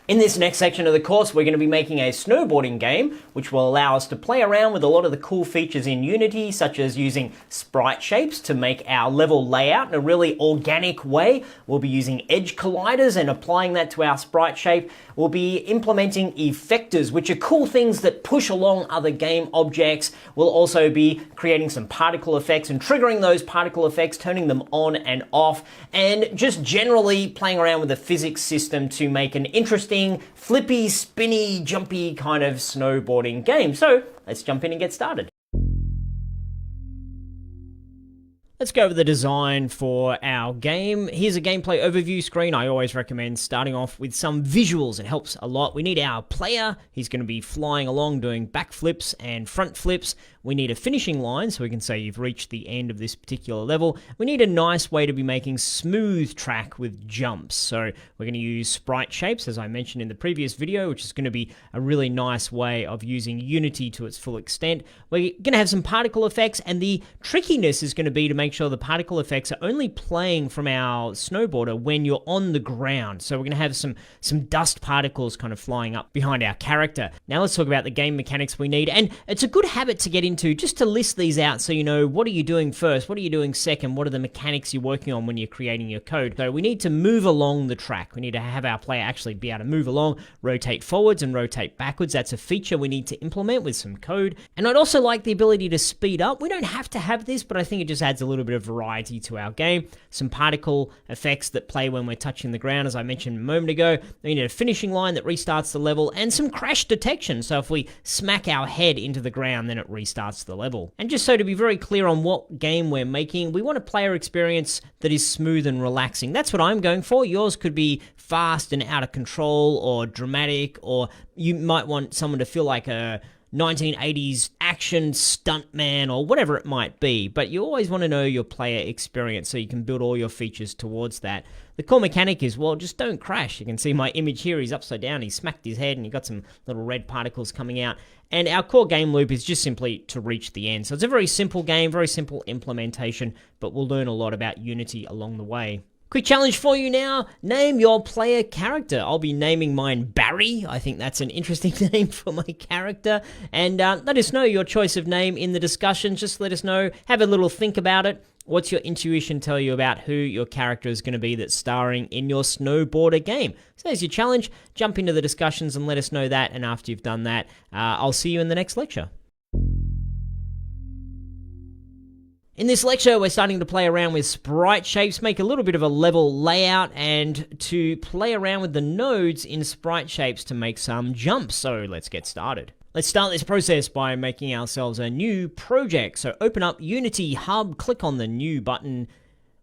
In this next section of the course, we're going to be making a snowboarding game, which will allow us to play around with a lot of the cool features in Unity, such as using sprite shapes to make our level layout in a really organic way. We'll be using edge colliders and applying that to our sprite shape. We'll be implementing effectors, which are cool things that push along other game objects. We'll also be creating some particle effects and triggering those particle effects, turning them on and off, and just generally playing around with the physics system to make an interesting, flippy, spinny, jumpy kind of snowboarding game. So let's jump in and get started. Let's go over the design for our game. Here's a gameplay overview screen. I always recommend starting off with some visuals. It helps a lot. We need our player. He's going to be flying along doing backflips and front flips. We need a finishing line so we can say you've reached the end of this particular level. We need a nice way to be making smooth track with jumps. So we're going to use sprite shapes, as I mentioned in the previous video, which is going to be a really nice way of using Unity to its full extent. We're going to have some particle effects, and the trickiness is going to be to make sure the particle effects are only playing from our snowboarder when you're on the ground. So we're going to have some dust particles kind of flying up behind our character. Now let's talk about the game mechanics we need, and it's a good habit to get into just to list these out so you know what are you doing first, what are you doing second, what are the mechanics you're working on when you're creating your code. So we need to move along the track. We need to have our player actually be able to move along, rotate forwards and rotate backwards. That's a feature we need to implement with some code. And I'd also like the ability to speed up. We don't have to have this, but I think it just adds a little bit of variety to our game. Some particle effects that play when we're touching the ground, as I mentioned a moment ago. We need a finishing line that restarts the level, and some crash detection. So if we smack our head into the ground, then it restarts the level. And just so to be very clear on what game we're making, we want a player experience that is smooth and relaxing. That's what I'm going for. Yours could be fast and out of control, or dramatic, or you might want someone to feel like a 1980s action stuntman or whatever it might be, but you always want to know your player experience so you can build all your features towards that. The core mechanic is, well, just don't crash. You can see my image here, he's upside down, he smacked his head and you got some little red particles coming out. And our core game loop is just simply to reach the end. So it's a very simple game, very simple implementation, but we'll learn a lot about Unity along the way. Quick challenge for you now, name your player character. I'll be naming mine Barry. I think that's an interesting name for my character. And let us know your choice of name in the discussion. Just let us know, have a little think about it. What's your intuition tell you about who your character is going to be that's starring in your snowboarder game? So there's your challenge. Jump into the discussions and let us know that. And after you've done that, I'll see you in the next lecture. In this lecture, we're starting to play around with sprite shapes, make a little bit of a level layout, and to play around with the nodes in sprite shapes to make some jumps. So let's get started. Let's start this process by making ourselves a new project. So open up Unity Hub, click on the New button.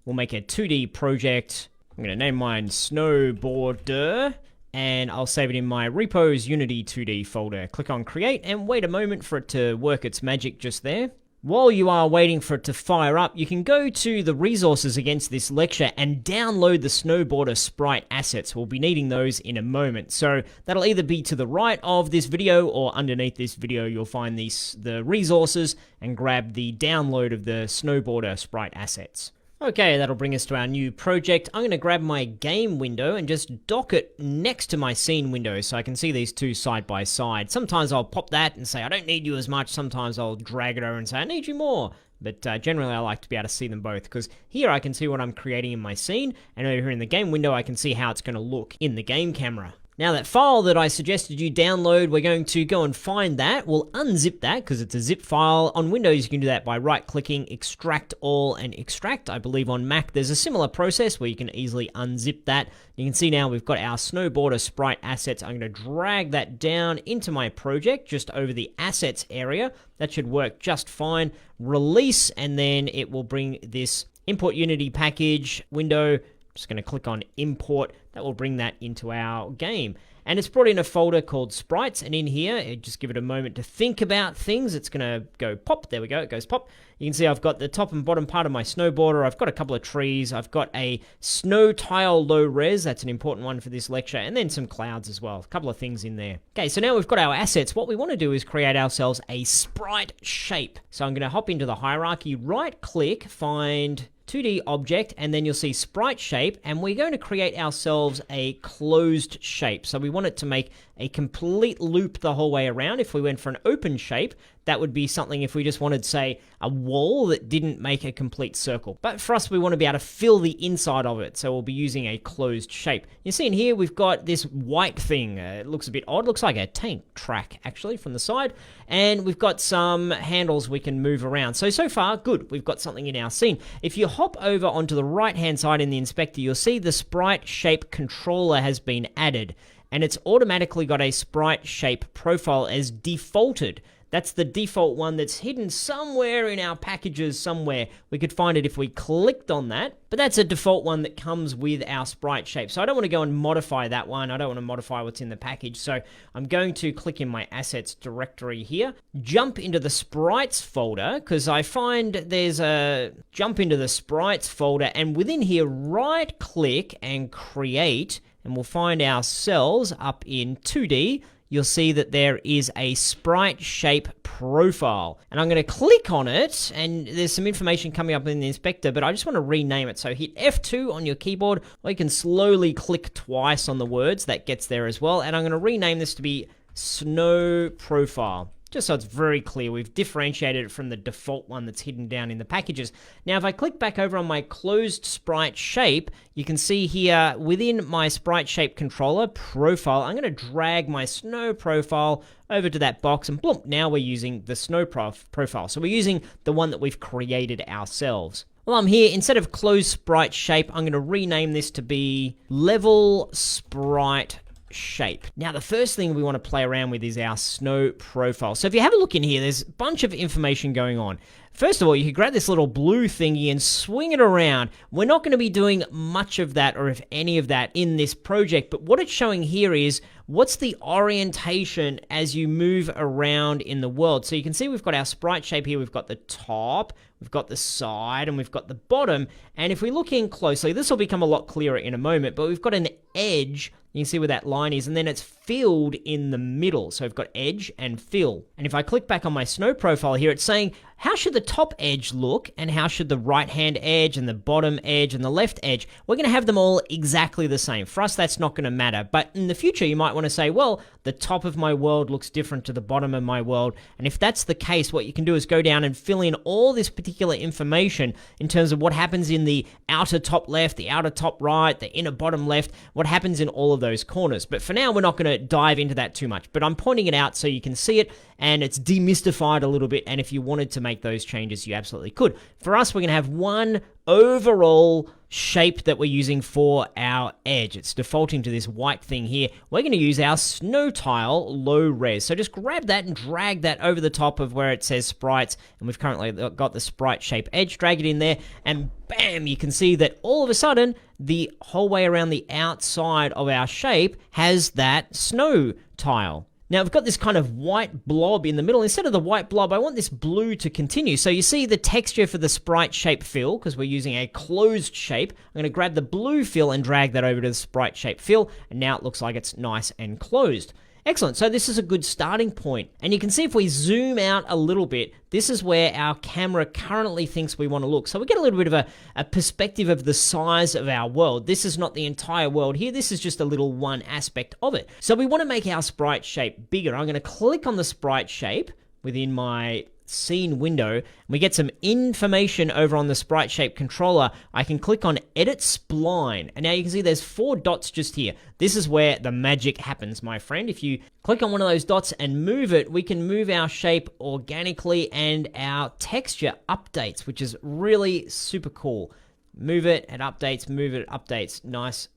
We'll make a 2D project. I'm going to name mine Snowboarder, and I'll save it in my repos Unity 2D folder. Click on Create, and wait a moment for it to work its magic just there. While you are waiting for it to fire up, you can go to the resources against this lecture and download the snowboarder sprite assets. We'll be needing those in a moment. So that'll either be to the right of this video or underneath this video. You'll find the resources and grab the download of the snowboarder sprite assets. Okay, that'll bring us to our new project. I'm going to grab my game window and just dock it next to my scene window so I can see these two side by side. Sometimes I'll pop that and say, I don't need you as much. Sometimes I'll drag it over and say, I need you more. But generally, I like to be able to see them both, because here I can see what I'm creating in my scene, and over here in the game window, I can see how it's going to look in the game camera. Now that file that I suggested you download, we're going to go and find that. We'll unzip that because it's a zip file. On Windows, you can do that by right-clicking, extract all, and extract. I believe on Mac, there's a similar process where you can easily unzip that. You can see now we've got our snowboarder sprite assets. I'm going to drag that down into my project, just over the assets area. That should work just fine. Release, and then it will bring this import Unity package window. Just going to click on import. That will bring that into our game. And it's brought in a folder called sprites, and in here, just give it a moment to think about things. It's going to go pop. There we go. It goes pop. You can see I've got the top and bottom part of my snowboarder. I've got a couple of trees. I've got a snow tile low res. That's an important one for this lecture. And then some clouds as well. A couple of things in there. Okay, so now we've got our assets. What we want to do is create ourselves a sprite shape. So I'm going to hop into the hierarchy, right click, find 2D object, and then you'll see sprite shape, and we're going to create ourselves a closed shape. So we want it to make a complete loop the whole way around. If we went for an open shape, that would be something if we just wanted, say, a wall that didn't make a complete circle. But for us, we want to be able to fill the inside of it, so we'll be using a closed shape. You see in here, we've got this white thing. It looks a bit odd. Looks like a tank track, actually, from the side. And we've got some handles we can move around. So far, good. We've got something in our scene. If you hop over onto the right-hand side in the inspector, you'll see the sprite shape controller has been added. And it's automatically got a sprite shape profile as defaulted. That's the default one that's hidden somewhere in our packages somewhere. We could find it if we clicked on that, but that's a default one that comes with our sprite shape. So I don't want to go and modify that one. I don't want to modify what's in the package. So I'm going to click in my assets directory here, jump into the sprites folder, because I find there's a jump into the sprites folder, and within here, right click and create, and we'll find ourselves up in 2D. You'll see that there is a sprite shape profile. And I'm going to click on it, and there's some information coming up in the inspector, but I just want to rename it. So hit F2 on your keyboard, or you can slowly click twice on the words. That gets there as well. And I'm going to rename this to be Snow Profile. Just so it's very clear, we've differentiated it from the default one that's hidden down in the packages. Now, if I click back over on my closed sprite shape, you can see here within my sprite shape controller profile, I'm going to drag my snow profile over to that box, and boom, now we're using the snow profile. So we're using the one that we've created ourselves. Well, I'm here, instead of closed sprite shape, I'm going to rename this to be level sprite shape. Now, the first thing we want to play around with is our snow profile. So if you have a look in here, there's a bunch of information going on. First of all, you can grab this little blue thingy and swing it around. We're not going to be doing much of that, or if any of that, in this project, but what it's showing here is what's the orientation as you move around in the world. So you can see we've got our sprite shape here. We've got the top, we've got the side, and we've got the bottom. And if we look in closely, this will become a lot clearer in a moment, but we've got an edge. You can see where that line is, and then it's filled in the middle. So I've got edge and fill. And if I click back on my snow profile here, it's saying, how should the top edge look, and how should the right-hand edge and the bottom edge and the left edge? We're going to have them all exactly the same. For us, that's not going to matter. But in the future, you might want to say, well, the top of my world looks different to the bottom of my world. And if that's the case, what you can do is go down and fill in all this particular information in terms of what happens in the outer top left, the outer top right, the inner bottom left, what happens in all of those corners. But for now, we're not going to dive into that too much. But I'm pointing it out so you can see it, and it's demystified a little bit. And if you wanted to make those changes, you absolutely could. For us, we're going to have one overall shape that we're using for our edge. It's defaulting to this white thing here. We're going to use our snow tile low res. So just grab that and drag that over the top of where it says sprites, and we've currently got the sprite shape edge. Drag it in there, and bam, you can see that all of a sudden the whole way around the outside of our shape has that snow tile. Now, I've got this kind of white blob in the middle. Instead of the white blob, I want this blue to continue. So you see the texture for the sprite shape fill, because we're using a closed shape. I'm going to grab the blue fill and drag that over to the sprite shape fill, and now it looks like it's nice and closed. Excellent. So this is a good starting point. And you can see if we zoom out a little bit, this is where our camera currently thinks we want to look. So we get a little bit of a perspective of the size of our world. This is not the entire world here. This is just a little one aspect of it. So we want to make our sprite shape bigger. I'm going to click on the sprite shape within my scene window, and we get some information over on the sprite shape controller. I can click on edit spline, and now you can see there's 4 dots just here. This is where the magic happens, my friend. If you click on one of those dots and move it, we can move our shape organically, and our texture updates, which is really super cool. Move it, it updates, move it, it updates. Nice.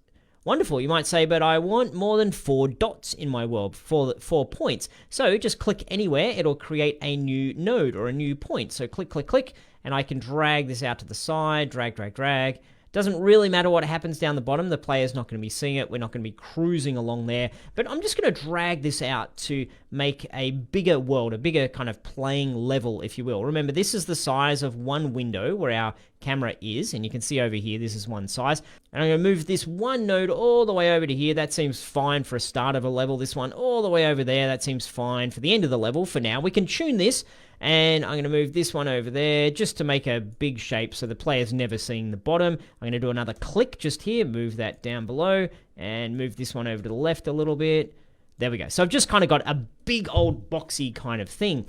Wonderful. You might say, but I want more than 4 dots in my world, 4 points. So just click anywhere. It'll create a new node or a new point. So click, click, click, and I can drag this out to the side, drag, drag, drag. Doesn't really matter what happens down the bottom. The player's not going to be seeing it. We're not going to be cruising along there. But I'm just going to drag this out to make a bigger world, a bigger kind of playing level, if you will. Remember, this is the size of one window where our camera is, and you can see over here, this is one size. And I'm going to move this one node all the way over to here. That seems fine for a start of a level. This one all the way over there, that seems fine for the end of the level for now. We can tune this, and I'm going to move this one over there just to make a big shape so the player's never seeing the bottom. I'm going to do another click just here, move that down below, and move this one over to the left a little bit. There we go. So I've just kind of got a big old boxy kind of thing.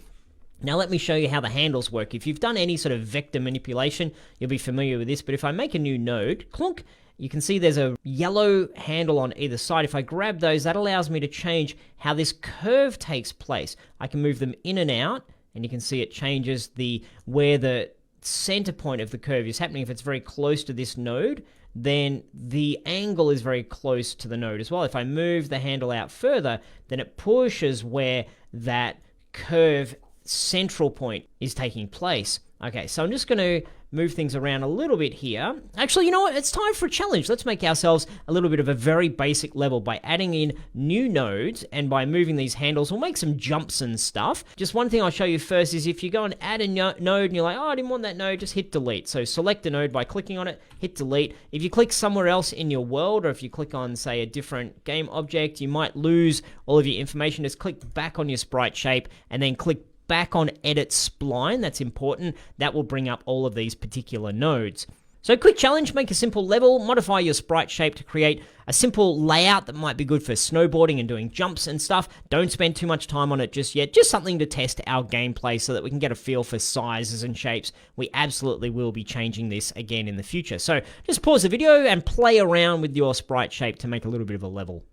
Now let me show you how the handles work. If you've done any sort of vector manipulation, you'll be familiar with this, but if I make a new node, clunk, you can see there's a yellow handle on either side. If I grab those, that allows me to change how this curve takes place. I can move them in and out, and you can see it changes where the center point of the curve is happening. If it's very close to this node, then the angle is very close to the node as well. If I move the handle out further, then it pushes where that curve central point is taking place. Okay, so I'm just going to move things around a little bit here. Actually, you know what? It's time for a challenge. Let's make ourselves a little bit of a very basic level by adding in new nodes, and by moving these handles, we'll make some jumps and stuff. Just one thing I'll show you first is if you go and add a node and you're like, oh, I didn't want that node, just hit delete. So select a node by clicking on it, hit delete. If you click somewhere else in your world, or if you click on, say, a different game object, you might lose all of your information. Just click back on your sprite shape and then click back on edit spline. That's important. That will bring up all of these particular nodes. So quick challenge, make a simple level, modify your sprite shape to create a simple layout that might be good for snowboarding and doing jumps and stuff. Don't spend too much time on it just yet, just something to test our gameplay so that we can get a feel for sizes and shapes. We absolutely will be changing this again in the future. So just pause the video and play around with your sprite shape to make a little bit of a level.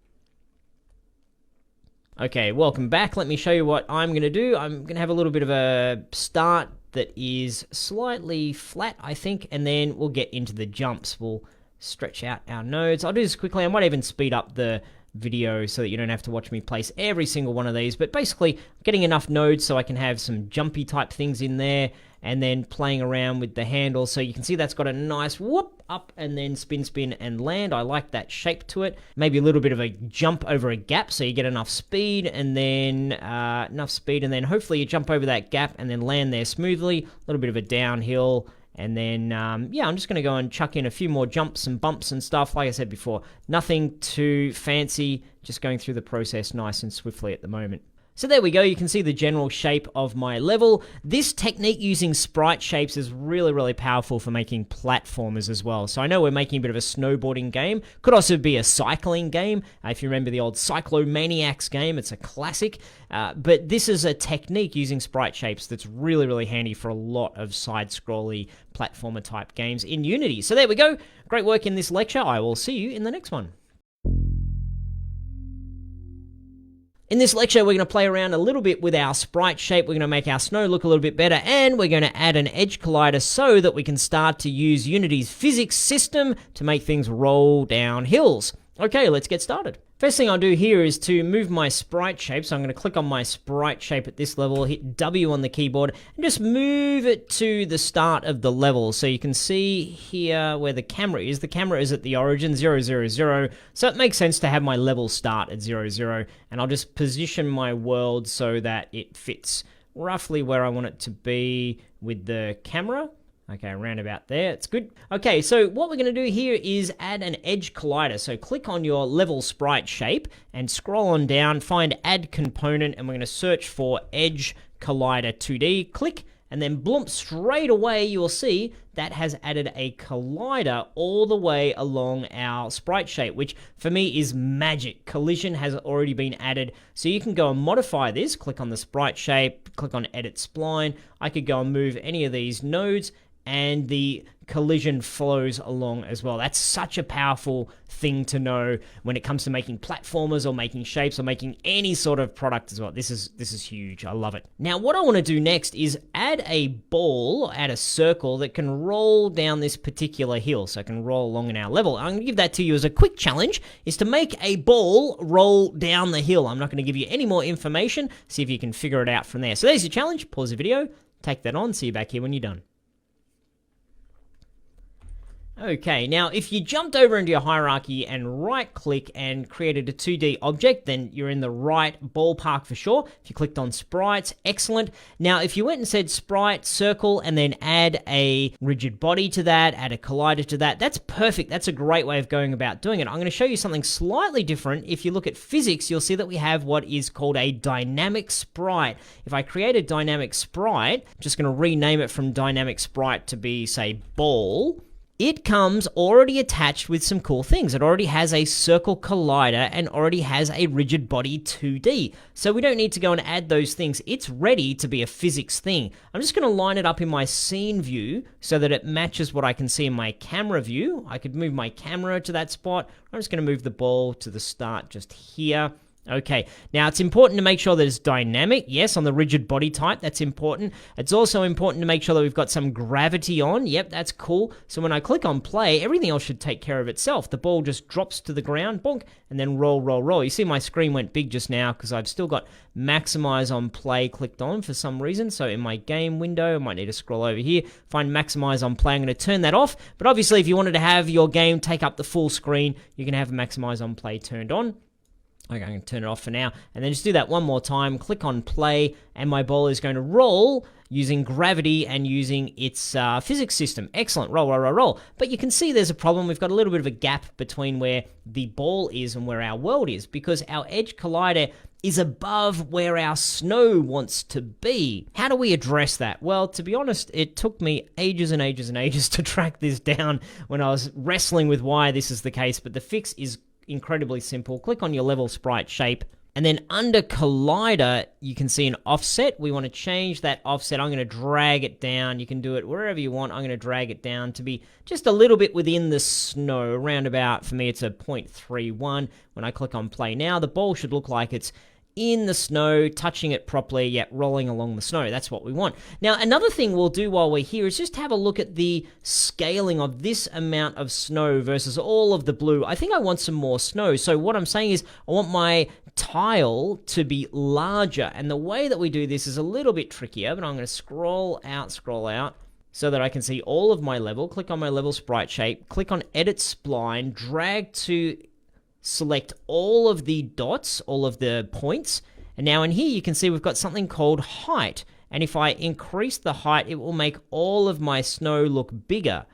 Okay, welcome back. Let me show you what I'm going to do. I'm going to have a little bit of a start that is slightly flat, I think, and then we'll get into the jumps. We'll stretch out our nodes. I'll do this quickly. I might even speed up the video so that you don't have to watch me place every single one of these, but basically getting enough nodes so I can have some jumpy type things in there, and then playing around with the handle. So you can see that's got a nice whoop up and then spin, spin, and land. I like that shape to it. Maybe a little bit of a jump over a gap so you get enough speed, and then hopefully you jump over that gap and then land there smoothly. A little bit of a downhill. And then, yeah, I'm just going to go and chuck in a few more jumps and bumps and stuff. Like I said before, nothing too fancy, just going through the process nice and swiftly at the moment. So there we go, you can see the general shape of my level. This technique using sprite shapes is really, really powerful for making platformers as well. So I know we're making a bit of a snowboarding game. Could also be a cycling game. If you remember the old Cyclomaniacs game, it's a classic. But this is a technique using sprite shapes that's really, really handy for a lot of side-scrolly platformer type games in Unity. So there we go. Great work in this lecture. I will see you in the next one. In this lecture, we're going to play around a little bit with our sprite shape. We're going to make our snow look a little bit better, and we're going to add an edge collider so that we can start to use Unity's physics system to make things roll down hills. Okay, let's get started. First thing I'll do here is to move my sprite shape. So I'm going to click on my sprite shape at this level, hit W on the keyboard, and just move it to the start of the level. So you can see here where the camera is. The camera is at the origin, 0, 0, 0. So it makes sense to have my level start at 0, 0. And I'll just position my world so that it fits roughly where I want it to be with the camera. Okay, around about there, it's good. Okay, so what we're going to do here is add an edge collider. So click on your level sprite shape and scroll on down, find add component, and we're going to search for edge collider 2D. Click, and then bloomp, straight away you will see that has added a collider all the way along our sprite shape, which for me is magic. Collision has already been added, so you can go and modify this. Click on the sprite shape, click on edit spline. I could go and move any of these nodes, and the collision flows along as well. That's such a powerful thing to know when it comes to making platformers or making shapes or making any sort of product as well. This is huge. I love it. Now, what I want to do next is add a ball, add a circle that can roll down this particular hill, so it can roll along in our level. I'm going to give that to you as a quick challenge, is to make a ball roll down the hill. I'm not going to give you any more information. See if you can figure it out from there. So there's your challenge. Pause the video, take that on, see you back here when you're done. Okay, now if you jumped over into your hierarchy and right-click and created a 2D object, then you're in the right ballpark for sure. If you clicked on sprites, excellent. Now, if you went and said sprite, circle, and then add a rigid body to that, add a collider to that, that's perfect. That's a great way of going about doing it. I'm going to show you something slightly different. If you look at physics, you'll see that we have what is called a dynamic sprite. If I create a dynamic sprite, I'm just going to rename it from dynamic sprite to be, say, ball. It comes already attached with some cool things. It already has a circle collider and already has a rigid body 2D. So we don't need to go and add those things. It's ready to be a physics thing. I'm just going to line it up in my scene view so that it matches what I can see in my camera view. I could move my camera to that spot. I'm just going to move the ball to the start just here. Okay, now it's important to make sure that it's dynamic. Yes, on the rigid body type, that's important. It's also important to make sure that we've got some gravity on. Yep, that's cool. So when I click on play, everything else should take care of itself. The ball just drops to the ground, bonk, and then roll, roll, roll. You see my screen went big just now because I've still got maximize on play clicked on for some reason. So in my game window, I might need to scroll over here, find maximize on play. I'm going to turn that off. But obviously, if you wanted to have your game take up the full screen, you can have maximize on play turned on. Okay, I'm going to turn it off for now, and then just do that one more time, click on play, and my ball is going to roll using gravity and using its physics system. Excellent, roll, roll, roll, roll. But you can see there's a problem. We've got a little bit of a gap between where the ball is and where our world is, because our edge collider is above where our snow wants to be. How do we address that? Well, to be honest, it took me ages and ages and ages to track this down when I was wrestling with why this is the case, but the fix is incredibly simple. Click on your level sprite shape, and then under collider, you can see an offset. We want to change that offset. I'm going to drag it down. You can do it wherever you want. I'm going to drag it down to be just a little bit within the snow, around about, for me, it's a 0.31. When I click on play now, the ball should look like it's in the snow, touching it properly, yet rolling along the snow. That's what we want. Now, another thing we'll do while we're here is just have a look at the scaling of this amount of snow versus all of the blue. I think I want some more snow. So what I'm saying is I want my tile to be larger. And the way that we do this is a little bit trickier, but I'm going to scroll out, so that I can see all of my level. Click on my level sprite shape, click on edit spline, drag to select all of the dots, all of the points, and now in here you can see we've got something called height, and if I increase the height, it will make all of my snow look bigger,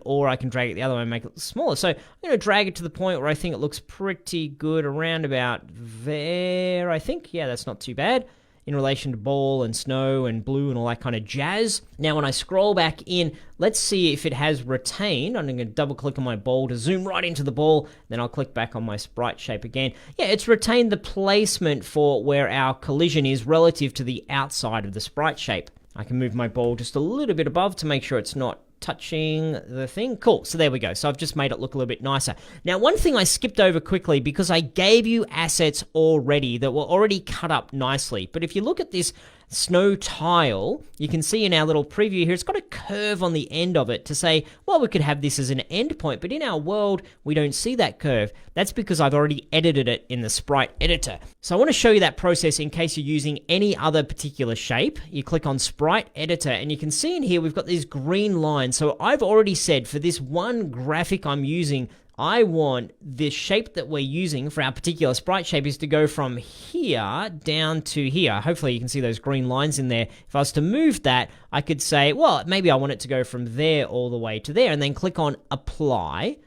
or I can drag it the other way and make it smaller. So I'm going to drag it to the point where I think it looks pretty good, around about there, I think. Yeah, that's not too bad in relation to ball and snow and blue and all that kind of jazz. Now, when I scroll back in, let's see if it has retained. I'm going to double click on my ball to zoom right into the ball. Then I'll click back on my sprite shape again. Yeah, it's retained the placement for where our collision is relative to the outside of the sprite shape. I can move my ball just a little bit above to make sure it's not touching the thing. Cool, so there we go. So I've just made it look a little bit nicer. Now, one thing I skipped over quickly, because I gave you assets already that were already cut up nicely, but if you look at this snow tile, you can see in our little preview here, it's got a curve on the end of it to say, well, we could have this as an endpoint, but in our world, we don't see that curve. That's because I've already edited it in the sprite editor. So I want to show you that process in case you're using any other particular shape. You click on sprite editor, and you can see in here, we've got these green lines. So I've already said for this one graphic I'm using, I want this shape that we're using for our particular sprite shape is to go from here down to here. Hopefully you can see those green lines in there. If I was to move that, I could say, well, maybe I want it to go from there all the way to there, and then click on apply.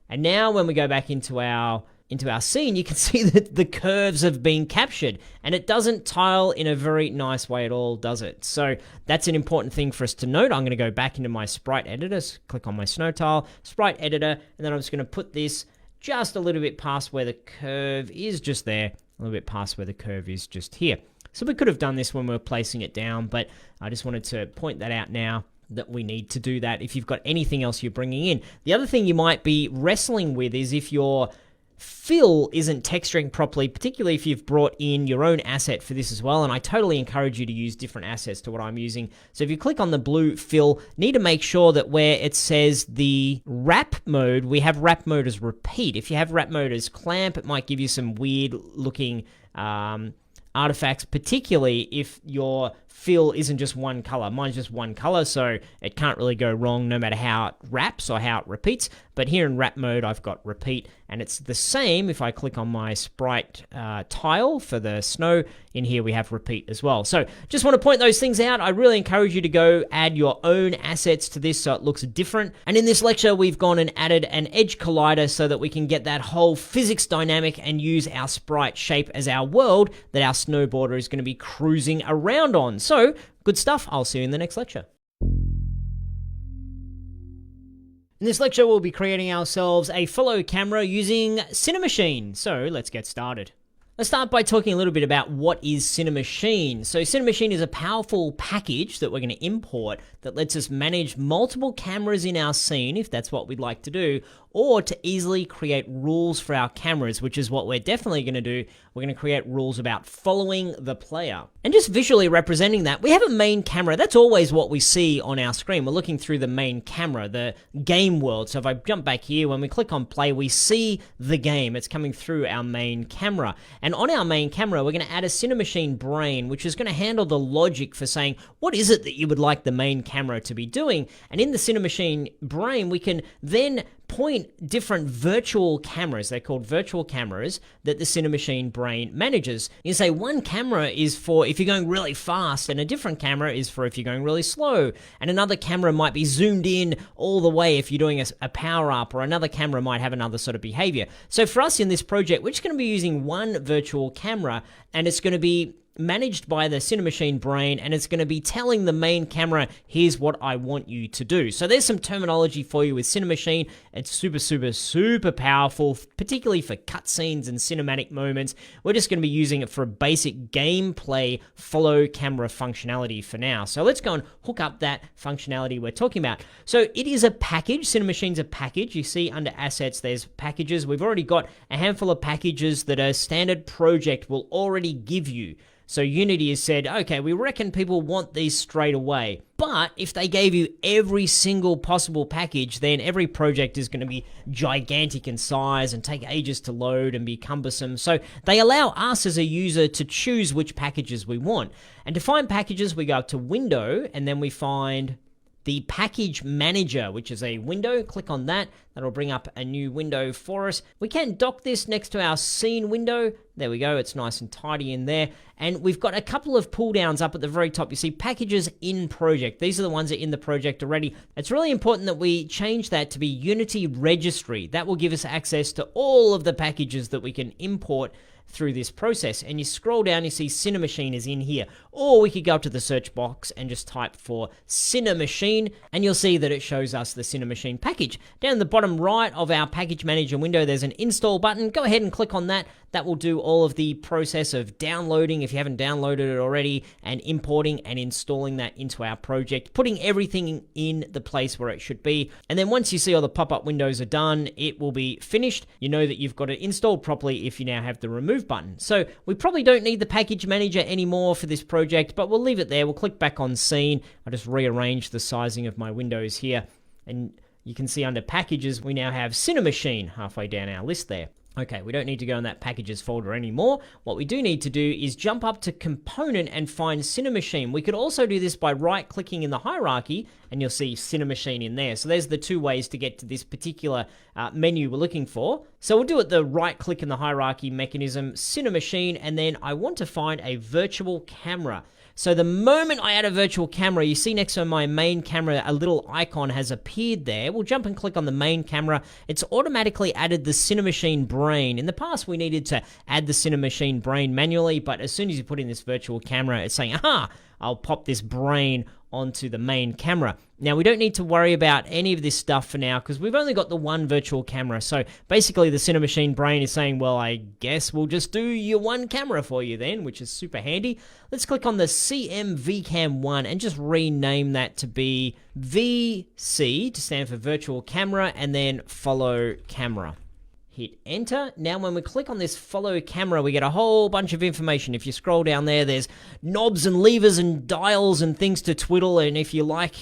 And now when we go back into our scene, you can see that the curves have been captured, and it doesn't tile in a very nice way at all, does it? So that's an important thing for us to note. I'm going to go back into my sprite editor, click on my snow tile, sprite editor, and then I'm just going to put this just a little bit past where the curve is just there, a little bit past where the curve is just here. So we could have done this when we were placing it down, but I just wanted to point that out now, that we need to do that if you've got anything else you're bringing in. The other thing you might be wrestling with is if your fill isn't texturing properly, particularly if you've brought in your own asset for this as well, and I totally encourage you to use different assets to what I'm using. So if you click on the blue fill, need to make sure that where it says the wrap mode, we have wrap mode as repeat. If you have wrap mode as clamp, it might give you some weird looking artifacts, particularly if your fill isn't just one color. Mine's just one color, so it can't really go wrong no matter how it wraps or how it repeats. But here in wrap mode, I've got repeat, and it's the same if I click on my sprite tile for the snow. In here, we have repeat as well. So just want to point those things out. I really encourage you to go add your own assets to this so it looks different. And in this lecture, we've gone and added an edge collider so that we can get that whole physics dynamic and use our sprite shape as our world that our snowboarder is going to be cruising around on. So good stuff. I'll see you in the next lecture. In this lecture, we'll be creating ourselves a follow camera using Cinemachine. So let's get started. Let's start by talking a little bit about what is Cinemachine. So Cinemachine is a powerful package that we're going to import that lets us manage multiple cameras in our scene, if that's what we'd like to do, or to easily create rules for our cameras, which is what we're definitely going to do. We're going to create rules about following the player. And just visually representing that, we have a main camera. That's always what we see on our screen. We're looking through the main camera, the game world. So if I jump back here, when we click on play, we see the game. It's coming through our main camera. And on our main camera, we're going to add a Cinemachine brain, which is going to handle the logic for saying, what is it that you would like the main camera to be doing? And in the Cinemachine brain, we can then point different virtual cameras, they're called virtual cameras, that the Cinemachine brain manages. You say one camera is for if you're going really fast, and a different camera is for if you're going really slow, and another camera might be zoomed in all the way if you're doing a power up, or another camera might have another sort of behavior. So for us in this project, we're just going to be using one virtual camera, and it's going to be managed by the Cinemachine brain, and it's going to be telling the main camera, here's what I want you to do. So there's some terminology for you with Cinemachine. It's super powerful, particularly for cutscenes and cinematic moments. We're just going to be using it for a basic gameplay follow camera functionality for now. So let's go and hook up that functionality we're talking about. So it is a package. Cinemachine's a package. You see under assets, there's packages. We've already got a handful of packages that a standard project will already give you. So Unity has said, okay, we reckon people want these straight away. But if they gave you every single possible package, then every project is going to be gigantic in size and take ages to load and be cumbersome. So they allow us as a user to choose which packages we want. And to find packages, we go up to Window, and then we find the Package Manager, which is a window. Click on that. That'll bring up a new window for us. We can dock this next to our scene window. There we go. It's nice and tidy in there. And we've got a couple of pull downs up at the very top. You see packages in project. These are the ones that are in the project already. It's really important that we change that to be Unity Registry. That will give us access to all of the packages that we can import through this process. And you scroll down, you see Cinemachine is in here. Or we could go up to the search box and just type for Cinemachine, and you'll see that it shows us the Cinemachine package. Down the bottom right of our package manager window, there's an install button. Go ahead and click on that. That will do all of the process of downloading, if you haven't downloaded it already, and importing and installing that into our project, putting everything in the place where it should be. And then once you see all the pop-up windows are done, it will be finished. You know that you've got it installed properly if you now have the remove button. So we probably don't need the package manager anymore for this project, but we'll leave it there. We'll click back on scene. I'll just rearrange the sizing of my windows here, and you can see under packages, we now have Cinemachine halfway down our list there. Okay, we don't need to go in that packages folder anymore. What we do need to do is jump up to component and find Cinemachine. We could also do this by right-clicking in the hierarchy, and you'll see Cinemachine in there. So there's the two ways to get to this particular menu we're looking for. So we'll do it the right-click in the hierarchy mechanism, Cinemachine, and then I want to find a virtual camera. So the moment I add a virtual camera, you see next to my main camera, a little icon has appeared there. We'll jump and click on the main camera. It's automatically added the Cinemachine brain. In the past, we needed to add the Cinemachine brain manually, but as soon as you put in this virtual camera, it's saying, aha, I'll pop this brain onto the main camera. Now, we don't need to worry about any of this stuff for now because we've only got the one virtual camera. So basically, the Cinemachine brain is saying, well, I guess we'll just do your one camera for you then, which is super handy. Let's click on the CM-VCam1 and just rename that to be VC to stand for virtual camera, and then follow camera. hit enter. Now when we click on this follow camera, we get a whole bunch of information. If you scroll down there, there's knobs and levers and dials and things to twiddle, and if you like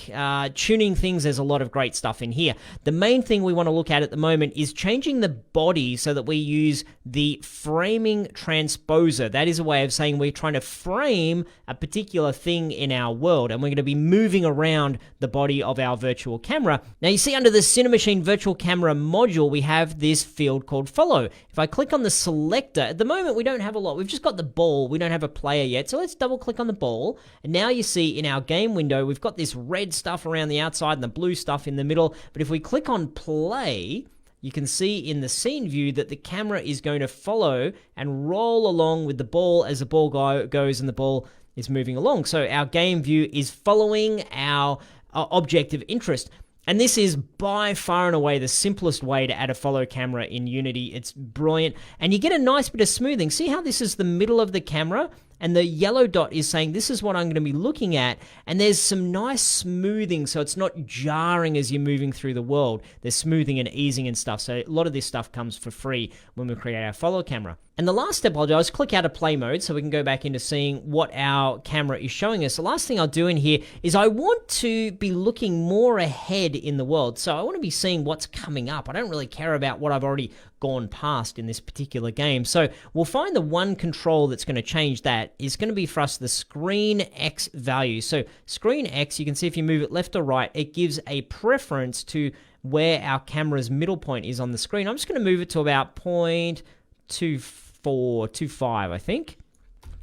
tuning things, there's a lot of great stuff in here. The main thing we want to look at the moment is changing the body so that we use the framing transposer. That is a way of saying we're trying to frame a particular thing in our world, and we're going to be moving around the body of our virtual camera. Now you see under the Cinemachine virtual camera module, we have this field called follow. If I click on the selector, at the moment we don't have a lot. We've just got the ball. We don't have a player yet. So let's double click on the ball. And now you see in our game window, we've got this red stuff around the outside and the blue stuff in the middle. But if we click on play, you can see in the scene view that the camera is going to follow and roll along with the ball as the ball goes and the ball is moving along. So our game view is following our object of interest. And this is by far and away the simplest way to add a follow camera in Unity. It's brilliant. And you get a nice bit of smoothing. See how this is the middle of the camera? And the yellow dot is saying this is what I'm going to be looking at. And there's some nice smoothing, so it's not jarring as you're moving through the world. There's smoothing and easing and stuff. So a lot of this stuff comes for free when we create our follow camera. And the last step I'll do is click out of play mode so we can go back into seeing what our camera is showing us. The last thing I'll do in here is I want to be looking more ahead in the world. So I want to be seeing what's coming up. I don't really care about what I've already gone past in this particular game. So we'll find the one control that's going to change that is going to be for us the screen X value. So screen X, you can see if you move it left or right, it gives a preference to where our camera's middle point is on the screen. I'm just going to move it to about 0.2425, I think.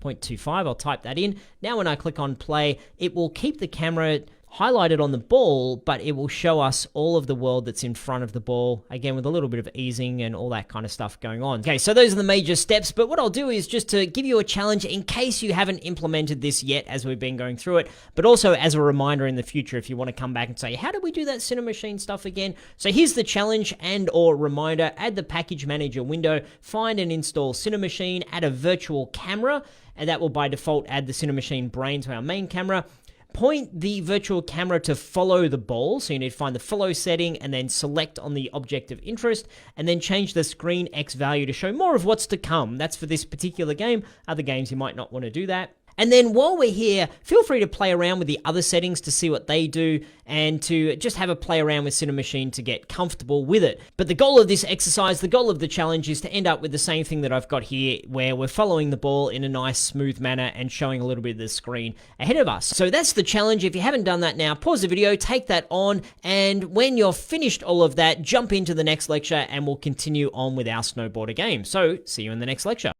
0.25, I'll type that in. Now when I click on play, it will keep the camera highlighted on the ball, but it will show us all of the world that's in front of the ball, again with a little bit of easing and all that kind of stuff going on. Okay, so those are the major steps, but what I'll do is just to give you a challenge in case you haven't implemented this yet as we've been going through it, but also as a reminder in the future if you want to come back and say, how did we do that Cinemachine stuff again? So here's the challenge and or reminder: add the package manager window, find and install Cinemachine, add a virtual camera, and that will by default add the Cinemachine brain to our main camera. Point the virtual camera to follow the ball, so you need to find the follow setting and then select on the object of interest, and then change the screen X value to show more of what's to come. That's for this particular game. Other games you might not want to do that. And then while we're here, feel free to play around with the other settings to see what they do and to just have a play around with Cinemachine to get comfortable with it. But the goal of this exercise, the goal of the challenge is to end up with the same thing that I've got here, where we're following the ball in a nice smooth manner and showing a little bit of the screen ahead of us. So that's the challenge. If you haven't done that now, pause the video, take that on, and when you're finished all of that, jump into the next lecture and we'll continue on with our snowboarder game. So see you in the next lecture.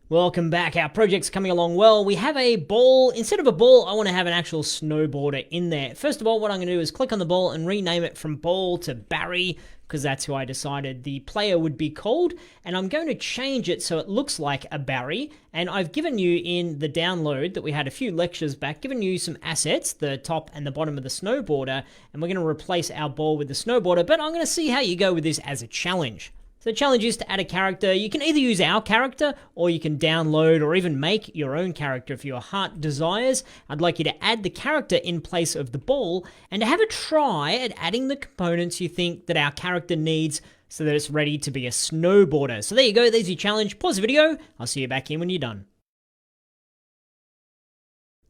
Welcome back. Our project's coming along well. We have a ball. Instead of a ball, I want to have an actual snowboarder in there. First of all, what I'm going to do is click on the ball and rename it from ball to Barry, because that's who I decided the player would be called. And I'm going to change it so it looks like a Barry. And I've given you in the download that we had a few lectures back, given you some assets, the top and the bottom of the snowboarder. And we're going to replace our ball with the snowboarder. But I'm going to see how you go with this as a challenge. So the challenge is to add a character. You can either use our character, or you can download or even make your own character if your heart desires. I'd like you to add the character in place of the ball and to have a try at adding the components you think that our character needs so that it's ready to be a snowboarder. So there you go, there's your challenge. Pause the video. I'll see you back here when you're done.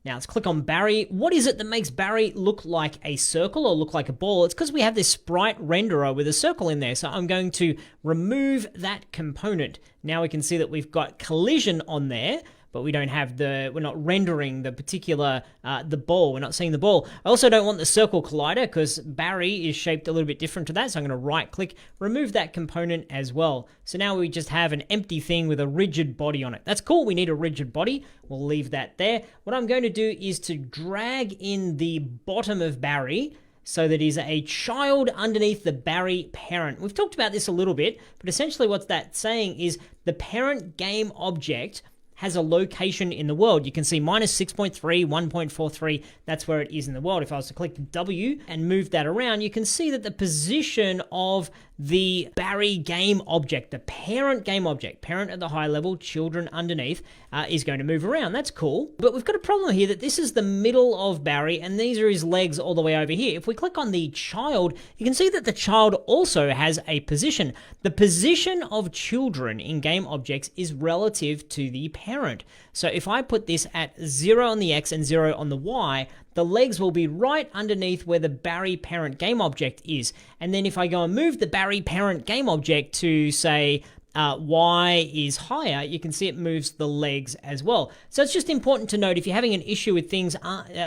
Now let's click on Barry. What is it that makes Barry look like a circle or look like a ball? It's because we have this sprite renderer with a circle in there. So I'm going to remove that component. Now we can see that we've got collision on there, but we don't have we're not rendering the particular, the ball. We're not seeing the ball. I also don't want the circle collider because Barry is shaped a little bit different to that. So I'm going to right click, remove that component as well. So now we just have an empty thing with a rigid body on it. That's cool. We need a rigid body. We'll leave that there. What I'm going to do is to drag in the bottom of Barry so that he's a child underneath the Barry parent. We've talked about this a little bit, but essentially what that's saying is the parent game object has a location in the world. You can see -6.3, 1.43, that's where it is in the world. If I was to click W and move that around, you can see that the position of the Barry game object, the parent game object, parent at the high level, children underneath, is going to move around. That's cool. But we've got a problem here that this is the middle of Barry and these are his legs all the way over here. If we click on the child, you can see that the child also has a position. The position of children in game objects is relative to the parent. So if I put this at 0 on the X and 0 on the Y, the legs will be right underneath where the Barry parent game object is. And then if I go and move the Barry parent game object to, say, Y is higher, you can see it moves the legs as well. So it's just important to note if you're having an issue with things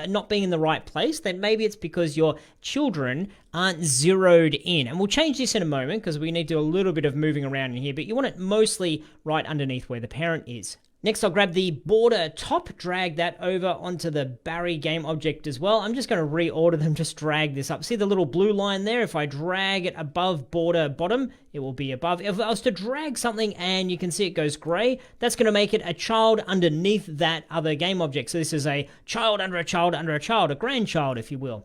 not being in the right place, then maybe it's because your children aren't zeroed in. And we'll change this in a moment because we need to do a little bit of moving around in here, but you want it mostly right underneath where the parent is. Next, I'll grab the border top, drag that over onto the Barry game object as well. I'm just going to reorder them, just drag this up. See the little blue line there? If I drag it above border bottom, it will be above. If I was to drag something and you can see it goes gray, that's going to make it a child underneath that other game object. So this is a child under a child under a child, a grandchild, if you will.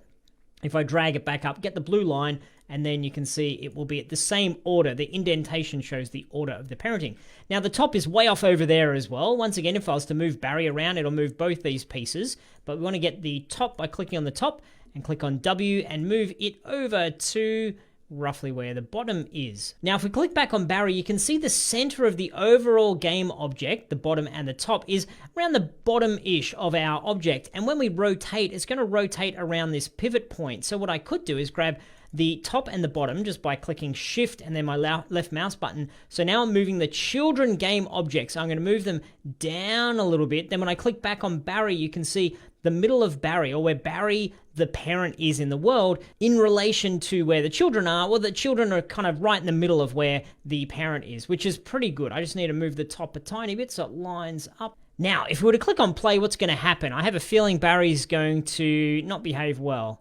If I drag it back up, get the blue line, and then you can see it will be at the same order. The indentation shows the order of the parenting. Now, the top is way off over there as well. Once again, if I was to move Barry around, it'll move both these pieces. But we want to get the top by clicking on the top and click on W and move it over to roughly where the bottom is. Now, if we click back on Barry, you can see the center of the overall game object, the bottom and the top, is around the bottom-ish of our object. And when we rotate, it's going to rotate around this pivot point. So what I could do is grab the top and the bottom just by clicking Shift and then my left mouse button. So now I'm moving the children game objects. I'm going to move them down a little bit. Then when I click back on Barry, you can see the middle of Barry, or where Barry, the parent, is in the world in relation to where the children are. Well, the children are kind of right in the middle of where the parent is, which is pretty good. I just need to move the top a tiny bit so it lines up. Now, if we were to click on play, what's going to happen? I have a feeling Barry's going to not behave well.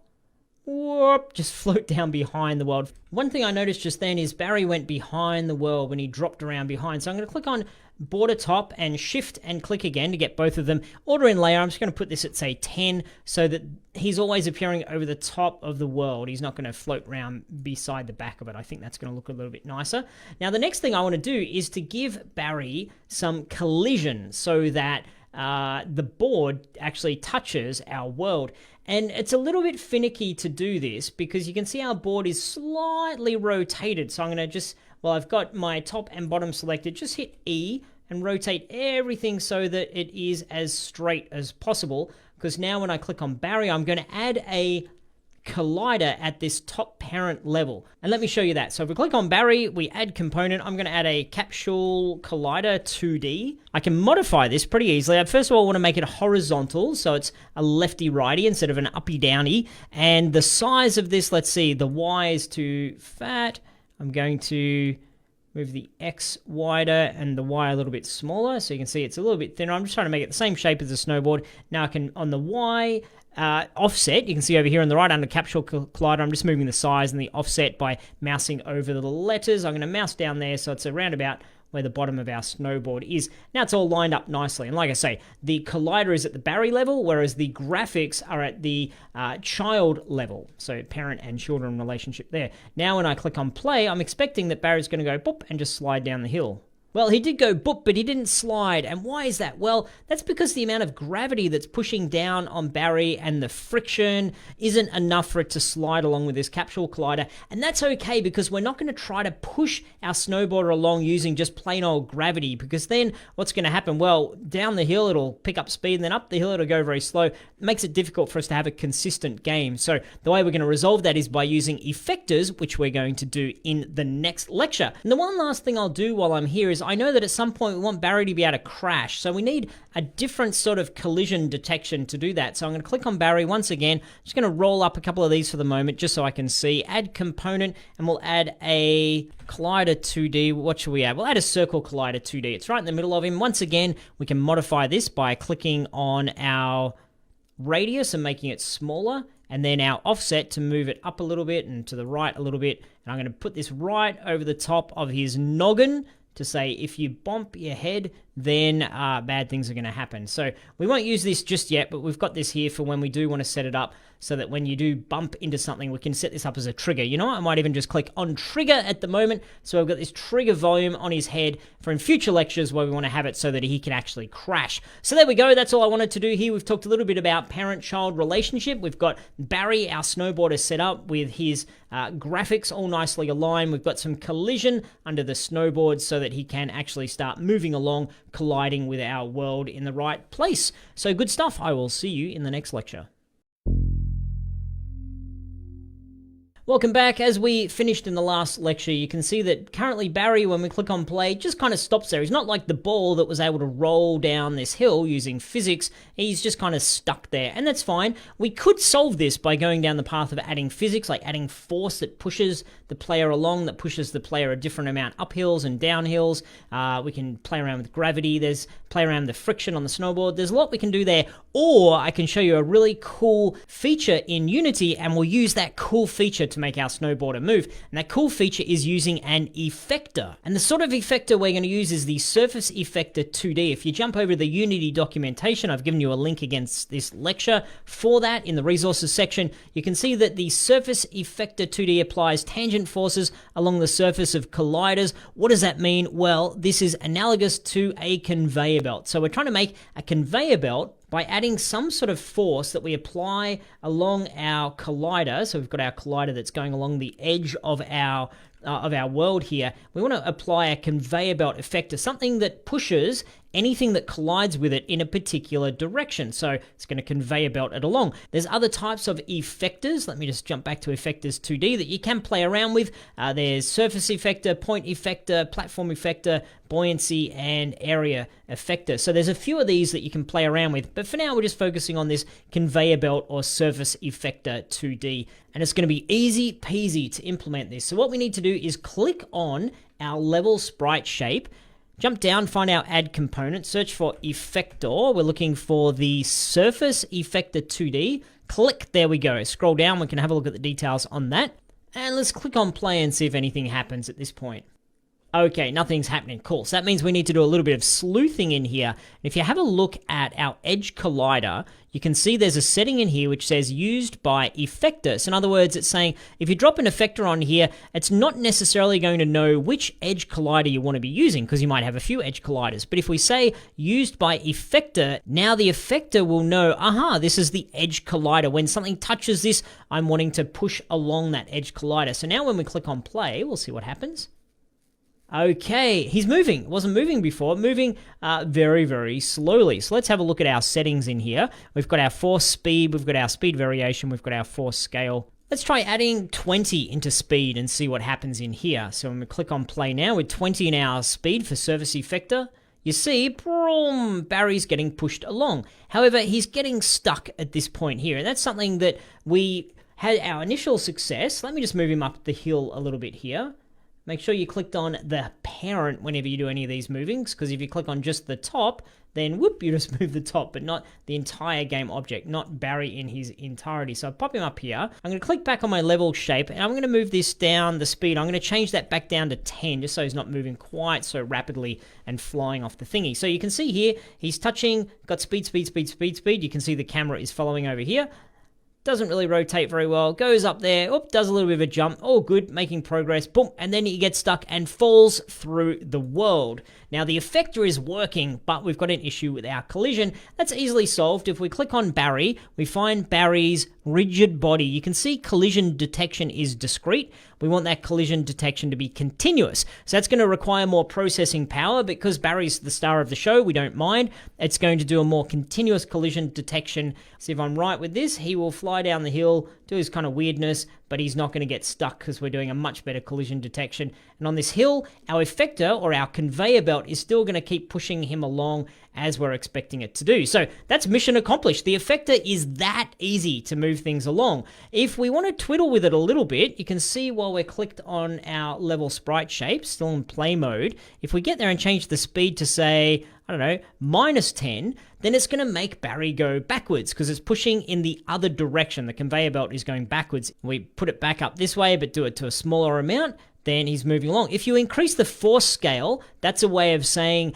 Whoop, just float down behind the world. One thing I noticed just then is Barry went behind the world when he dropped around behind. So I'm going to click on border top and Shift and click again to get both of them. Order in layer, I'm just going to put this at, say, 10 so that he's always appearing over the top of the world. He's not going to float around beside the back of it. I think that's going to look a little bit nicer. Now, the next thing I want to do is to give Barry some collision so that the board actually touches our world. And it's a little bit finicky to do this because you can see our board is slightly rotated. So I'm going to just, well, I've got my top and bottom selected, just hit E and rotate everything so that it is as straight as possible. Because now when I click on Barry, I'm going to add a collider at this top parent level. And let me show you that. So if we click on Barry, we add component. I'm going to add a capsule collider 2D. I can modify this pretty easily. First of all, I want to make it horizontal, so it's a lefty-righty instead of an uppy-downy. And the size of this, let's see, the Y is too fat. I'm going to move the X wider and the Y a little bit smaller, so you can see it's a little bit thinner. I'm just trying to make it the same shape as a snowboard. Now I can, on the Y, offset, you can see over here on the right under capsule collider, I'm just moving the size and the offset by mousing over the letters. I'm going to mouse down there so it's around about where the bottom of our snowboard is. Now it's all lined up nicely. And like I say, the collider is at the Barry level, whereas the graphics are at the child level. So parent and children relationship there. Now when I click on play, I'm expecting that Barry's going to go boop and just slide down the hill. Well, he did go boop, but he didn't slide. And why is that? Well, that's because the amount of gravity that's pushing down on Barry and the friction isn't enough for it to slide along with this capsule collider. And that's okay because we're not going to try to push our snowboarder along using just plain old gravity, because then what's going to happen? Well, down the hill, it'll pick up speed, and then up the hill, it'll go very slow. It makes it difficult for us to have a consistent game. So the way we're going to resolve that is by using effectors, which we're going to do in the next lecture. And the one last thing I'll do while I'm here is I know that at some point we want Barry to be able to crash, so we need a different sort of collision detection to do that. So I'm going to click on Barry once again. I'm just going to roll up a couple of these for the moment just so I can see. Add component, and we'll add a collider 2D. What should we add? We'll add a circle collider 2D. It's right in the middle of him. Once again, we can modify this by clicking on our radius and making it smaller, and then our offset to move it up a little bit and to the right a little bit. And I'm going to put this right over the top of his noggin to say if you bump your head, then bad things are going to happen. So we won't use this just yet, but we've got this here for when we do want to set it up so that when you do bump into something, we can set this up as a trigger. You know what? I might even just click on trigger at the moment. So I've got this trigger volume on his head for in future lectures where we want to have it so that he can actually crash. So there we go. That's all I wanted to do here. We've talked a little bit about parent-child relationship. We've got Barry, our snowboarder, set up with his graphics all nicely aligned. We've got some collision under the snowboard so that he can actually start moving along, colliding with our world in the right place. So good stuff. I will see you in the next lecture. Welcome back. As we finished in the last lecture, you can see that currently Barry, when we click on play, just kind of stops there. He's not like the ball that was able to roll down this hill using physics. He's just kind of stuck there, and that's fine. We could solve this by going down the path of adding physics, like adding force that pushes the player along, that pushes the player a different amount up hills and down hills. We can play around with gravity. There's play around with the friction on the snowboard. There's a lot we can do there. Or I can show you a really cool feature in Unity, and we'll use that cool feature to make our snowboarder move. And that cool feature is using an effector. And the sort of effector we're going to use is the Surface Effector 2D. If you jump over to the Unity documentation, I've given you a link against this lecture for that in the resources section. You can see that the Surface Effector 2D applies tangent forces along the surface of colliders. What does that mean? Well, this is analogous to a conveyor belt. So we're trying to make a conveyor belt by adding some sort of force that we apply along our collider. So we've got our collider that's going along the edge of our world here. We want to apply a conveyor belt effector, something that pushes anything that collides with it in a particular direction. So it's going to conveyor belt it along. There's other types of effectors. Let me just jump back to Effectors 2D that you can play around with. There's Surface Effector, Point Effector, Platform Effector, Buoyancy, and Area Effector. So there's a few of these that you can play around with, but for now we're just focusing on this conveyor belt or Surface Effector 2D, and it's going to be easy peasy to implement this. So what we need to do is click on our level sprite shape, jump down, find our add component, search for Effector. We're looking for the Surface Effector 2D. Click, there we go. Scroll down, we can have a look at the details on that. And let's click on play and see if anything happens at this point. Okay, nothing's happening. Cool. So that means we need to do a little bit of sleuthing in here. And if you have a look at our edge collider, you can see there's a setting in here which says used by effector. So in other words, it's saying if you drop an effector on here, it's not necessarily going to know which edge collider you want to be using because you might have a few edge colliders. But if we say used by effector, now the effector will know, aha, this is the edge collider. When something touches this, I'm wanting to push along that edge collider. So now when we click on play, we'll see what happens. Okay, he's moving. Wasn't moving before, moving very, very slowly. So let's have a look at our settings in here. We've got our force speed, we've got our speed variation, we've got our force scale. Let's try adding 20 into speed and see what happens in here. So when we click on play now with 20 in our speed for Surface Effector, you see, boom, Barry's getting pushed along. However, he's getting stuck at this point here, and that's something that we had our initial success. Let me just move him up the hill a little bit here. Make sure you clicked on the parent whenever you do any of these movings, because if you click on just the top, then whoop, you just move the top, but not the entire game object, not Barry in his entirety. So I'll pop him up here. I'm going to click back on my level shape, and I'm going to move this down the speed. I'm going to change that back down to 10, just so he's not moving quite so rapidly and flying off the thingy. So you can see here, he's touching, got speed, speed, speed, speed, speed. You can see the camera is following over here. Doesn't really rotate very well, goes up there, does a little bit of a jump, all good, making progress, boom, and then he gets stuck and falls through the world. Now the effector is working, but we've got an issue with our collision. That's easily solved. If we click on Barry, we find Barry's rigid body. You can see collision detection is discrete. We want that collision detection to be continuous. So that's going to require more processing power because Barry's the star of the show. We don't mind. It's going to do a more continuous collision detection. So if I'm right with this, he will fly down the hill, do his kind of weirdness, but he's not going to get stuck because we're doing a much better collision detection. And on this hill, our effector or our conveyor belt is still going to keep pushing him along as we're expecting it to do. So that's mission accomplished. The effector is that easy to move things along. If we want to twiddle with it a little bit, you can see while we're clicked on our level sprite shape, still in play mode, if we get there and change the speed to say, I don't know, -10, then it's going to make Barry go backwards because it's pushing in the other direction. The conveyor belt is going backwards. We put it back up this way, but do it to a smaller amount. then he's moving along. If you increase the force scale, that's a way of saying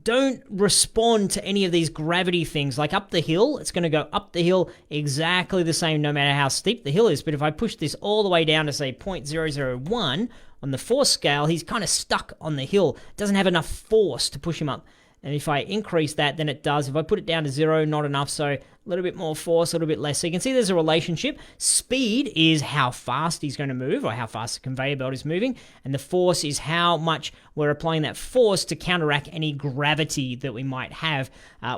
don't respond to any of these gravity things. Like up the hill, it's going to go up the hill exactly the same no matter how steep the hill is. But if I push this all the way down to say 0.001 on the force scale, he's kind of stuck on the hill. Doesn't have enough force to push him up. And if I increase that, then it does. If I put it down to 0, not enough. So a little bit more force, a little bit less. So you can see there's a relationship. Speed is how fast he's going to move, or how fast the conveyor belt is moving. And the force is how much we're applying that force to counteract any gravity that we might have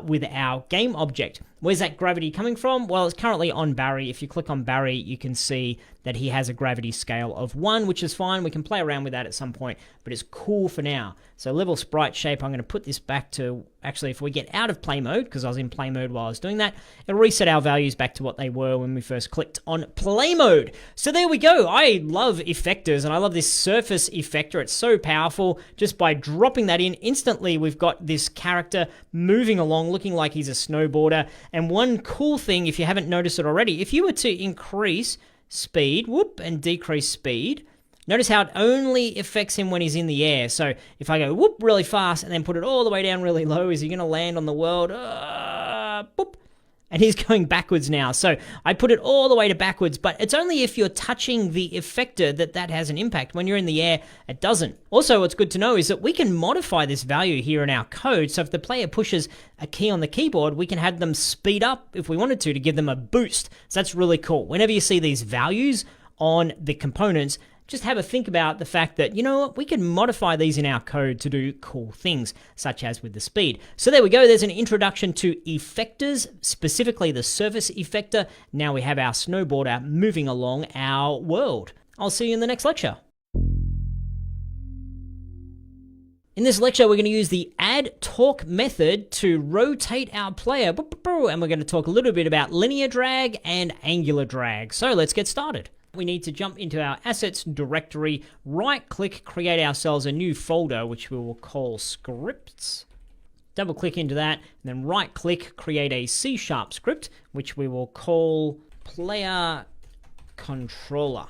with our game object. Where's that gravity coming from? Well, it's currently on Barry. If you click on Barry, you can see that he has a gravity scale of 1, which is fine. We can play around with that at some point, but it's cool for now. So level sprite shape, I'm going to put this back to, actually, if we get out of play mode, because I was in play mode while I was doing that, it'll reset our values back to what they were when we first clicked on play mode. So there we go. I love effectors, and I love this surface effector. It's so powerful. Just by dropping that in, instantly we've got this character moving along, looking like he's a snowboarder. And one cool thing, if you haven't noticed it already, if you were to increase speed, whoop, and decrease speed, notice how it only affects him when he's in the air. So if I go whoop really fast and then put it all the way down really low, is he going to land on the world? Boop. And he's going backwards now. So I put it all the way to backwards, but it's only if you're touching the effector that has an impact. When you're in the air, it doesn't. Also, what's good to know is that we can modify this value here in our code. So if the player pushes a key on the keyboard, we can have them speed up if we wanted to give them a boost. So that's really cool. Whenever you see these values on the components, just have a think about the fact that, you know what, we can modify these in our code to do cool things, such as with the speed. So there we go. There's an introduction to effectors, specifically the surface effector. Now we have our snowboarder moving along our world. I'll see you in the next lecture. In this lecture, we're going to use the AddTorque method to rotate our player, and we're going to talk a little bit about linear drag and angular drag. So let's get started. We need to jump into our assets directory, right-click, create ourselves a new folder, which we will call scripts. Double-click into that, and then right-click, create a C# script, which we will call player controller.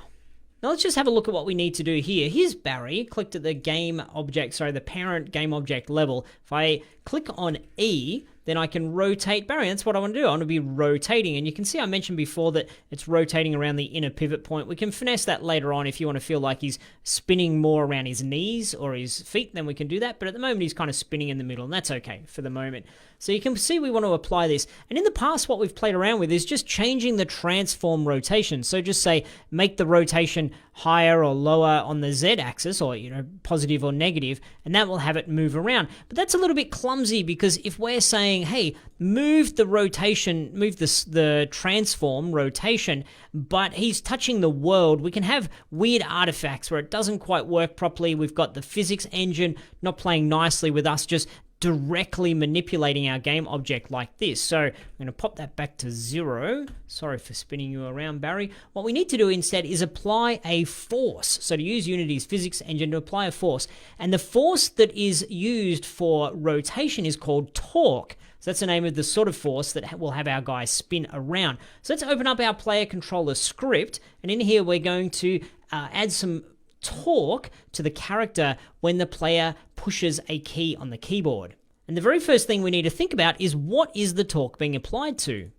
Now let's just have a look at what we need to do here. Here's Barry, clicked at the the parent game object level. If I click on E, then I can rotate Barry. That's what I want to do. I want to be rotating. And you can see I mentioned before that it's rotating around the inner pivot point. We can finesse that later on if you want to feel like he's spinning more around his knees or his feet, then we can do that. But at the moment, he's kind of spinning in the middle, and that's okay for the moment. So you can see we want to apply this. And in the past, what we've played around with is just changing the transform rotation. So just say, make the rotation higher or lower on the Z-axis, or, you know, positive or negative, and that will have it move around. But that's a little bit clumsy, because if we're saying, hey, move the rotation, move the transform rotation, but he's touching the world, we can have weird artifacts where it doesn't quite work properly. We've got the physics engine not playing nicely with us just directly manipulating our game object like this. So I'm going to pop that back to 0. Sorry for spinning you around, Barry. What we need to do instead is apply a force. So to use Unity's physics engine to apply a force. And the force that is used for rotation is called torque. So that's the name of the sort of force that will have our guy spin around. So let's open up our player controller script. And in here, we're going to add some torque to the character when the player pushes a key on the keyboard. And the very first thing we need to think about is, what is the torque being applied to?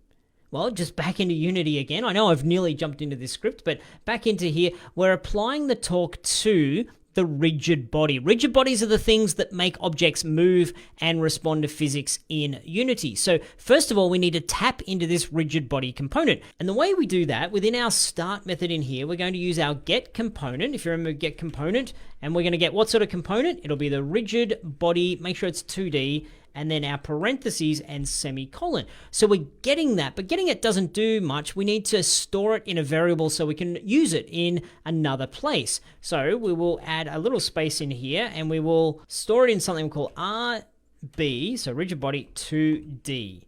Well, just back into Unity again. I know I've nearly jumped into this script, but back into here, we're applying the torque to the rigid body. Rigid bodies are the things that make objects move and respond to physics in Unity. So first of all, we need to tap into this rigid body component. And the way we do that, within our start method in here, we're going to use our get component. If you remember, get component, and we're going to get what sort of component? It'll be the rigid body, make sure it's 2D, and then our parentheses and semicolon. So we're getting that, but getting it doesn't do much. We need to store it in a variable so we can use it in another place. So we will add a little space in here, and we will store it in something called RB, so rigid body 2D,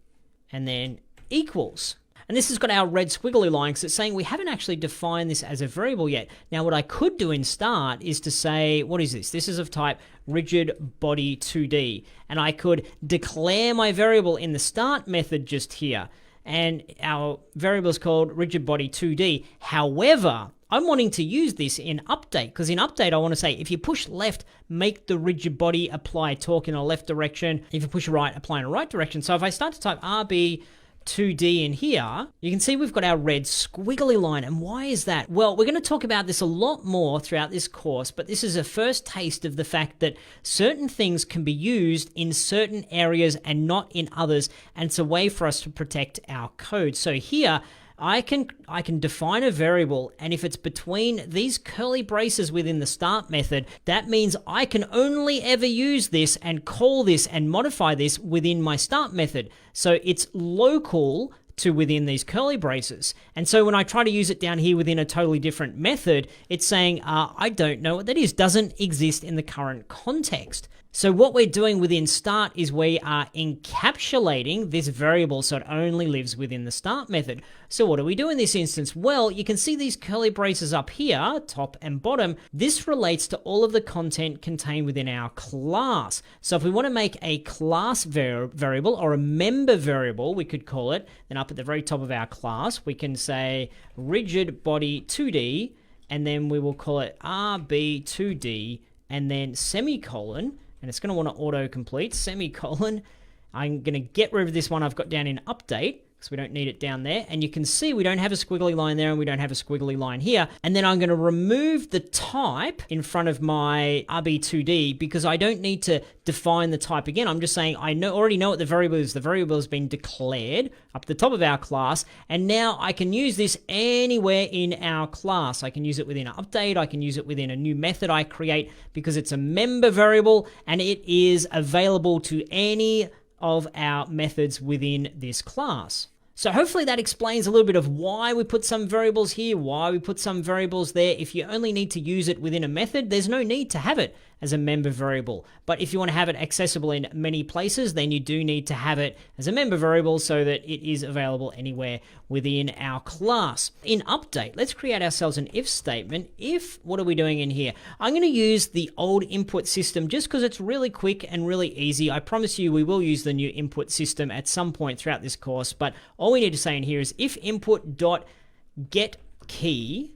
and then equals. And this has got our red squiggly line because it's saying we haven't actually defined this as a variable yet. Now, what I could do in start is to say, what is this? This is of type rigid body 2D. And I could declare my variable in the start method just here. and our variable is called rigid body 2D. However, I'm wanting to use this in update, because in update I want to say if you push left, make the rigid body apply torque in a left direction. If you push right, apply in a right direction. So if I start to type RB2D in here, you can see we've got our red squiggly line. And why is that? Well, we're going to talk about this a lot more throughout this course, but this is a first taste of the fact that certain things can be used in certain areas and not in others, and it's a way for us to protect our code. So here, I can define a variable, and if it's between these curly braces within the start method, that means I can only ever use this and call this and modify this within my start method. So it's local to within these curly braces. And so when I try to use it down here within a totally different method, it's saying, I don't know what that is, doesn't exist in the current context. So what we're doing within start is we are encapsulating this variable so it only lives within the start method. So what do we do in this instance? Well, you can see these curly braces up here, top and bottom. This relates to all of the content contained within our class. So if we want to make a class variable or a member variable, we could call it, then up at the very top of our class, we can say rigid body 2D, and then we will call it RB2D, and then semicolon, and it's going to want to autocomplete, semicolon. I'm going to get rid of this one I've got down in update, because we don't need it down there. And you can see we don't have a squiggly line there, and we don't have a squiggly line here. And then I'm going to remove the type in front of my RB2D, because I don't need to define the type again. I'm just saying I already know what the variable is. The variable has been declared up the top of our class, and now I can use this anywhere in our class. I can use it within an update. I can use it within a new method I create, because it's a member variable, and it is available to any of our methods within this class. So hopefully that explains a little bit of why we put some variables here, why we put some variables there. If you only need to use it within a method, there's no need to have it as a member variable. But if you want to have it accessible in many places, then you do need to have it as a member variable so that it is available anywhere within our class. In update, let's create ourselves an if statement. If, what are we doing in here? I'm going to use the old input system just because it's really quick and really easy. I promise you we will use the new input system at some point throughout this course, but all we need to say in here is if input.getKey,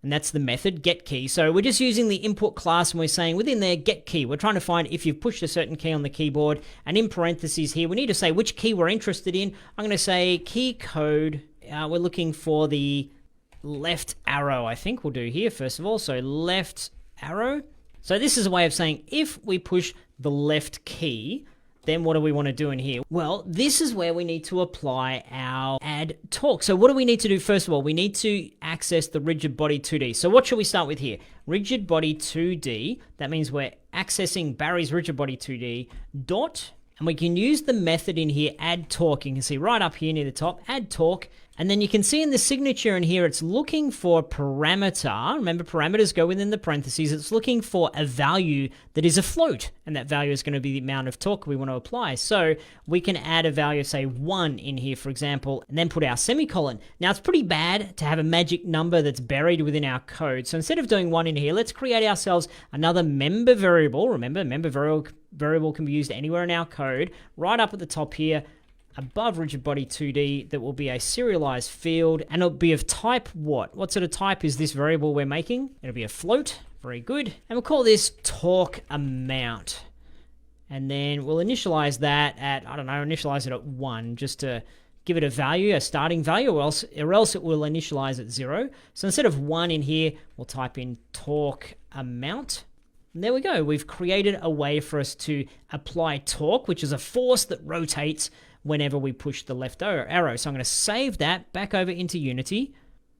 and that's the method, getKey. So we're just using the input class, and we're saying within there, getKey. We're trying to find if you've pushed a certain key on the keyboard, and in parentheses here, we need to say which key we're interested in. I'm going to say key code. We're looking for the left arrow, I think we'll do here, first of all. So left arrow. So this is a way of saying if we push the left key, then what do we want to do in here? Well, this is where we need to apply our AddTorque. So what do we need to do? First of all, we need to access the rigid body 2D. So what should we start with here? Rigid body 2D. That means we're accessing Barry's rigid body 2D dot, and we can use the method in here, AddTorque. You can see right up here near the top, AddTorque. And then you can see in the signature in here, it's looking for parameter. Remember, parameters go within the parentheses. It's looking for a value that is a float, and that value is going to be the amount of torque we want to apply. So we can add a value of, say, 1 in here, for example, and then put our semicolon. Now, it's pretty bad to have a magic number that's buried within our code. So instead of doing 1 in here, let's create ourselves another member variable. Remember, member variable can be used anywhere in our code. Right up at the top here, above rigid body 2D, that will be a serialized field, and it'll be of type what? What sort of type is this variable we're making? It'll be a float. Very good. And we'll call this torque amount. And then we'll initialize that at, I don't know, initialize it at 1 just to give it a value, a starting value, or else it will initialize at 0. So instead of 1 in here, we'll type in torque amount. And there we go. We've created a way for us to apply torque, which is a force that rotates whenever we push the left arrow. So I'm going to save that back over into Unity.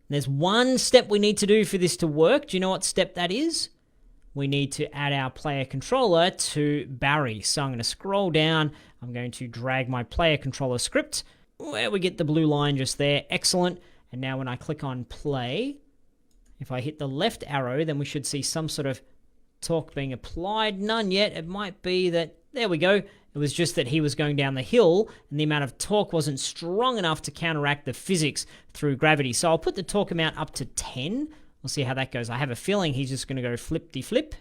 There's one step we need to do for this to work. Do you know what step that is? We need to add our player controller to Barry. So I'm going to scroll down. I'm going to drag my player controller script where we get the blue line just there. Excellent. And now when I click on play, if I hit the left arrow, then we should see some sort of torque being applied. None yet. It might be that, there we go. It was just that he was going down the hill and the amount of torque wasn't strong enough to counteract the physics through gravity. So I'll put the torque amount up to 10. We'll see how that goes. I have a feeling he's just going to go flip-de-flip.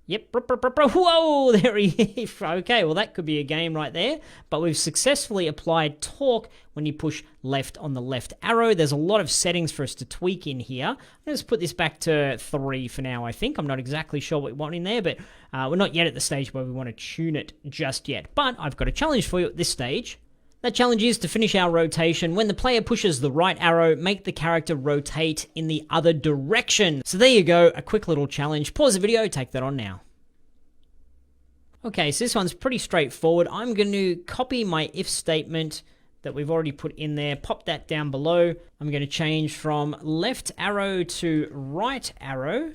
Yep, whoa, there he is. Okay, well that could be a game right there, but we've successfully applied torque when you push left on the left arrow. There's a lot of settings for us to tweak in here. Let's put this back to 3 for now, I think. I'm not exactly sure what we want in there, but we're not yet at the stage where we want to tune it just yet. But I've got a challenge for you at this stage. That challenge is to finish our rotation. When the player pushes the right arrow, make the character rotate in the other direction. So there you go, a quick little challenge. Pause the video, take that on now. Okay, so this one's pretty straightforward. I'm going to copy my if statement that we've already put in there, pop that down below. I'm going to change from left arrow to right arrow.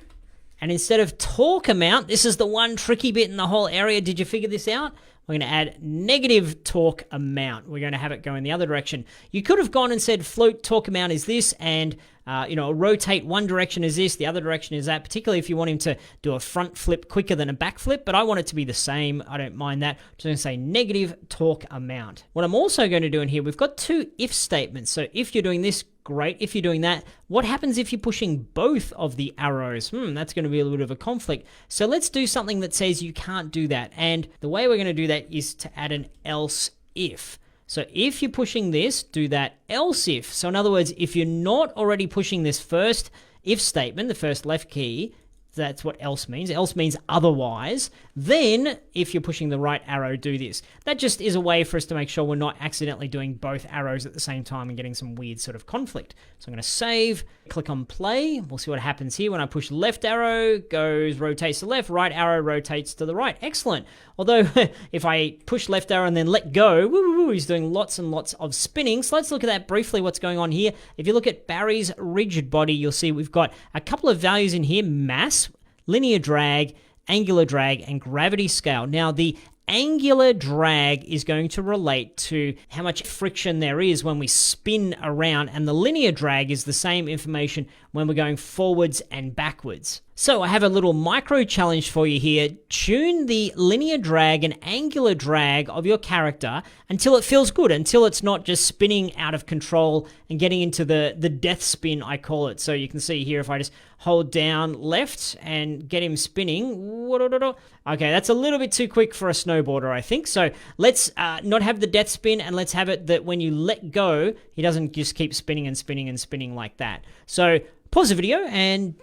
And instead of torque amount, this is the one tricky bit in the whole area. Did you figure this out? We're going to add negative torque amount. We're going to have it go in the other direction. You could have gone and said float torque amount is this, and rotate one direction is this, the other direction is that, particularly if you want him to do a front flip quicker than a back flip, but I want it to be the same. I don't mind that. I'm just going to say negative torque amount. What I'm also going to do in here, we've got 2 if statements. So if you're doing this, great. If you're doing that, what happens if you're pushing both of the arrows? That's going to be a little bit of a conflict. So let's do something that says you can't do that. And the way we're going to do that is to add an else if. So if you're pushing this, do that else if. So in other words, if you're not already pushing this first if statement, the first left key, that's what else means. Else means otherwise. Then, if you're pushing the right arrow, do this. That just is a way for us to make sure we're not accidentally doing both arrows at the same time and getting some weird sort of conflict. So I'm going to save, click on play. We'll see what happens here. When I push left arrow, rotates to left, right arrow rotates to the right. Excellent. Although, if I push left arrow and then let go, he's doing lots and lots of spinning. So let's look at that briefly, what's going on here. If you look at Barry's rigid body, you'll see we've got a couple of values in here, mass, linear drag, angular drag, and gravity scale. Now, the angular drag is going to relate to how much friction there is when we spin around, and the linear drag is the same information when we're going forwards and backwards. So I have a little micro challenge for you here. Tune the linear drag and angular drag of your character until it feels good, until it's not just spinning out of control and getting into the death spin, I call it. So you can see here, if I just hold down left and get him spinning. Okay, that's a little bit too quick for a snowboarder, I think. So let's not have the death spin, and let's have it that when you let go, he doesn't just keep spinning and spinning and spinning like that. So pause the video and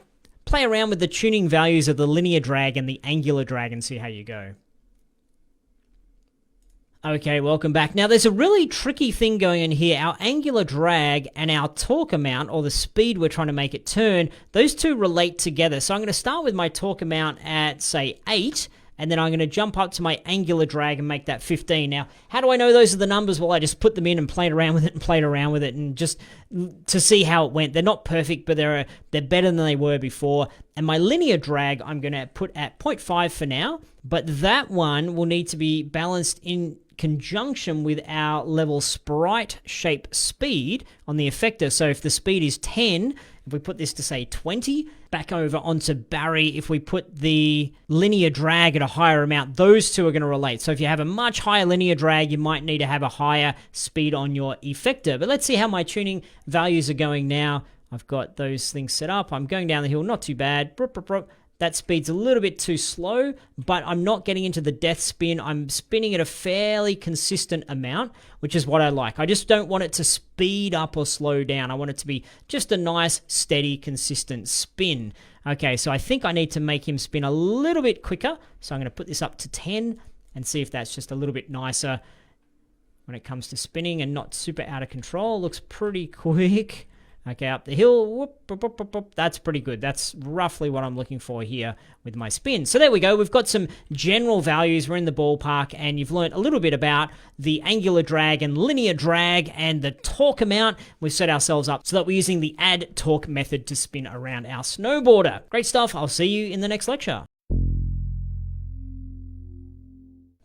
play around with the tuning values of the linear drag and the angular drag and see how you go. Okay, welcome back. Now, there's a really tricky thing going on here. Our angular drag and our torque amount, or the speed we're trying to make it turn, those two relate together. So I'm going to start with my torque amount at, say, 8, and then I'm going to jump up to my angular drag and make that 15. Now, how do I know those are the numbers? Well, I just put them in and played around with it and played around with it, and just to see how it went. They're not perfect, but they're better than they were before. And my linear drag, I'm going to put at 0.5 for now, but that one will need to be balanced in conjunction with our level sprite shape speed on the effector. So if the speed is 10, if we put this to say 20, back over onto Barry, if we put the linear drag at a higher amount, those two are going to relate. So if you have a much higher linear drag, you might need to have a higher speed on your effector. But let's see how my tuning values are going now. I've got those things set up. I'm going down the hill, not too bad. That speed's a little bit too slow, but I'm not getting into the death spin. I'm spinning at a fairly consistent amount, which is what I like. I just don't want it to speed up or slow down. I want it to be just a nice, steady, consistent spin. Okay, so I think I need to make him spin a little bit quicker. So I'm going to put this up to 10 and see if that's just a little bit nicer when it comes to spinning and not super out of control. Looks pretty quick. Okay, up the hill, whoop. That's pretty good. That's roughly what I'm looking for here with my spin. So there we go. We've got some general values. We're in the ballpark, and you've learned a little bit about the angular drag and linear drag and the torque amount. We've set ourselves up so that we're using the AddTorque method to spin around our snowboarder. Great stuff. I'll see you in the next lecture.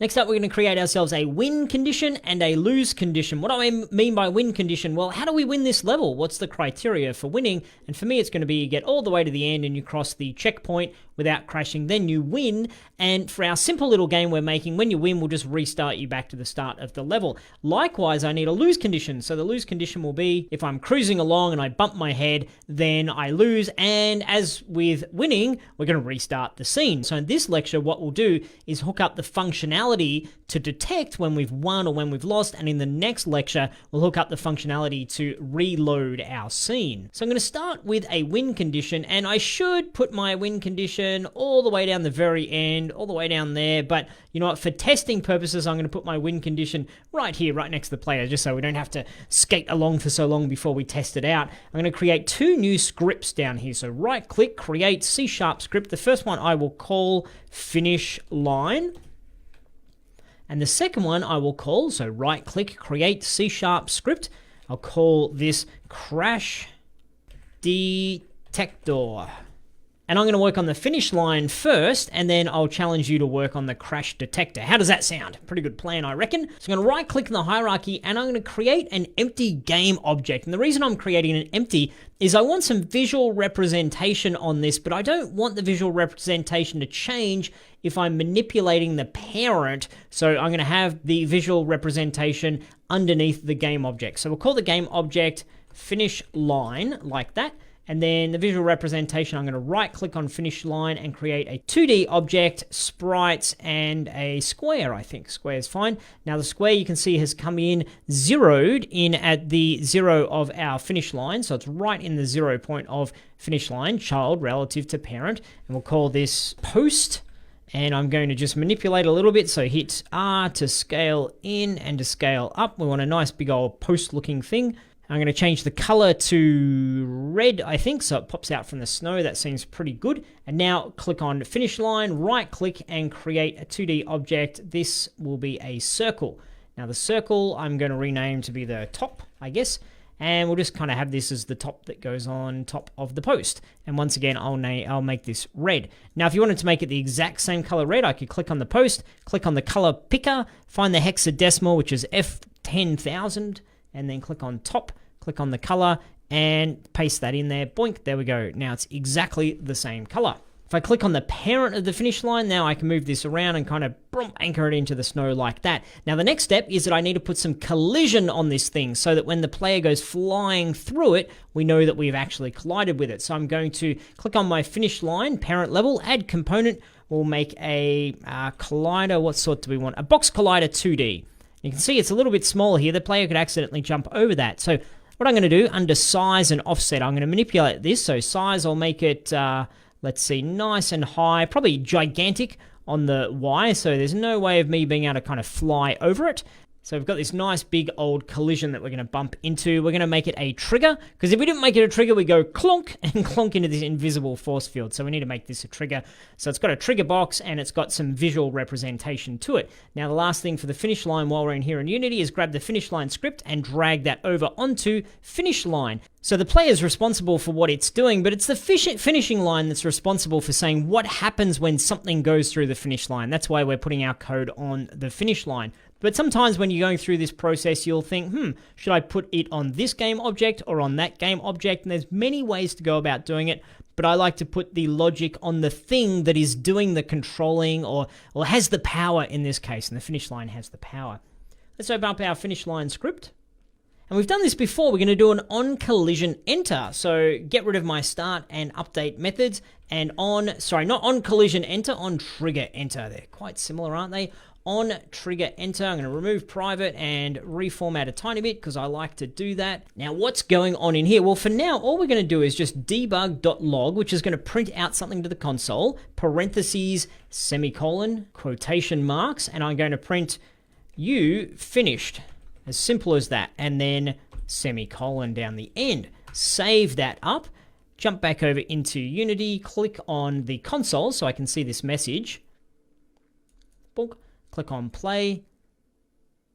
Next up, we're going to create ourselves a win condition and a lose condition. What do I mean by win condition? Well, how do we win this level? What's the criteria for winning? And for me, it's going to be you get all the way to the end and you cross the checkpoint without crashing, then you win. And for our simple little game we're making, when you win, we'll just restart you back to the start of the level. Likewise, I need a lose condition. So the lose condition will be if I'm cruising along and I bump my head, then I lose. And as with winning, we're going to restart the scene. So in this lecture, what we'll do is hook up the functionality to detect when we've won or when we've lost. And in the next lecture, we'll hook up the functionality to reload our scene. So I'm going to start with a win condition, and I should put my win condition all the way down the very end, all the way down there. But you know what, for testing purposes, I'm going to put my win condition right here, right next to the player, just so we don't have to skate along for so long before we test it out. I'm going to create two new scripts down here. So right click, create C# script. The first one I will call finish line. And the second one I will call, so right click, create C# script. I'll call this crash detector. And I'm going to work on the finish line first, and then I'll challenge you to work on the crash detector. How does that sound? Pretty good plan, I reckon. So I'm going to right click in the hierarchy, and I'm going to create an empty game object. And the reason I'm creating an empty is I want some visual representation on this, but I don't want the visual representation to change if I'm manipulating the parent. So I'm going to have the visual representation underneath the game object. So we'll call the game object finish line like that. And then the visual representation, I'm going to right click on finish line and create a 2D object, sprites, and a square. I think square is fine. Now the square you can see has come in zeroed in at the 0 of our finish line. So it's right in the 0 point of finish line, child relative to parent. And we'll call this post. And I'm going to just manipulate a little bit. So hit R to scale in and to scale up. We want a nice big old post looking thing. I'm going to change the color to red, I think, so it pops out from the snow. That seems pretty good. And now click on finish line, right click and create a 2D object. This will be a circle. Now the circle I'm going to rename to be the top, I guess. And we'll just kind of have this as the top that goes on top of the post. And once again, I'll make this red. Now, if you wanted to make it the exact same color red, I could click on the post, click on the color picker, find the hexadecimal, which is F10,000, and then click on top, click on the color, and paste that in there. Boink, there we go. Now it's exactly the same color. If I click on the parent of the finish line, now I can move this around and kind of anchor it into the snow like that. Now the next step is that I need to put some collision on this thing so that when the player goes flying through it, we know that we've actually collided with it. So I'm going to click on my finish line, parent level, add component. We'll make a collider. What sort do we want? A box collider 2D. You can see it's a little bit smaller here. The player could accidentally jump over that. So what I'm going to do, under size and offset, I'm going to manipulate this. So size, I'll make it, let's see, nice and high, probably gigantic on the Y. So there's no way of me being able to kind of fly over it. So we've got this nice big old collision that we're going to bump into. We're going to make it a trigger, because if we didn't make it a trigger, we go clonk and clonk into this invisible force field. So we need to make this a trigger. So it's got a trigger box and it's got some visual representation to it. Now the last thing for the finish line while we're in here in Unity is grab the finish line script and drag that over onto finish line. So the player is responsible for what it's doing, but it's the finishing line that's responsible for saying what happens when something goes through the finish line. That's why we're putting our code on the finish line. But sometimes when you're going through this process, you'll think, should I put it on this game object or on that game object? And there's many ways to go about doing it, but I like to put the logic on the thing that is doing the controlling or has the power in this case, and the finish line has the power. Let's open up our finish line script. And we've done this before. We're going to do an on collision enter. So get rid of my start and update methods, and not on collision enter, on trigger enter. They're quite similar, aren't they? On trigger enter, I'm going to remove private and reformat a tiny bit because I like to do that. Now, what's going on in here? Well, for now, all we're going to do is just debug.log, which is going to print out something to the console, parentheses, semicolon, quotation marks, and I'm going to print you finished. As simple as that. And then semicolon down the end. Save that up. Jump back over into Unity. Click on the console so I can see this message. Bonk. Click on play.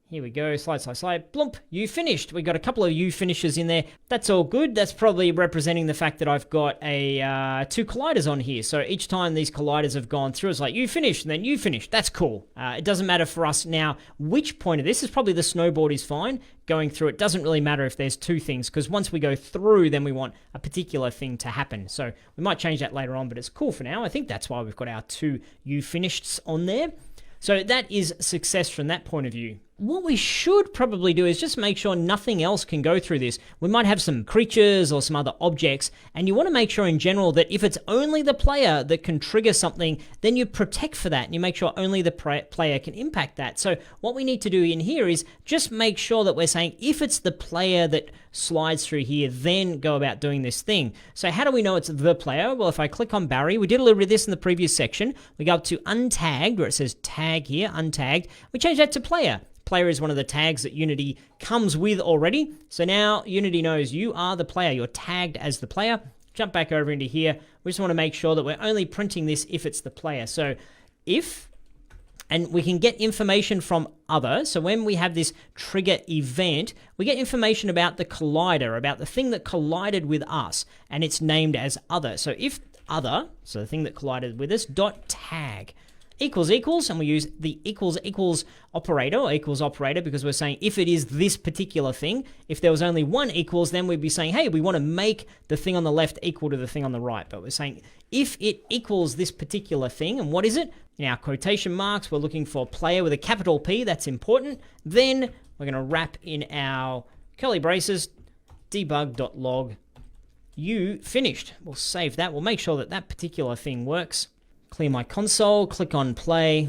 Here we go, slide, slide, slide, blump, you finished. We got a couple of you finishes in there. That's all good. That's probably representing the fact that I've got a 2 colliders on here. So each time these colliders have gone through, it's like you finished and then you finished. That's cool. It doesn't matter for us now which point of this is probably the snowboard is fine. Going through it doesn't really matter if there's 2 things, because once we go through, then we want a particular thing to happen. So we might change that later on, but it's cool for now. I think that's why we've got our 2 you finished on there. So that is success from that point of view. What we should probably do is just make sure nothing else can go through this. We might have some creatures or some other objects, and you want to make sure in general that if it's only the player that can trigger something, then you protect for that and you make sure only the player can impact that. So what we need to do in here is just make sure that we're saying if it's the player that slides through here, then go about doing this thing. So how do we know it's the player? Well, if I click on Barry, we did a little bit of this in the previous section. We go up to untagged, where it says tag here, untagged. We change that to player. Player is one of the tags that Unity comes with already. So now Unity knows you are the player. You're tagged as the player. Jump back over into here. We just want to make sure that we're only printing this if it's the player. So if, and we can get information from other. So when we have this trigger event, we get information about the collider, about the thing that collided with us, and it's named as other. So if other, so the thing that collided with us, dot tag equals equals, and we use the equals operator, or equals operator, because we're saying if it is this particular thing. If there was only one equals, then we'd be saying, hey, we want to make the thing on the left equal to the thing on the right. But we're saying if it equals this particular thing, and what is it? In our quotation marks, we're looking for player with a capital P. That's important. Then we're going to wrap in our curly braces, debug.log, you finished. We'll save that. We'll make sure that that particular thing works. Clear my console, click on play.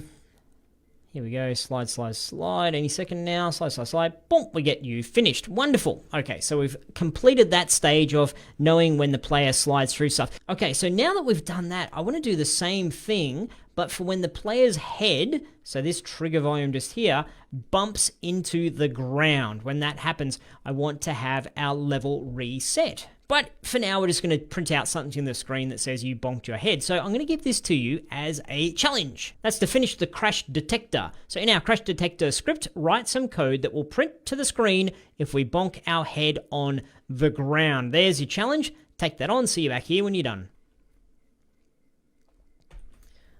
Here we go, slide, slide, slide. Any second now, slide, slide, slide. Boom, we get you finished. Wonderful. Okay, so we've completed that stage of knowing when the player slides through stuff. Okay, so now that we've done that, I want to do the same thing, but for when the player's head, so this trigger volume just here, bumps into the ground. When that happens, I want to have our level reset. But for now, we're just going to print out something in the screen that says you bonked your head. So I'm going to give this to you as a challenge. That's to finish the crash detector. So in our crash detector script, write some code that will print to the screen if we bonk our head on the ground. There's your challenge. Take that on. See you back here when you're done.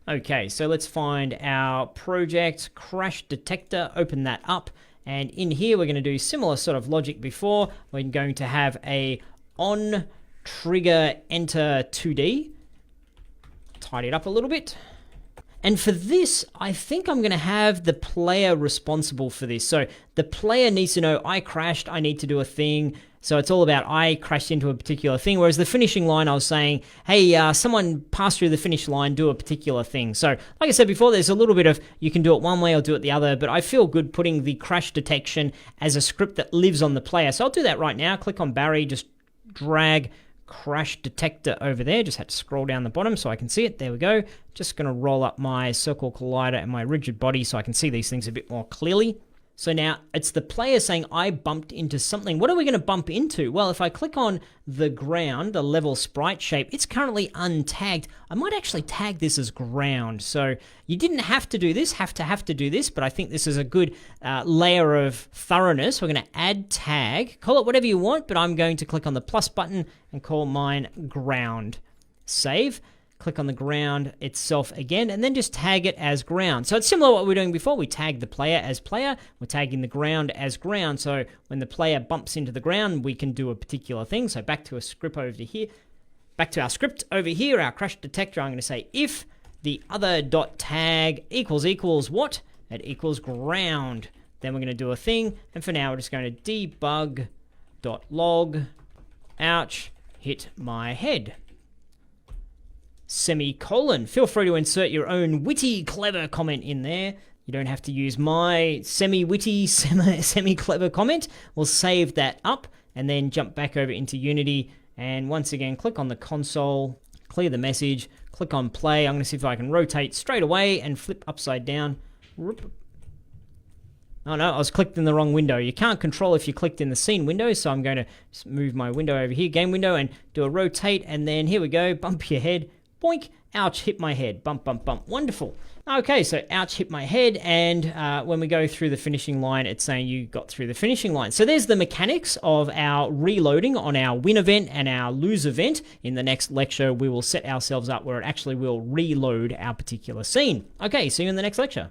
Okay, so let's find our project crash detector, open that up. And in here, we're going to do similar sort of logic before. We're going to have a on trigger enter 2D. Tidy it up a little bit. And for this, I think I'm going to have the player responsible for this. So the player needs to know I crashed, I need to do a thing. So it's all about I crashed into a particular thing. Whereas the finishing line, I was saying, hey, someone passed through the finish line, do a particular thing. So like I said before, there's a little bit of you can do it one way or do it the other. But I feel good putting the crash detection as a script that lives on the player. So I'll do that right now. Click on Barry, just drag crash detector over there. Just had to scroll down the bottom so I can see it. There we go. Just going to roll up my circle collider and my rigid body so I can see these things a bit more clearly. So now it's the player saying I bumped into something. What are we going to bump into? Well, if I click on the ground, the level sprite shape, it's currently untagged. I might actually tag this as ground. So you didn't have to do this, have to do this, but I think this is a good layer of thoroughness. We're going to add tag, call it whatever you want, but I'm going to click on the plus button and call mine ground. Save. Click on the ground itself again, and then just tag it as ground. So it's similar to what we were doing before. We tagged the player as player. We're tagging the ground as ground. So when the player bumps into the ground, we can do a particular thing. So back to a script over here. Back to our script over here, our crash detector. I'm going to say if the other dot tag equals what? It equals ground. Then we're going to do a thing. And for now, we're just going to debug.log. Ouch, hit my head. Semicolon. Feel free to insert your own witty, clever comment in there. You don't have to use my semi-witty, semi-clever comment. We'll save that up and then jump back over into Unity. And once again, click on the console, clear the message, click on play. I'm going to see if I can rotate straight away and flip upside down. Oh no, I was clicked in the wrong window. You can't control if you clicked in the scene window, so I'm going to just move my window over here, game window, and do a rotate, and then here we go, bump your head. Boink, ouch, hit my head, bump, bump, bump, wonderful. Okay, so ouch, hit my head, and when we go through the finishing line, it's saying you got through the finishing line. So there's the mechanics of our reloading on our win event and our lose event. In the next lecture, we will set ourselves up where it actually will reload our particular scene. Okay, see you in the next lecture.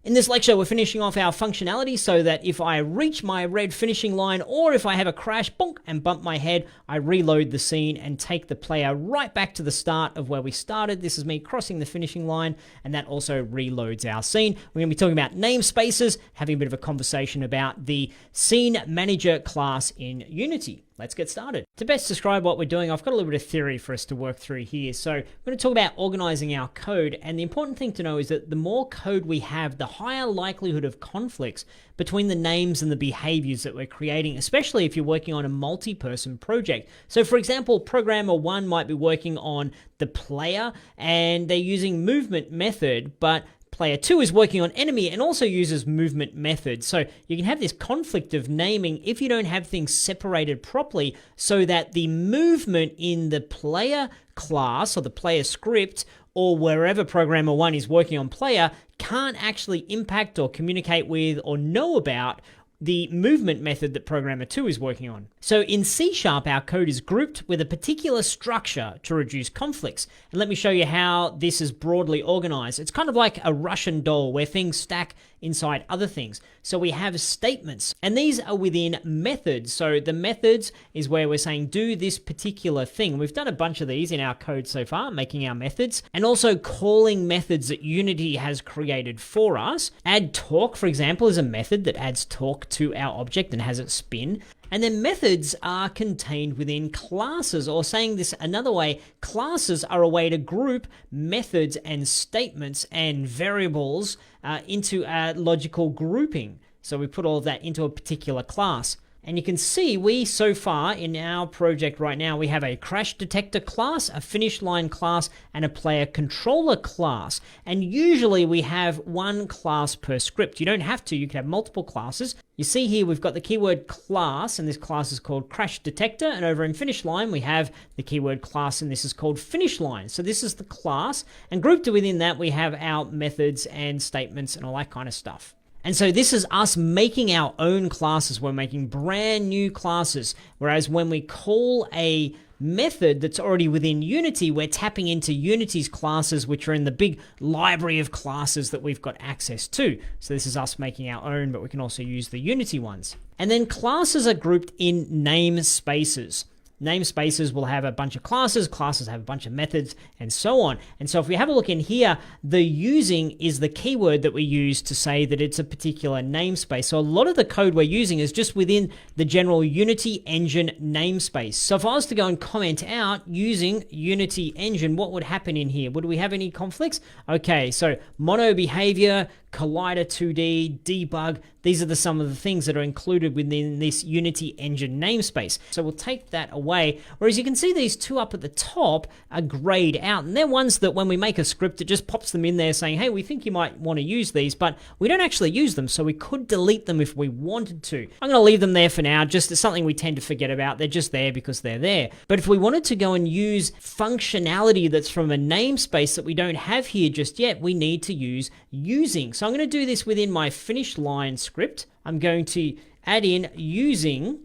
In this lecture, we're finishing off our functionality so that if I reach my red finishing line or if I have a crash, bonk, and bump my head, I reload the scene and take the player right back to the start of where we started. This is me crossing the finishing line, and that also reloads our scene. We're going to be talking about namespaces, having a bit of a conversation about the Scene Manager class in Unity. Let's get started. To best describe what we're doing, I've got a little bit of theory for us to work through here. So we're going to talk about organizing our code, and the important thing to know is that the more code we have, the higher likelihood of conflicts between the names and the behaviors that we're creating, especially if you're working on a multi-person project. So for example, programmer 1 might be working on the player and they're using movement method, but player 2 is working on enemy and also uses movement method. So you can have this conflict of naming if you don't have things separated properly so that the movement in the player class or the player script or wherever programmer 1 is working on player can't actually impact or communicate with or know about the movement method that programmer 2 is working on. So in C#, our code is grouped with a particular structure to reduce conflicts. And let me show you how this is broadly organized. It's kind of like a Russian doll where things stack inside other things. So we have statements, and these are within methods. So the methods is where we're saying do this particular thing. We've done a bunch of these in our code so far, making our methods, and also calling methods that Unity has created for us. AddTorque, for example, is a method that adds torque to our object and has it spin. And then methods are contained within classes, or saying this another way, classes are a way to group methods and statements and variables into a logical grouping. So we put all of that into a particular class. And you can see we, so far in our project right now, we have a crash detector class, a finish line class, and a player controller class. And usually we have one class per script. You don't have to, you can have multiple classes. You see here we've got the keyword class, and this class is called crash detector. And over in finish line, we have the keyword class, and this is called finish line. So this is the class, and grouped within that, we have our methods and statements and all that kind of stuff. And so this is us making our own classes. We're making brand new classes. Whereas when we call a method that's already within Unity, we're tapping into Unity's classes, which are in the big library of classes that we've got access to. So this is us making our own, but we can also use the Unity ones. And then classes are grouped in namespaces. Namespaces will have a bunch of classes, classes have a bunch of methods, and so on. And so if we have a look in here, the using is the keyword that we use to say that it's a particular namespace. So a lot of the code we're using is just within the general Unity Engine namespace. So if I was to go and comment out using Unity Engine, what would happen in here? Would we have any conflicts? Okay, so mono behavior, collider 2D, debug, these are some of the things that are included within this Unity Engine namespace. So we'll take that away. Whereas you can see these two up at the top are grayed out. And they're ones that when we make a script, it just pops them in there saying, hey, we think you might want to use these, but we don't actually use them. So we could delete them if we wanted to. I'm going to leave them there for now. Just it's something we tend to forget about. They're just there because they're there. But if we wanted to go and use functionality that's from a namespace that we don't have here just yet, we need to use using. So I'm going to do this within my finish line script. I'm going to add in using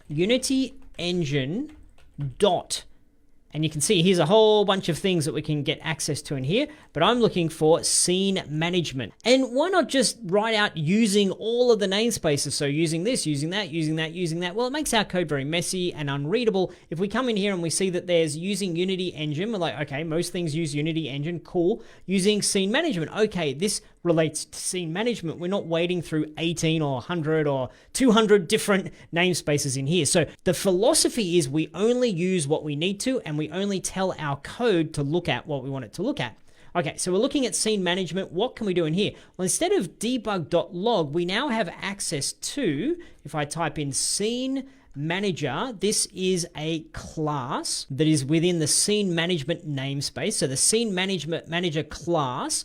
Unity Engine dot. And you can see here's a whole bunch of things that we can get access to in here, but I'm looking for scene management. And why not just write out using all of the namespaces? So using this, using that, using that, using that. Well, it makes our code very messy and unreadable. If we come in here and we see that there's using Unity Engine, we're like, okay, most things use Unity Engine, cool. Using scene management, okay, this relates to scene management. We're not wading through 18 or 100 or 200 different namespaces in here. So the philosophy is we only use what we need to, and we only tell our code to look at what we want it to look at. Okay, so we're looking at scene management. What can we do in here? Well, instead of debug.log, we now have access to, if I type in scene manager, this is a class that is within the scene management namespace. So the scene management manager class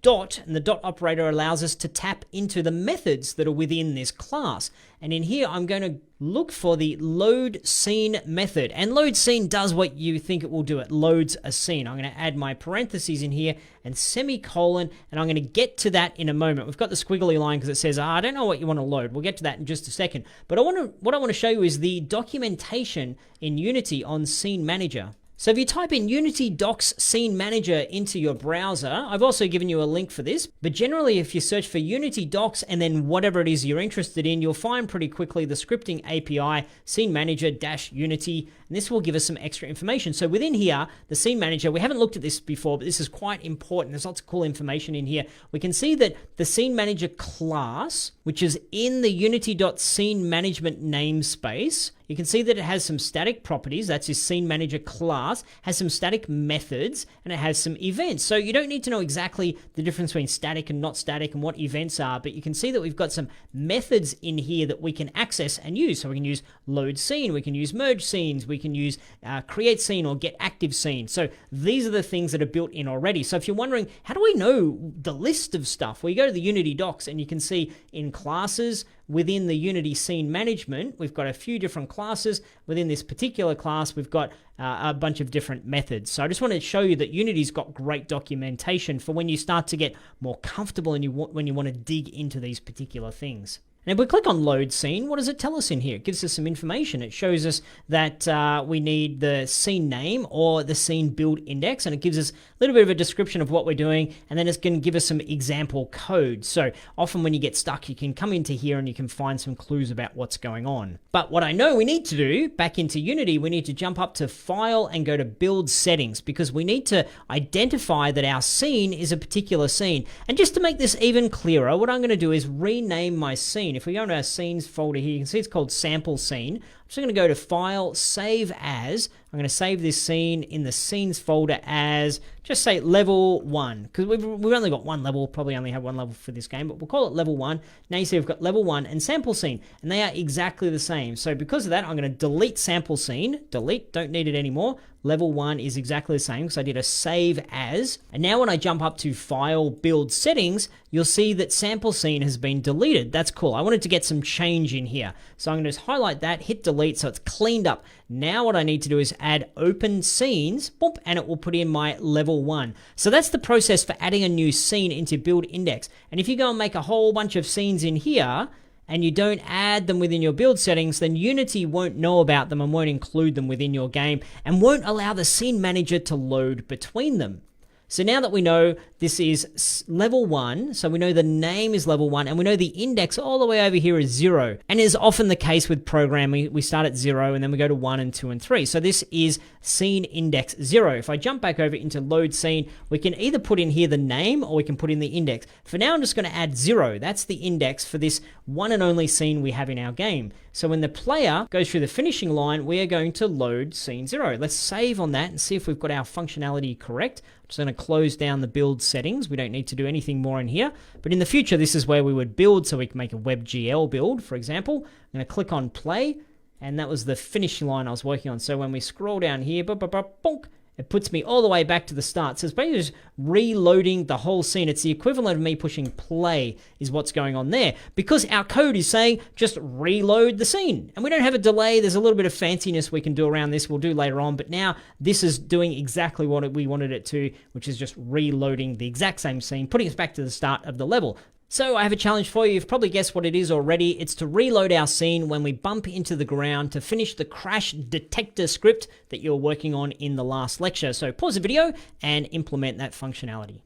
dot, and the dot operator allows us to tap into the methods that are within this class. And in here, I'm going to look for the load scene method. And load scene does what you think it will do. It loads a scene. I'm going to add my parentheses in here and semicolon, and I'm going to get to that in a moment. We've got the squiggly line because it says, I don't know what you want to load. We'll get to that in just a second. But what I want to show you is the documentation in Unity on Scene Manager. So if you type in Unity Docs Scene Manager into your browser, I've also given you a link for this, but generally if you search for Unity Docs and then whatever it is you're interested in, you'll find pretty quickly the scripting API, Scene Manager-Unity, and this will give us some extra information. So within here, the Scene Manager, we haven't looked at this before, but this is quite important. There's lots of cool information in here. We can see that the Scene Manager class, which is in the Unity.SceneManagement namespace, you can see that it has some static properties. That's your Scene Manager class, has some static methods, and it has some events. So you don't need to know exactly the difference between static and not static and what events are, but you can see that we've got some methods in here that we can access and use. So we can use load scene, we can use merge scenes, we can use create scene or get active scene. So these are the things that are built in already. So if you're wondering, how do we know the list of stuff? Well, you go to the Unity docs and you can see in classes, within the Unity Scene Management, we've got a few different classes. Within this particular class, we've got a bunch of different methods. So I just wanted to show you that Unity's got great documentation for when you start to get more comfortable and when you want to dig into these particular things. And if we click on load scene, what does it tell us in here? It gives us some information. It shows us that we need the scene name or the scene build index, and it gives us a little bit of a description of what we're doing, and then it's going to give us some example code. So often when you get stuck, you can come into here and you can find some clues about what's going on. But what I know we need to do, back into Unity, we need to jump up to File and go to Build Settings, because we need to identify that our scene is a particular scene. And just to make this even clearer, what I'm going to do is rename my scene. If we go into our scenes folder here, you can see it's called sample scene. I'm just going to go to File, Save As. I'm going to save this scene in the scenes folder as, just say level 1, because we've only got one level, probably only have one level for this game, but we'll call it level 1. Now you see we've got level 1 and sample scene, and they are exactly the same. So because of that, I'm going to delete sample scene, delete, don't need it anymore. Level 1 is exactly the same because I did a save as. And now when I jump up to File, Build Settings, you'll see that sample scene has been deleted. That's cool. I wanted to get some change in here. So I'm going to just highlight that, hit delete, so it's cleaned up. Now what I need to do is add open scenes, boop, and it will put in my level 1. So that's the process for adding a new scene into build index. And if you go and make a whole bunch of scenes in here, and you don't add them within your build settings, then Unity won't know about them and won't include them within your game and won't allow the scene manager to load between them. So now that we know this is level 1, so we know the name is level 1, and we know the index all the way over here is 0. And is often the case with programming, we start at 0 and then we go to 1 and 2 and 3. So this is scene index 0. If I jump back over into load scene, we can either put in here the name or we can put in the index. For now, I'm just going to add 0. That's the index for this one and only scene we have in our game. So when the player goes through the finishing line, we are going to load scene 0. Let's save on that and see if we've got our functionality correct. I'm just going to close down the build settings. We don't need to do anything more in here. But in the future, this is where we would build, so we can make a WebGL build, for example. I'm going to click on play, and that was the finishing line I was working on. So when we scroll down here, bonk, it puts me all the way back to the start. So it's basically just reloading the whole scene. It's the equivalent of me pushing play is what's going on there, because our code is saying just reload the scene. And we don't have a delay. There's a little bit of fanciness we can do around this. We'll do later on. But now this is doing exactly what we wanted it to, which is just reloading the exact same scene, putting us back to the start of the level. So I have a challenge for you. You've probably guessed what it is already. It's to reload our scene when we bump into the ground to finish the crash detector script that you're working on in the last lecture. So pause the video and implement that functionality.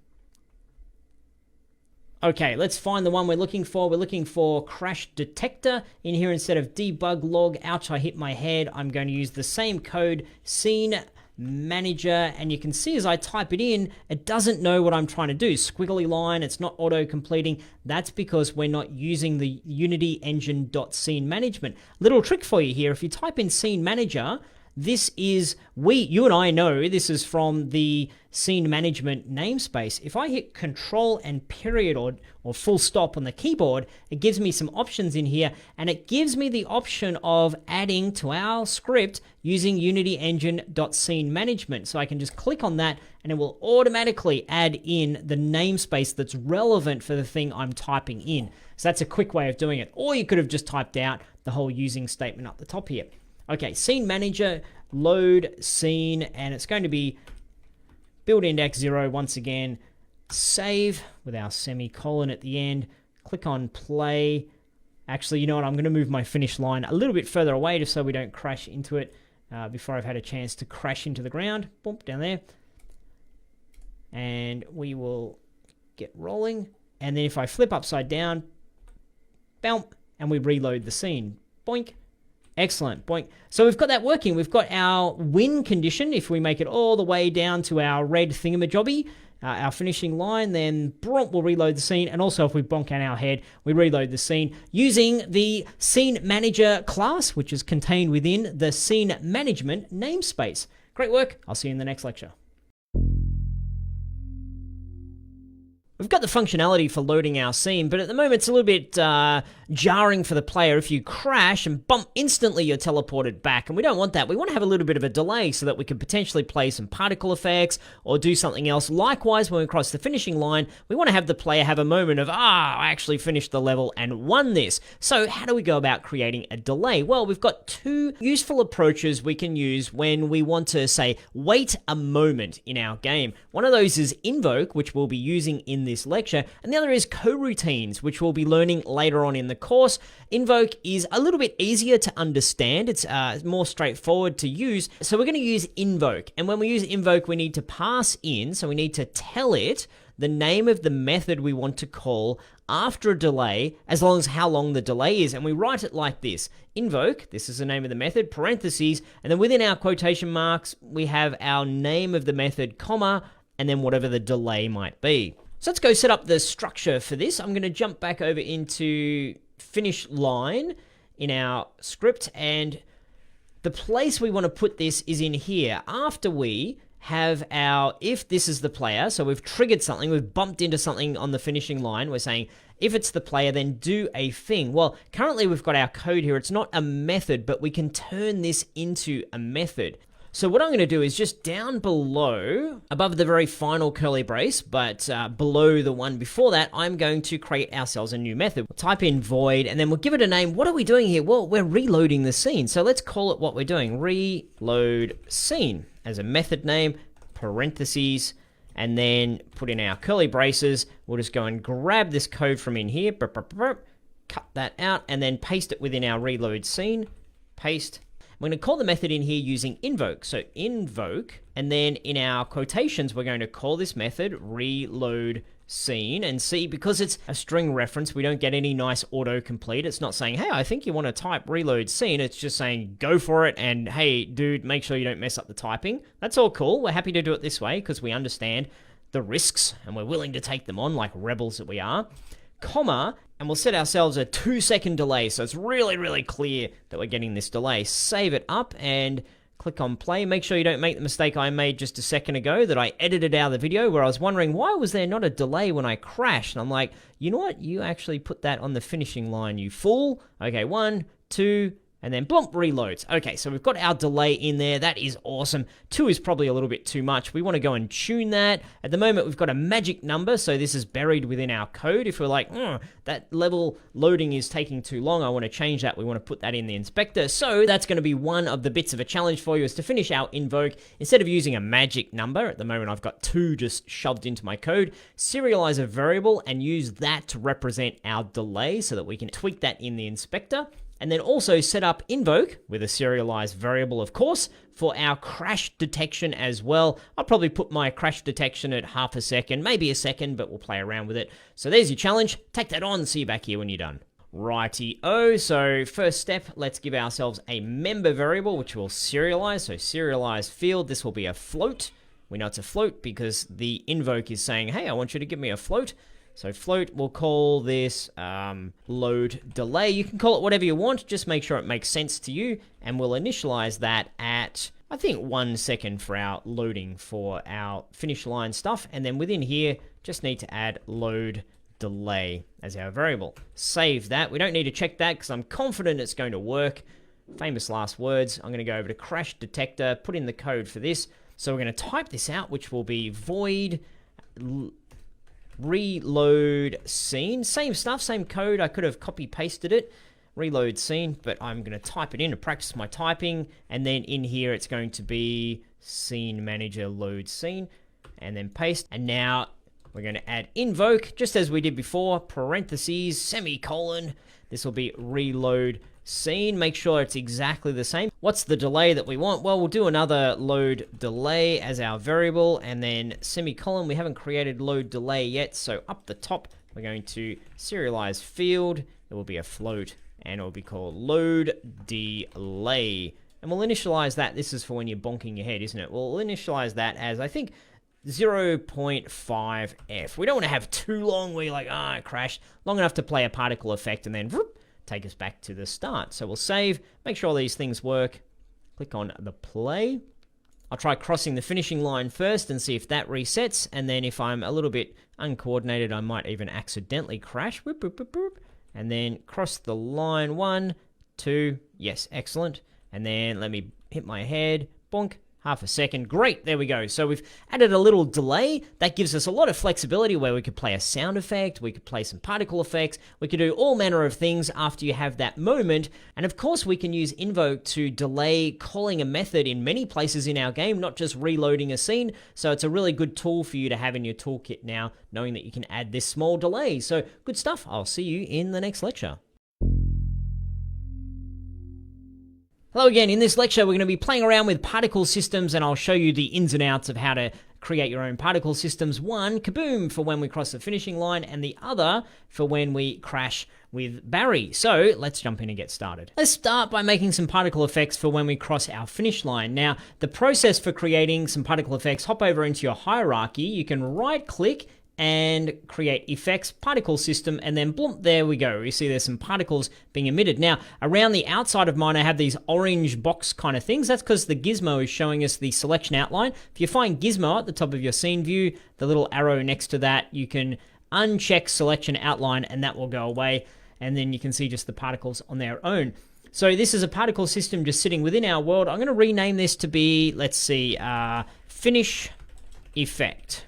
Okay, let's find the one we're looking for. We're looking for crash detector. In here, instead of debug log, ouch, I hit my head, I'm going to use the same code, scene manager, and you can see as I type it in, it doesn't know what I'm trying to do. Squiggly line, it's not auto-completing. That's because we're not using the Unity engine.scene management. Little trick for you here, if you type in scene manager, This is, you and I know this is from the Scene Management namespace. If I hit Control and period or full stop on the keyboard, it gives me some options in here, and it gives me the option of adding to our script using Unity Engine.SceneManagement. So I can just click on that and it will automatically add in the namespace that's relevant for the thing I'm typing in. So that's a quick way of doing it. Or you could have just typed out the whole using statement up the top here. Okay, Scene Manager, load scene, and it's going to be build index 0 once again. Save with our semicolon at the end. Click on play. Actually, you know what? I'm going to move my finish line a little bit further away just so we don't crash into it before I've had a chance to crash into the ground. Boom, down there. And we will get rolling. And then if I flip upside down, bounce, and we reload the scene. Boink. Excellent. Boink. So we've got that working. We've got our win condition. If we make it all the way down to our red thingamajobby, our finishing line, then we'll reload the scene. And also if we bonk on our head, we reload the scene using the Scene Manager class, which is contained within the Scene Management namespace. Great work. I'll see you in the next lecture. We've got the functionality for loading our scene, but at the moment it's a little bit jarring for the player. If you crash and bump, instantly you're teleported back, and we don't want that. We want to have a little bit of a delay so that we can potentially play some particle effects or do something else. Likewise, when we cross the finishing line, we want to have the player have a moment of, I actually finished the level and won this. So how do we go about creating a delay? Well, we've got two useful approaches we can use when we want to, say, wait a moment in our game. One of those is Invoke, which we'll be using in this lecture, and the other is coroutines, which we'll be learning later on in the course. Invoke is a little bit easier to understand. It's more straightforward to use. So we're going to use Invoke, and when we use Invoke, we need to pass in, so we need to tell it the name of the method we want to call after a delay, as long as how long the delay is, and we write it like this. Invoke, this is the name of the method, parentheses, and then within our quotation marks, we have our name of the method, comma, and then whatever the delay might be. So let's go set up the structure for this. I'm going to jump back over into finish line in our script, and the place we want to put this is in here. After we have our, if this is the player, so we've triggered something, we've bumped into something on the finishing line, we're saying, if it's the player, then do a thing. Well, currently we've got our code here. It's not a method, but we can turn this into a method. So what I'm going to do is just down below, above the very final curly brace, but below the one before that, I'm going to create ourselves a new method. We'll type in void, and then we'll give it a name. What are we doing here? Well, we're reloading the scene. So let's call it what we're doing. Reload scene as a method name, parentheses, and then put in our curly braces. We'll just go and grab this code from in here, cut that out, and then paste it within our reload scene. Paste. We're going to call the method in here using invoke. So invoke, and then in our quotations, we're going to call this method reload scene. And see, because it's a string reference, we don't get any nice autocomplete. It's not saying, hey, I think you want to type reload scene. It's just saying, go for it. And hey, dude, make sure you don't mess up the typing. That's all cool. We're happy to do it this way because we understand the risks and we're willing to take them on like rebels that we are. Comma, and we'll set ourselves a 2-second delay, so it's really, really clear that we're getting this delay. Save it up and click on play. Make sure you don't make the mistake I made just a second ago that I edited out of the video where I was wondering why was there not a delay when I crashed? And I'm like, you know what? You actually put that on the finishing line, you fool. Okay, 1, 2, and then boom, reloads. Okay, so we've got our delay in there. That is awesome. 2 is probably a little bit too much. We want to go and tune that. At the moment, we've got a magic number, so this is buried within our code. If we're like, that level loading is taking too long, I want to change that. We want to put that in the inspector. So that's going to be one of the bits of a challenge for you is to finish our invoke. Instead of using a magic number, at the moment I've got 2 just shoved into my code, serialize a variable and use that to represent our delay so that we can tweak that in the inspector. And then also set up invoke with a serialized variable, of course, for our crash detection as well. I'll probably put my crash detection at half a second, maybe a second, but we'll play around with it. So there's your challenge. Take that on. See you back here when you're done. Righty-o. So first step, let's give ourselves a member variable, which we'll serialize. So serialized field, this will be a float. We know it's a float because the invoke is saying, hey, I want you to give me a float. So float, we'll call this load delay. You can call it whatever you want, just make sure it makes sense to you, and we'll initialize that at, I think, 1 second for our loading for our finish line stuff, and then within here, just need to add load delay as our variable. Save that. We don't need to check that because I'm confident it's going to work. Famous last words. I'm going to go over to crash detector, put in the code for this. So we're going to type this out, which will be void reload scene. Same stuff, same code. I could have copy pasted it. Reload scene, but I'm going to type it in to practice my typing. And then in here, it's going to be scene manager load scene, and then paste. And now we're going to add invoke, just as we did before, parentheses, semicolon. This will be reload scene. Make sure it's exactly the same. What's the delay that we want? Well, we'll do another load delay as our variable, and then semicolon. We haven't created load delay yet, so up the top, we're going to serialize field. It will be a float, and it will be called load delay. And we'll initialize that. This is for when you're bonking your head, isn't it? We'll initialize that as, I think, 0.5f. We don't want to have too long where you're like, it crashed. Long enough to play a particle effect and then whoop, take us back to the start. So we'll save, make sure all these things work. Click on the play. I'll try crossing the finishing line first and see if that resets. And then if I'm a little bit uncoordinated, I might even accidentally crash. Whoop, whoop, whoop, whoop. And then cross the line. 1, 2. Yes, excellent. And then let me hit my head. Bonk. Half a second. Great, there we go. So we've added a little delay. That gives us a lot of flexibility where we could play a sound effect, we could play some particle effects, we could do all manner of things after you have that moment. And of course, we can use Invoke to delay calling a method in many places in our game, not just reloading a scene. So it's a really good tool for you to have in your toolkit now, knowing that you can add this small delay. So good stuff. I'll see you in the next lecture. Hello again. In this lecture, we're going to be playing around with particle systems, and I'll show you the ins and outs of how to create your own particle systems. One, kaboom, for when we cross the finishing line, and the other for when we crash with Barry. So let's jump in and get started. Let's start by making some particle effects for when we cross our finish line. Now, the process for creating some particle effects, hop over into your hierarchy. You can right-click and create effects, particle system, and then bloom, there we go. You see there's some particles being emitted. Now, around the outside of mine, I have these orange box kind of things. That's because the gizmo is showing us the selection outline. If you find gizmo at the top of your scene view, the little arrow next to that, you can uncheck selection outline, and that will go away. And then you can see just the particles on their own. So this is a particle system just sitting within our world. I'm going to rename this to be, let's see, finish effect.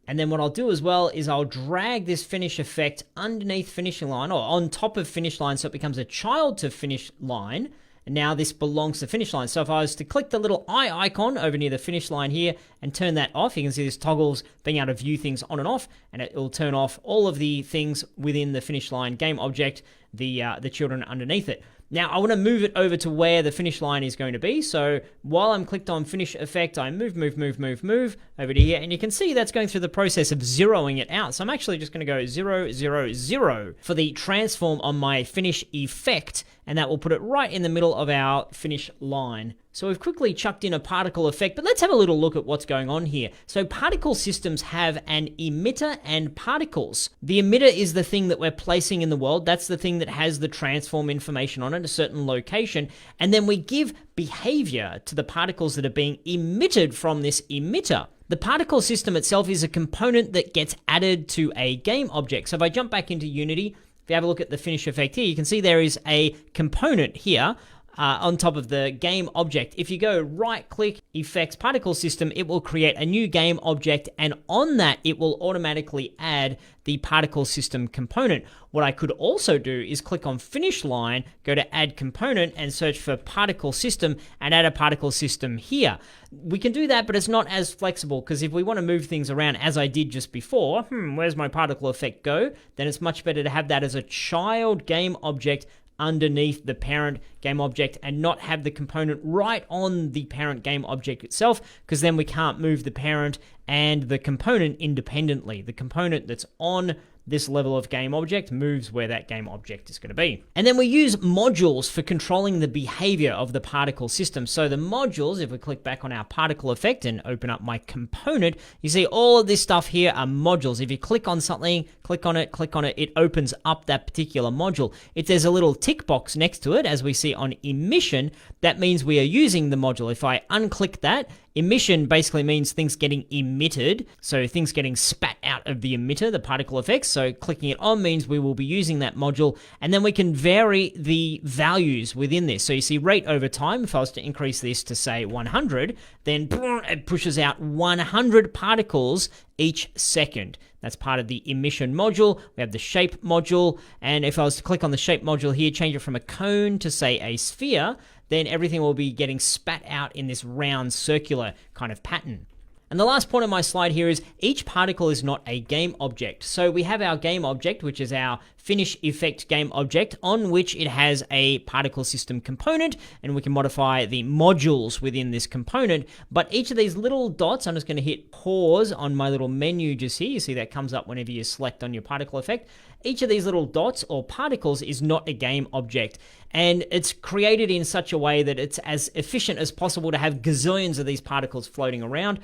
And then what I'll do as well is I'll drag this finish effect underneath finishing line, or on top of finish line, so it becomes a child to finish line. And now this belongs to finish line. So if I was to click the little eye icon over near the finish line here and turn that off, you can see this toggles being able to view things on and off, and it will turn off all of the things within the finish line game object, the children underneath it. Now, I want to move it over to where the finish line is going to be. So while I'm clicked on finish effect, I move over to here. And you can see that's going through the process of zeroing it out. So I'm actually just going to go 0, 0, 0 for the transform on my finish effect. And that will put it right in the middle of our finish line. So we've quickly chucked in a particle effect, but let's have a little look at what's going on here. So particle systems have an emitter and particles. The emitter is the thing that we're placing in the world. That's the thing that has the transform information on it, a certain location. And then we give behavior to the particles that are being emitted from this emitter. The particle system itself is a component that gets added to a game object. So if I jump back into Unity, if you have a look at the finish effect here, you can see there is a component here on top of the game object. If you go right-click, effects, particle system, it will create a new game object, and on that, it will automatically add the particle system component. What I could also do is click on finish line, go to add component, and search for particle system, and add a particle system here. We can do that, but it's not as flexible, because if we want to move things around as I did just before, where's my particle effect go? Then it's much better to have that as a child game object underneath the parent game object and not have the component right on the parent game object itself, because then we can't move the parent and the component independently. The component that's on this level of game object moves where that game object is going to be. And then we use modules for controlling the behavior of the particle system. So the modules, if we click back on our particle effect and open up my component, you see all of this stuff here are modules. If you click on something, click on it, it opens up that particular module. If there's a little tick box next to it, as we see on emission, that means we are using the module. If I unclick that, emission basically means things getting emitted, so things getting spat out of the emitter, the particle effects. So clicking it on means we will be using that module, and then we can vary the values within this. So you see rate over time, if I was to increase this to say 100, then it pushes out 100 particles each second. That's part of the emission module. We have the shape module, and if I was to click on the shape module here, change it from a cone to say a sphere, then everything will be getting spat out in this round circular kind of pattern. And the last point of my slide here is each particle is not a game object. So we have our game object, which is our finish effect game object, on which it has a particle system component, and we can modify the modules within this component. But each of these little dots, I'm just going to hit pause on my little menu just here. You see that comes up whenever you select on your particle effect. Each of these little dots or particles is not a game object, and it's created in such a way that it's as efficient as possible to have gazillions of these particles floating around.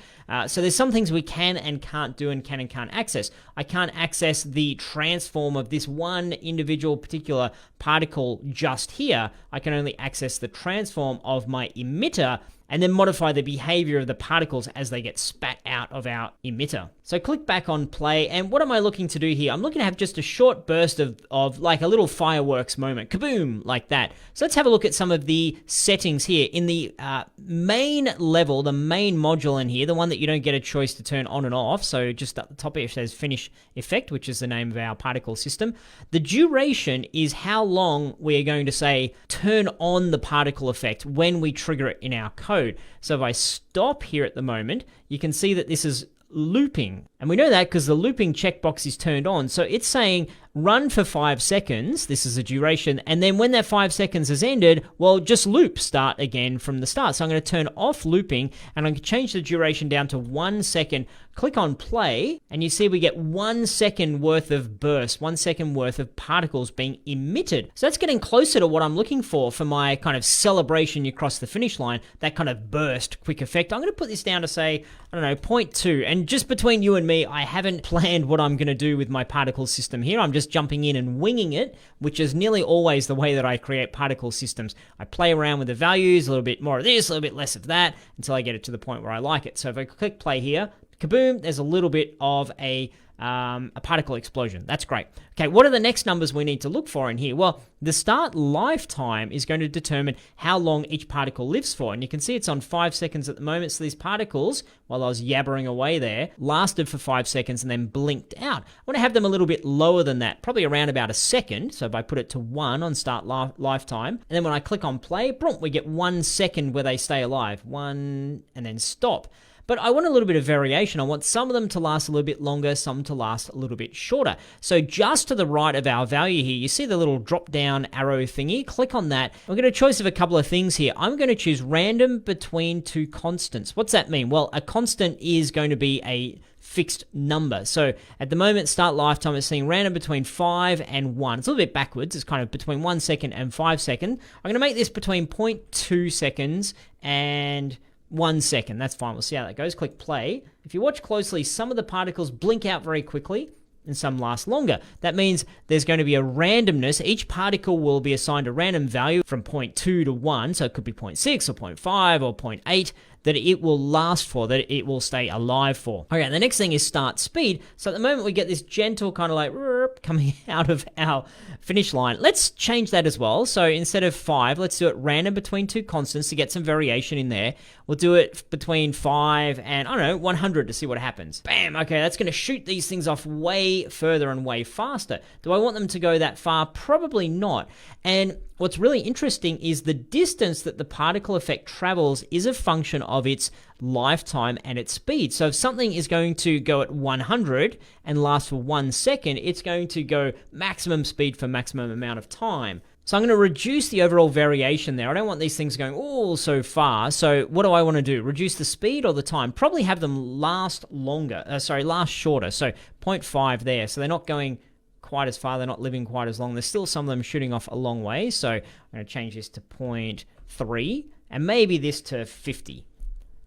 So there's some things we can and can't do and can't access. I can't access the transform of this one individual particular particle just here. I can only access the transform of my emitter and then modify the behavior of the particles as they get spat out of our emitter. So click back on play, and what am I looking to do here? I'm looking to have just a short burst of like a little fireworks moment, kaboom, like that. So let's have a look at some of the settings here. In the main level, the main module in here, the one that you don't get a choice to turn on and off, so just at the top here it says finish effect, which is the name of our particle system. The duration is how long we are going to say turn on the particle effect when we trigger it in our code. So if I stop here at the moment, you can see that this is looping. And we know that because the looping checkbox is turned on. So it's saying run for 5 seconds. This is a duration. And then when that 5 seconds has ended, well, just loop, start again from the start. So I'm going to turn off looping, and I'm going to change the duration down to 1 second. Click on play, and you see we get 1 second worth of burst, 1 second worth of particles being emitted. So that's getting closer to what I'm looking for my kind of celebration you cross the finish line, that kind of burst quick effect. I'm going to put this down to say, I don't know, 0.2. And just between you and me, I haven't planned what I'm going to do with my particle system here. I'm just jumping in and winging it, which is nearly always the way that I create particle systems. I play around with the values, a little bit more of this, a little bit less of that, until I get it to the point where I like it. So if I click play here, kaboom, there's a little bit of a particle explosion. That's great. Okay, what are the next numbers we need to look for in here? Well, the start lifetime is going to determine how long each particle lives for. And you can see it's on 5 seconds at the moment. So these particles, while I was yabbering away there, lasted for 5 seconds and then blinked out. I want to have them a little bit lower than that, probably around about a second. So if I put it to 1 on start lifetime, and then when I click on play, boom, we get 1 second where they stay alive. 1, and then stop. But I want a little bit of variation. I want some of them to last a little bit longer, some to last a little bit shorter. So just to the right of our value here, you see the little drop-down arrow thingy. Click on that. I'm going to choose of a couple of things here. I'm going to choose random between two constants. What's that mean? Well, a constant is going to be a fixed number. So at the moment, start lifetime is saying random between 5 and 1. It's a little bit backwards. It's kind of between 1 second and 5 seconds. I'm going to make this between 0.2 seconds and 1 second. That's fine. We'll see how that goes. Click play. If you watch closely, some of the particles blink out very quickly and some last longer. That means there's going to be a randomness. Each particle will be assigned a random value from 0.2 to 1. So it could be 0.6 or 0.5 or 0.8 that it will last for, that it will stay alive for. Okay, the next thing is start speed. So at the moment we get this gentle kind of like coming out of our finish line. Let's change that as well. So instead of 5, let's do it random between two constants to get some variation in there. We'll do it between 5 and, I don't know, 100 to see what happens. Bam! Okay, that's going to shoot these things off way further and way faster. Do I want them to go that far? Probably not. And what's really interesting is the distance that the particle effect travels is a function of its lifetime and its speed. So if something is going to go at 100 and last for 1 second, it's going to go maximum speed for maximum amount of time. So I'm going to reduce the overall variation there. I don't want these things going all so far. So what do I want to do? Reduce the speed or the time? Probably have them last longer. Last shorter. So 0.5 there. So they're not going quite as far. They're not living quite as long. There's still some of them shooting off a long way. So I'm going to change this to 0.3 and maybe this to 50.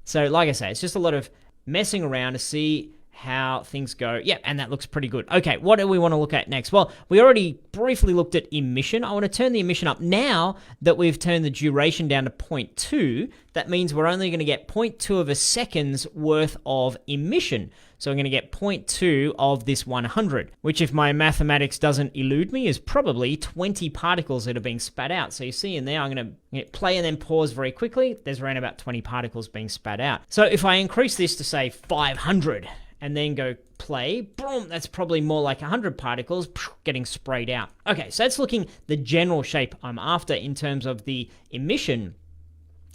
So like I say, it's just a lot of messing around to see how things go. Yep, and that looks pretty good. Okay, what do we want to look at next? Well, we already briefly looked at emission. I want to turn the emission up. Now that we've turned the duration down to 0.2, that means we're only going to get 0.2 of a second's worth of emission. So I'm going to get 0.2 of this 100, which, if my mathematics doesn't elude me, is probably 20 particles that are being spat out. So you see in there, I'm going to play and then pause very quickly. There's around about 20 particles being spat out. So if I increase this to, say, 500, and then go play, boom, that's probably more like 100 particles getting sprayed out. Okay, so that's looking the general shape I'm after in terms of the emission.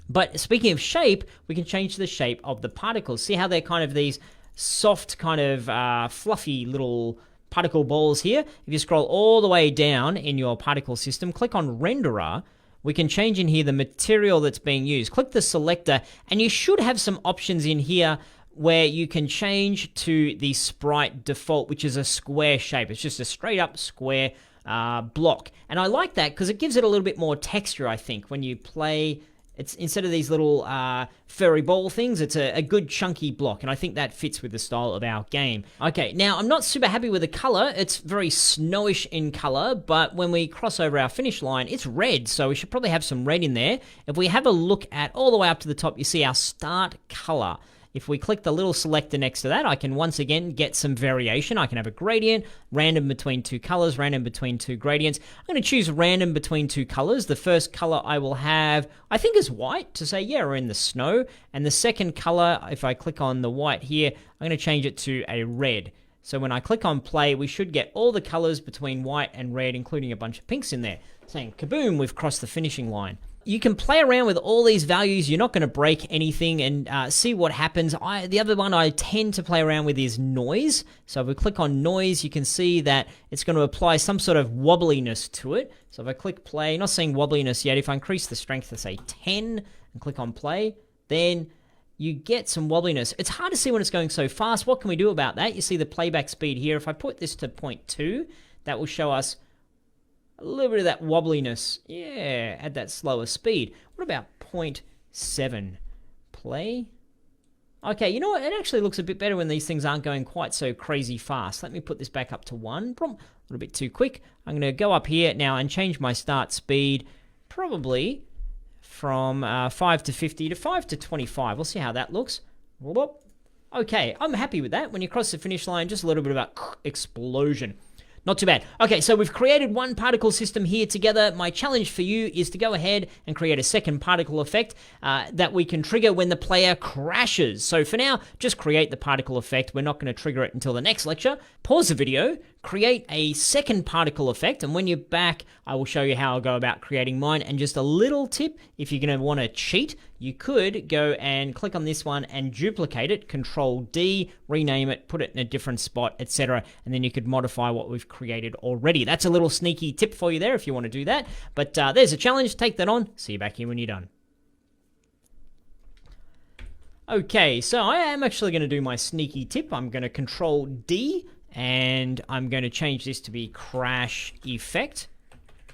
But speaking of shape, we can change the shape of the particles. See how they're kind of these soft, kind of fluffy little particle balls here? If you scroll all the way down in your particle system, click on Renderer, we can change in here the material that's being used. Click the selector, and you should have some options in here where you can change to the sprite default, which is a square shape. It's just a straight up square block. And I like that because it gives it a little bit more texture, I think, when you play. It's instead of these little furry ball things, it's a good chunky block, and I think that fits with the style of our game. Okay, now I'm not super happy with the color. It's very snowish in color, but when we cross over our finish line, it's red, so we should probably have some red in there. If we have a look at all the way up to the top, you see our start color. If we click the little selector next to that, I can once again get some variation. I can have a gradient, random between two colors, random between two gradients. I'm going to choose random between two colors. The first color I will have, I think, is white to say, yeah, we're in the snow. And the second color, if I click on the white here, I'm going to change it to a red. So when I click on play, we should get all the colors between white and red, including a bunch of pinks in there, saying, kaboom, we've crossed the finishing line. You can play around with all these values. You're not going to break anything, and see what happens. The other one I tend to play around with is noise. So if we click on noise, you can see that it's going to apply some sort of wobbliness to it. So if I click play, not seeing wobbliness yet. If I increase the strength to, say, 10 and click on play, then you get some wobbliness. It's hard to see when it's going so fast. What can we do about that? You see the playback speed here. If I put this to 0.2, that will show us a little bit of that wobbliness. Yeah, at that slower speed. What about 0.7? Play. Okay, you know what? It actually looks a bit better when these things aren't going quite so crazy fast. Let me put this back up to 1. A little bit too quick. I'm going to go up here now and change my start speed probably from 5 to 50 to 5 to 25. We'll see how that looks. Okay, I'm happy with that. When you cross the finish line, just a little bit of a explosion. Not too bad. Okay, so we've created one particle system here together. My challenge for you is to go ahead and create a second particle effect that we can trigger when the player crashes. So for now, just create the particle effect. We're not going to trigger it until the next lecture. Pause the video, create a second particle effect, and when you're back, I will show you how I'll go about creating mine. And just a little tip, if you're going to want to cheat, you could go and click on this one and duplicate it, Control D, rename it, put it in a different spot, etc. And then you could modify what we've created already. That's a little sneaky tip for you there if you want to do that. But there's a challenge. Take that on. See you back here when you're done. Okay, so I am actually going to do my sneaky tip. I'm going to Control D, and I'm going to change this to be Crash Effect.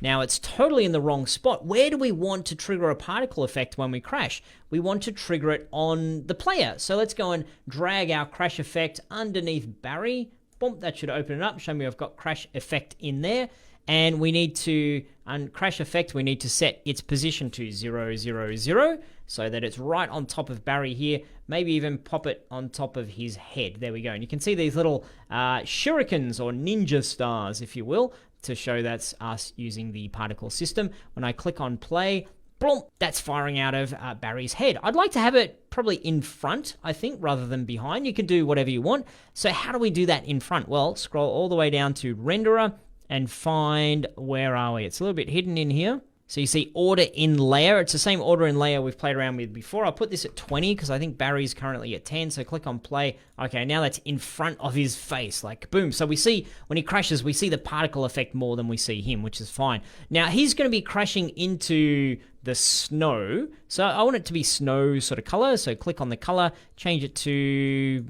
Now, it's totally in the wrong spot. Where do we want to trigger a particle effect when we crash? We want to trigger it on the player. So let's go and drag our crash effect underneath Barry. Boom, that should open it up. Show me I've got crash effect in there. And we need to, on crash effect, we need to set its position to 0, 0, 0, so that it's right on top of Barry here. Maybe even pop it on top of his head. There we go. And you can see these little shurikens or ninja stars, if you will, to show that's us using the particle system. When I click on play, boom, that's firing out of Barry's head. I'd like to have it probably in front, I think, rather than behind. You can do whatever you want. So how do we do that in front? Well, scroll all the way down to Renderer and find, where are we? It's a little bit hidden in here. So you see order in layer. It's the same order in layer we've played around with before. I'll put this at 20 because I think Barry's currently at 10. So click on play. Okay, now that's in front of his face, like boom. So we see when he crashes, we see the particle effect more than we see him, which is fine. Now he's going to be crashing into the snow. So I want it to be snow sort of color. So click on the color, change it to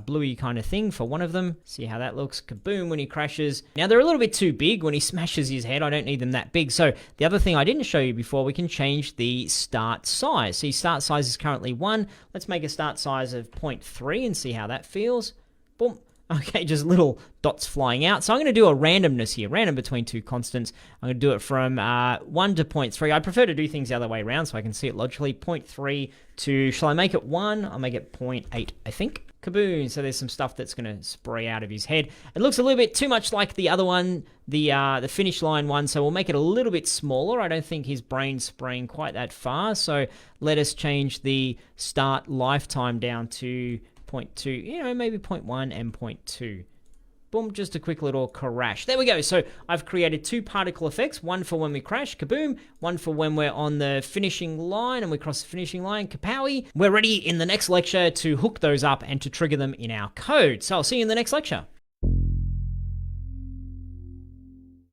bluey kind of thing for one of them. See how that looks. Kaboom when he crashes. Now they're a little bit too big when he smashes his head. I don't need them that big. So the other thing I didn't show you before, we can change the start size. See, start size is currently 1. Let's make a start size of 0.3 and see how that feels. Boom. Okay, just little dots flying out. So I'm going to do a randomness here, random between 2 constants. I'm going to do it from 1 to 0.3. I prefer to do things the other way around so I can see it logically. 0.3 to, shall I make it 1? I'll make it 0.8, I think. Kaboom. So there's some stuff that's going to spray out of his head. It looks a little bit too much like the other one, the finish line one, so we'll make it a little bit smaller. I don't think his brain's spraying quite that far, so let us change the start lifetime down to 0.2, maybe 0.1 and 0.2. Boom, just a quick little crash. There we go. So I've created 2 particle effects, one for when we crash, kaboom, one for when we're on the finishing line and we cross the finishing line, kapowie. We're ready in the next lecture to hook those up and to trigger them in our code. So I'll see you in the next lecture.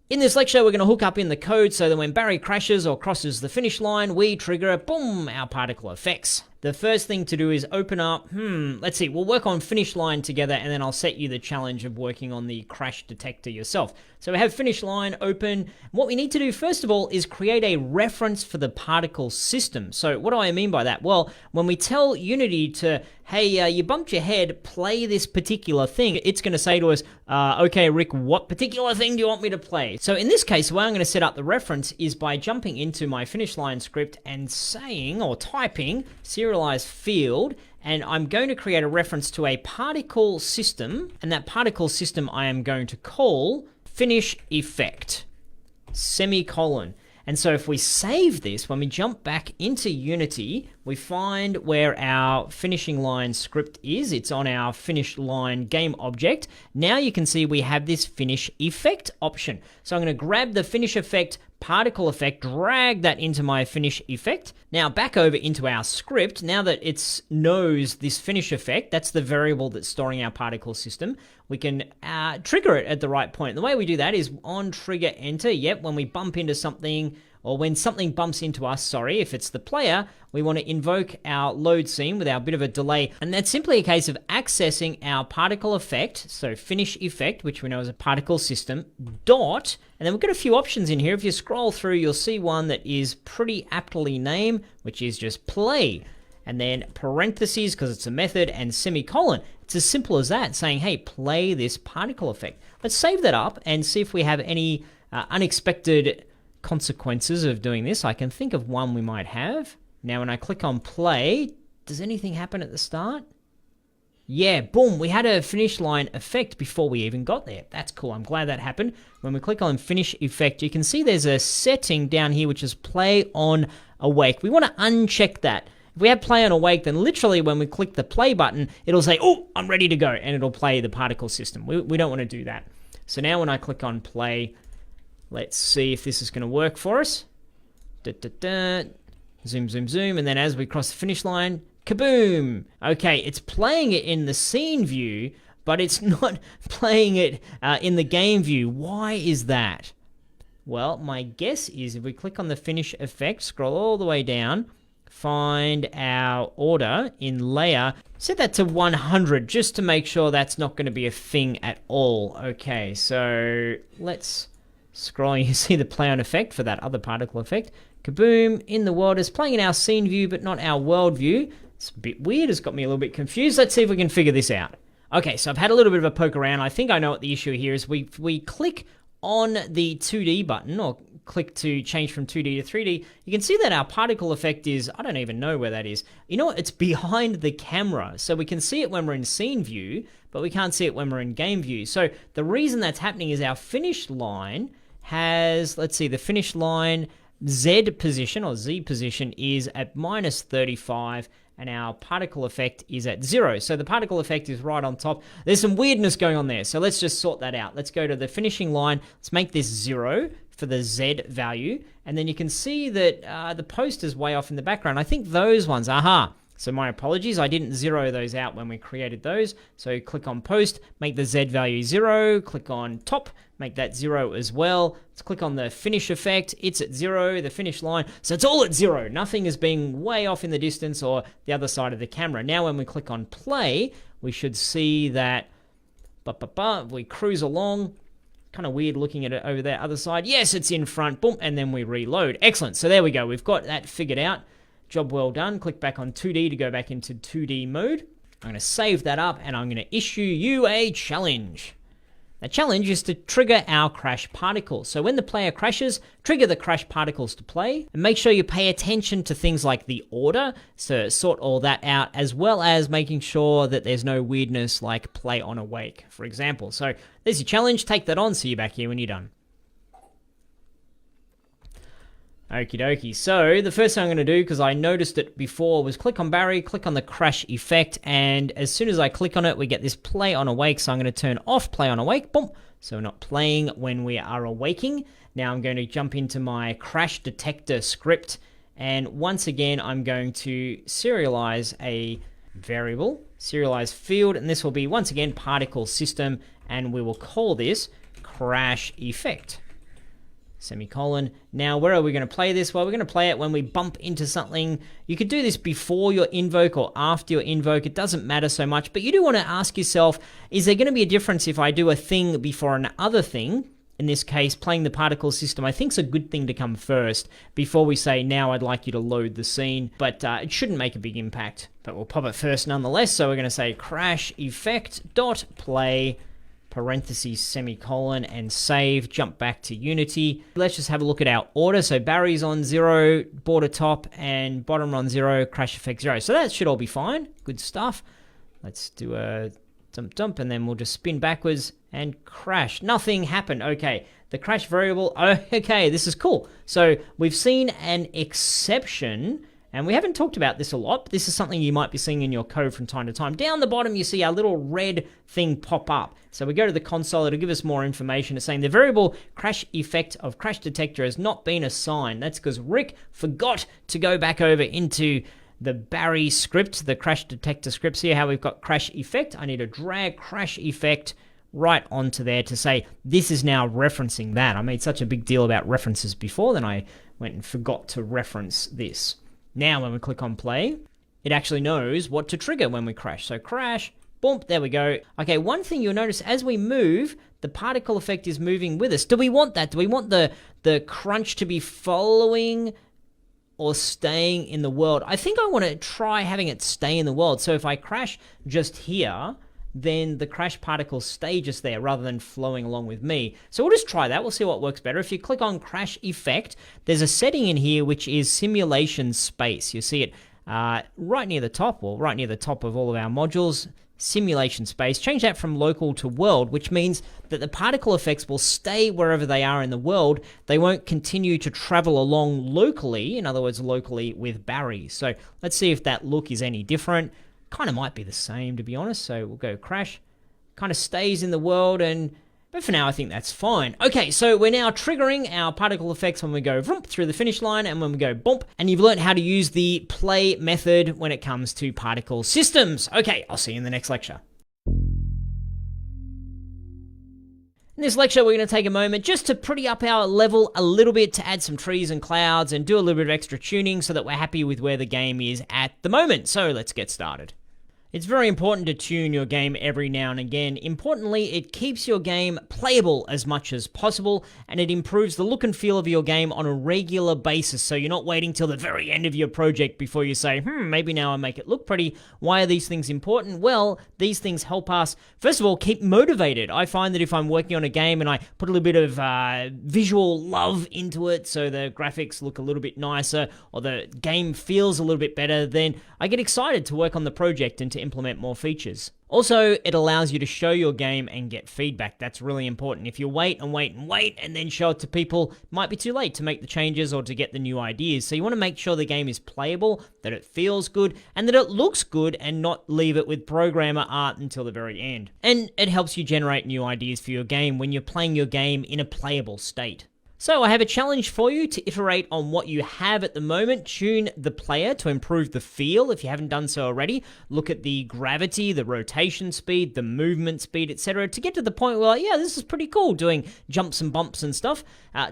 In this lecture, we're going to hook up in the code so that when Barry crashes or crosses the finish line, we trigger, boom, our particle effects. The first thing to do is open up, let's see, we'll work on finish line together and then I'll set you the challenge of working on the crash detector yourself. So we have finish line open. What we need to do first of all is create a reference for the particle system. So what do I mean by that? Well, when we tell Unity to, hey, you bumped your head, play this particular thing, it's going to say to us, okay, Rick, what particular thing do you want me to play? So in this case, the way I'm going to set up the reference is by jumping into my finish line script and saying or typing serialized field, and I'm going to create a reference to a particle system, and that particle system I am going to call finish effect, semicolon. And so if we save this, when we jump back into Unity, we find where our finishing line script is. It's on our finish line game object. Now you can see we have this finish effect option. So I'm going to grab the finish effect particle effect, drag that into my finish effect. Now back over into our script. Now that it knows this finish effect, that's the variable that's storing our particle system, we can trigger it at the right point. And the way we do that is on trigger enter. Yep, when we bump into something, or when something bumps into us, sorry, if it's the player, we want to invoke our load scene with our bit of a delay. And that's simply a case of accessing our particle effect, so finish effect, which we know is a particle system, dot, and then we've got a few options in here. If you scroll through, you'll see one that is pretty aptly named, which is just play. And then parentheses, because it's a method, and semicolon. It's as simple as that, saying, hey, play this particle effect. Let's save that up and see if we have any unexpected consequences of doing this. I can think of one we might have. Now, when I click on play, does anything happen at the start? Yeah, boom, we had a finish line effect before we even got there. That's cool, I'm glad that happened. When we click on finish effect, you can see there's a setting down here which is play on awake. We want to uncheck that. If we have play on awake, then literally when we click the play button, it'll say, oh, I'm ready to go, and it'll play the particle system. We don't want to do that. So now when I click on play, let's see if this is going to work for us. Zoom, zoom, zoom, and then as we cross the finish line, kaboom! Okay, it's playing it in the scene view, but it's not playing it in the game view. Why is that? Well, my guess is if we click on the finish effect, scroll all the way down, find our order in layer, set that to 100 just to make sure that's not going to be a thing at all. Okay, so let's scroll. You see the play on effect for that other particle effect. Kaboom, in the world is playing in our scene view, but not our world view. It's a bit weird, it's got me a little bit confused. Let's see if we can figure this out. Okay, so I've had a little bit of a poke around. I think I know what the issue here is. We click on the 2D button, or click to change from 2D to 3D, you can see that our particle effect is, I don't even know where that is. You know what? It's behind the camera. So we can see it when we're in scene view, but we can't see it when we're in game view. So the reason that's happening is our finish line has, let's see, the finish line Z position or Z position is at -35 and our particle effect is at 0. So the particle effect is right on top. There's some weirdness going on there. So let's just sort that out. Let's go to the finishing line. Let's make this 0 for the Z value. And then you can see that the poster's way off in the background. I think those ones, aha. So my apologies, I didn't zero those out when we created those. So click on post, make the Z value 0, click on top, make that 0 as well. Let's click on the finish effect, it's at 0, the finish line, so it's all at 0. Nothing is being way off in the distance or the other side of the camera. Now when we click on play, we should see that we cruise along. Kind of weird looking at it over there, other side. Yes, it's in front, boom, and then we reload. Excellent, so there we go. We've got that figured out. Job well done. Click back on 2D to go back into 2D mode. I'm going to save that up, and I'm going to issue you a challenge. The challenge is to trigger our crash particles. So when the player crashes, trigger the crash particles to play, and make sure you pay attention to things like the order, so sort all that out, as well as making sure that there's no weirdness like play on awake, for example. So there's your challenge, take that on, see you back here when you're done. Okie dokie. So the first thing I'm going to do, because I noticed it before, was click on Barry, click on the crash effect, and as soon as I click on it, we get this play on awake. So I'm going to turn off play on awake, boom. So we're not playing when we are awaking. Now I'm going to jump into my crash detector script, and once again, I'm going to serialize a variable, serialize field, and this will be, once again, particle system, and we will call this crash effect. Semicolon. Now, where are we going to play this? Well, we're going to play it when we bump into something. You could do this before your invoke or after your invoke. It doesn't matter so much, but you do want to ask yourself, is there going to be a difference if I do a thing before another thing? In this case, playing the particle system, I think is a good thing to come first before we say, now I'd like you to load the scene, but it shouldn't make a big impact, but we'll pop it first nonetheless. So we're going to say crash effect dot play parentheses, semicolon, and save, jump back to Unity. Let's just have a look at our order. So Barry's on 0, border top, and bottom on 0, crash effect 0. So that should all be fine. Good stuff. Let's do a dump, and then we'll just spin backwards and crash. Nothing happened. Okay, the crash variable, okay, this is cool. So we've seen an exception, and we haven't talked about this a lot, but this is something you might be seeing in your code from time to time. Down the bottom, you see our little red thing pop up. So we go to the console, it'll give us more information. It's saying the variable crash effect of crash detector has not been assigned. That's because Rick forgot to go back over into the Barry script, the crash detector script. See how we've got crash effect? I need to drag crash effect right onto there to say this is now referencing that. I made such a big deal about references before, then I went and forgot to reference this. Now when we click on play, it actually knows what to trigger when we crash. So crash, boom, there we go. Okay, one thing you'll notice as we move, the particle effect is moving with us. Do we want that? Do we want the crunch to be following or staying in the world? I think I want to try having it stay in the world. So if I crash just here, then the crash particles stay just there rather than flowing along with me. So we'll just try that. We'll see what works better. If you click on crash effect, there's a setting in here which is simulation space. You see it right near the top, or right near the top of all of our modules, simulation space. Change that from local to world, which means that the particle effects will stay wherever they are in the world. They won't continue to travel along locally, in other words, locally with Barry. So let's see if that look is any different. Kind of might be the same, to be honest. So we'll go crash, kind of stays in the world, but for now I think that's fine. Okay, so we're now triggering our particle effects when we go vroom through the finish line and when we go bump, and you've learned how to use the play method when it comes to particle systems. Okay, I'll see you in the next lecture. In this lecture, we're going to take a moment just to pretty up our level a little bit, to add some trees and clouds and do a little bit of extra tuning so that we're happy with where the game is at the moment. So let's get started. It's very important to tune your game every now and again. Importantly, it keeps your game playable as much as possible, and it improves the look and feel of your game on a regular basis, so you're not waiting till the very end of your project before you say, maybe now I make it look pretty. Why are these things important? Well, these things help us, first of all, keep motivated. I find that if I'm working on a game and I put a little bit of visual love into it, so the graphics look a little bit nicer, or the game feels a little bit better, then I get excited to work on the project and to implement more features. Also, it allows you to show your game and get feedback. That's really important. If you wait and then show it to people, it might be too late to make the changes or to get the new ideas. So you want to make sure the game is playable, that it feels good, and that it looks good, and not leave it with programmer art until the very end. And it helps you generate new ideas for your game when you're playing your game in a playable state. So I have a challenge for you to iterate on what you have at the moment. Tune the player to improve the feel if you haven't done so already. Look at the gravity, the rotation speed, the movement speed, etc. to get to the point where, yeah, this is pretty cool, doing jumps and bumps and stuff.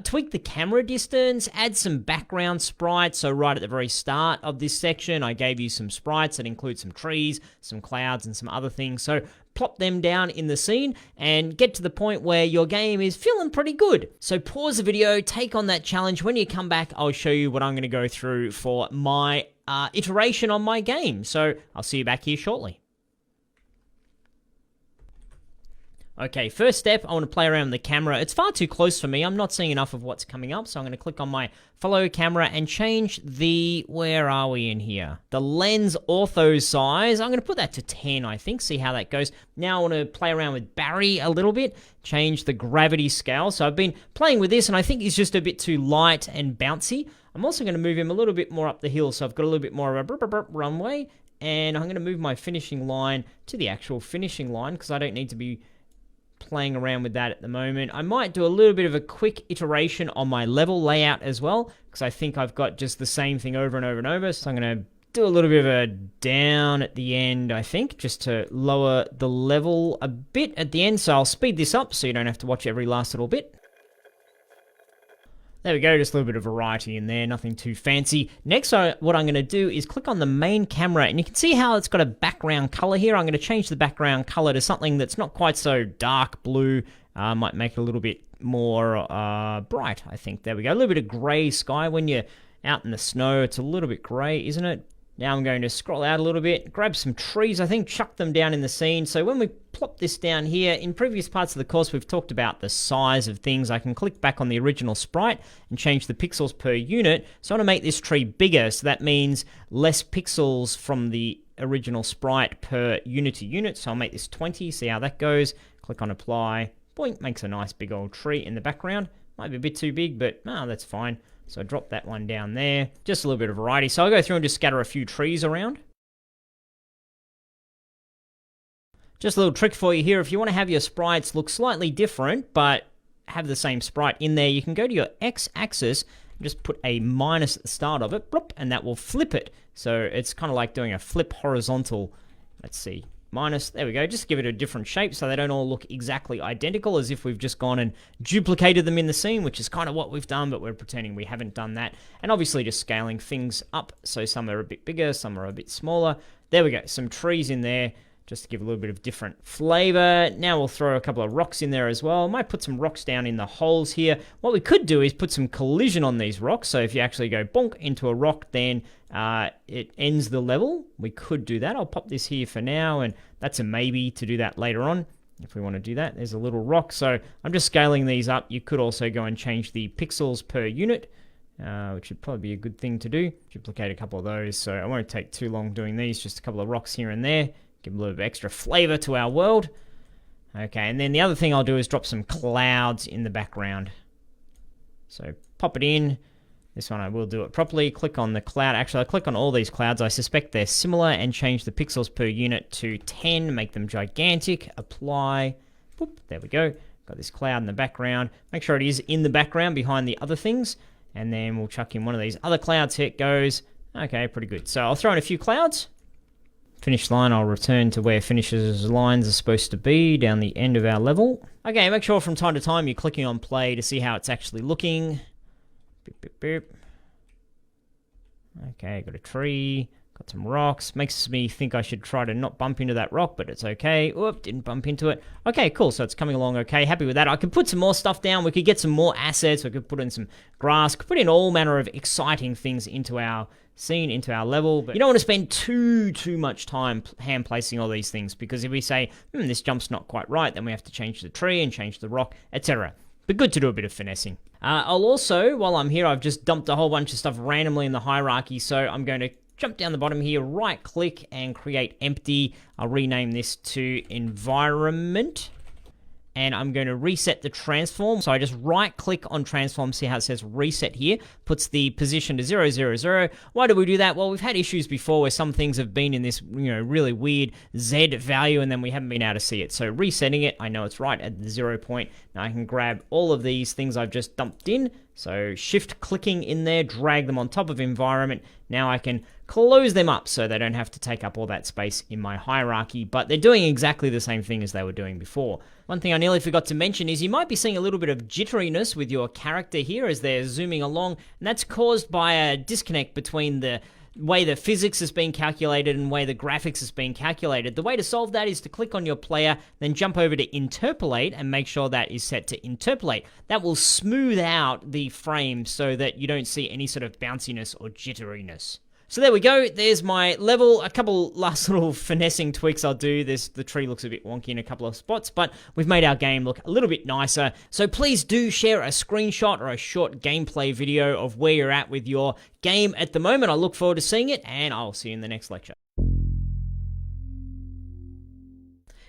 Tweak the camera distance, add some background sprites. So right at the very start of this section, I gave you some sprites that include some trees, some clouds, and some other things. So plop them down in the scene and get to the point where your game is feeling pretty good. So pause the video, take on that challenge. When you come back, I'll show you what I'm going to go through for my iteration on my game. So I'll see you back here shortly. Okay, first step, I want to play around with the camera. It's far too close for me. I'm not seeing enough of what's coming up, so I'm going to click on my follow camera and change the, where are we in here? The lens ortho size. I'm going to put that to 10, I think, see how that goes. Now I want to play around with Barry a little bit, change the gravity scale. So I've been playing with this, and I think he's just a bit too light and bouncy. I'm also going to move him a little bit more up the hill, so I've got a little bit more of a runway, and I'm going to move my finishing line to the actual finishing line, because I don't need to be playing around with that at the moment. I might do a little bit of a quick iteration on my level layout as well, because I think I've got just the same thing over and over and over. So I'm going to do a little bit of a down at the end, I think, just to lower the level a bit at the end. So I'll speed this up so you don't have to watch every last little bit. There we go, just a little bit of variety in there, nothing too fancy. Next, what I'm going to do is click on the main camera, and you can see how it's got a background color here. I'm going to change the background color to something that's not quite so dark blue. Might make it a little bit more bright, I think. There we go, a little bit of gray sky. When you're out in the snow, it's a little bit gray, isn't it? Now I'm going to scroll out a little bit, grab some trees, I think, chuck them down in the scene. So when we plop this down here, in previous parts of the course, we've talked about the size of things. I can click back on the original sprite and change the pixels per unit. So I want to make this tree bigger, so that means less pixels from the original sprite per unity unit. So I'll make this 20, see how that goes. Click on apply, boink, makes a nice big old tree in the background. Might be a bit too big, but that's fine. So I drop that one down there. Just a little bit of variety. So I'll go through and just scatter a few trees around. Just a little trick for you here. If you want to have your sprites look slightly different, but have the same sprite in there, you can go to your x-axis and just put a minus at the start of it, blop, and that will flip it. So it's kind of like doing a flip horizontal. Let's see. Minus, there we go, just give it a different shape so they don't all look exactly identical, as if we've just gone and duplicated them in the scene, which is kind of what we've done, but we're pretending we haven't done that. And obviously just scaling things up, so some are a bit bigger, some are a bit smaller. There we go, some trees in there, just to give a little bit of different flavor. Now we'll throw a couple of rocks in there as well. Might put some rocks down in the holes here. What we could do is put some collision on these rocks, so if you actually go bonk into a rock, then it ends the level. We could do that. I'll pop this here for now, and that's a maybe to do that later on if we want to do that. There's a little rock, so I'm just scaling these up. You could also go and change the pixels per unit, which would probably be a good thing to do. Duplicate a couple of those, so I won't take too long doing these. Just a couple of rocks here and there. Give a little bit of extra flavor to our world. Okay, and then the other thing I'll do is drop some clouds in the background. So pop it in. This one I will do it properly. Click on the cloud. Actually, I'll click on all these clouds. I suspect they're similar, and change the pixels per unit to 10. Make them gigantic. Apply. Boop, there we go. Got this cloud in the background. Make sure it is in the background behind the other things. And then we'll chuck in one of these other clouds. Here it goes. Okay, pretty good. So I'll throw in a few clouds. Finish line, I'll return to where finishes lines are supposed to be, down the end of our level. Okay, make sure from time to time you're clicking on play to see how it's actually looking. Beep, beep, beep. Okay, got a tree, got some rocks. Makes me think I should try to not bump into that rock, but it's okay. Oop, didn't bump into it. Okay, cool, so it's coming along okay. Happy with that. I could put some more stuff down. We could get some more assets. We could put in some grass. Could put in all manner of exciting things into our scene, into our level, but you don't want to spend too much time hand placing all these things, because if we say, this jump's not quite right, then we have to change the tree and change the rock, etc. But good to do a bit of finessing. I'll also, while I'm here, I've just dumped a whole bunch of stuff randomly in the hierarchy, so I'm going to jump down the bottom here, right click and create empty. I'll rename this to environment. and I'm going to reset the transform. So I just right click on transform, see how it says reset here, puts the position to 0, 0, 0. Why do we do that? Well, we've had issues before where some things have been in this, really weird Z value, and then we haven't been able to see it. So resetting it, I know it's right at the 0 point. Now I can grab all of these things I've just dumped in. So shift clicking in there, drag them on top of environment. Now I can close them up so they don't have to take up all that space in my hierarchy, but they're doing exactly the same thing as they were doing before. One thing I nearly forgot to mention is you might be seeing a little bit of jitteriness with your character here as they're zooming along, and that's caused by a disconnect between the way the physics is being calculated and the way the graphics is being calculated. The way to solve that is to click on your player, then jump over to interpolate and make sure that is set to interpolate. That will smooth out the frame so that you don't see any sort of bounciness or jitteriness. So there we go, there's my level. A couple last little finessing tweaks I'll do. The tree looks a bit wonky in a couple of spots, but we've made our game look a little bit nicer. So please do share a screenshot or a short gameplay video of where you're at with your game at the moment. I look forward to seeing it, and I'll see you in the next lecture.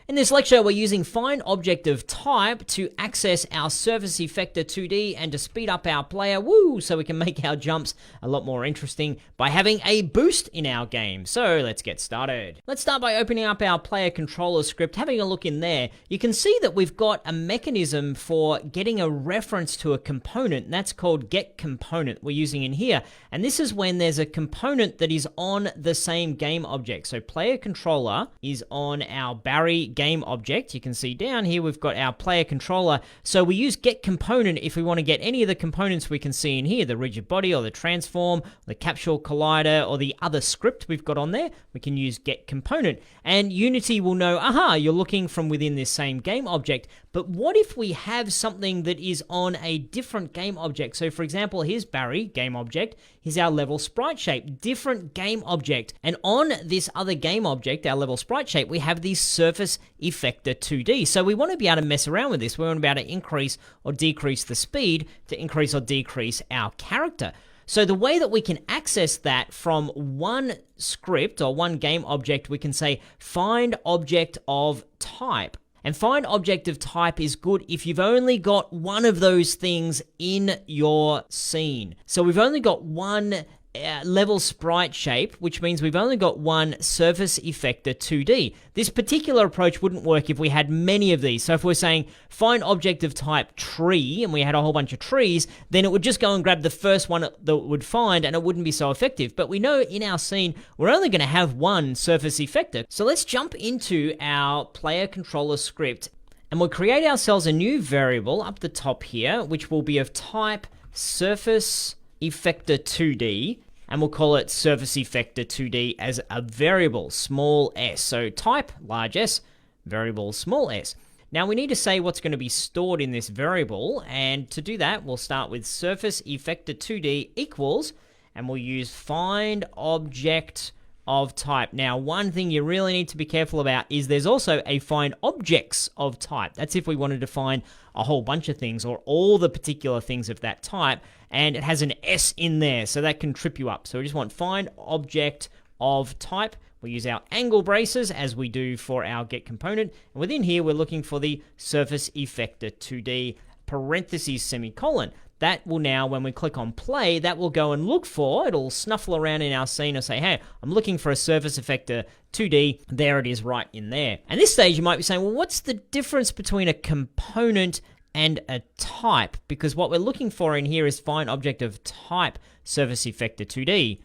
In this lecture, we're using FindObjectOfType to access our surface effector 2D and to speed up our player, so we can make our jumps a lot more interesting by having a boost in our game. So let's get started. Let's start by opening up our player controller script, having a look in there. You can see that we've got a mechanism for getting a reference to a component, and that's called getComponent we're using in here. And this is when there's a component that is on the same game object. So player controller is on our Barry game object. You can see down here we've got our player controller. So we use getComponent if we want to get any of the components we can see in here, the rigid body or the transform, the capsule collider, or the other script we've got on there. We can use getComponent, and Unity will know, aha, you're looking from within this same game object. But what if we have something that is on a different game object? So for example, here's Barry, game object. Here's our level sprite shape, different game object. And on this other game object, our level sprite shape, we have the surface effector 2D. So we want to be able to mess around with this. We want to be able to increase or decrease the speed to increase or decrease our character. So the way that we can access that from one script or one game object, we can say FindObjectOfType. And FindObjectOfType is good if you've only got one of those things in your scene. So we've only got one level sprite shape, which means we've only got one surface effector 2D. This particular approach wouldn't work if we had many of these. So if we're saying FindObjectOfType tree, and we had a whole bunch of trees, then it would just go and grab the first one that it would find, and it wouldn't be so effective. But we know in our scene, we're only going to have one surface effector. So let's jump into our player controller script, and we'll create ourselves a new variable up the top here, which will be of type surface effector 2D, and we'll call it surface effector 2D as a variable, small s. So type, large S, variable, small s. Now we need to say what's going to be stored in this variable, and to do that, we'll start with surface effector 2D equals, and we'll use FindObjectOfType. Now, one thing you really need to be careful about is there's also a FindObjectsOfType. That's if we wanted to find a whole bunch of things or all the particular things of that type, and it has an S in there, so that can trip you up. So we just want FindObjectOfType. We use our angle braces as we do for our getComponent, and within here we're looking for the surface effector 2D parentheses semicolon. That will now, when we click on play, that will go and look for, it'll snuffle around in our scene and say, hey, I'm looking for a surface effector 2D. There it is right in there. At this stage, you might be saying, well, what's the difference between a component and a type? Because what we're looking for in here is FindObjectOfType surface effector 2D.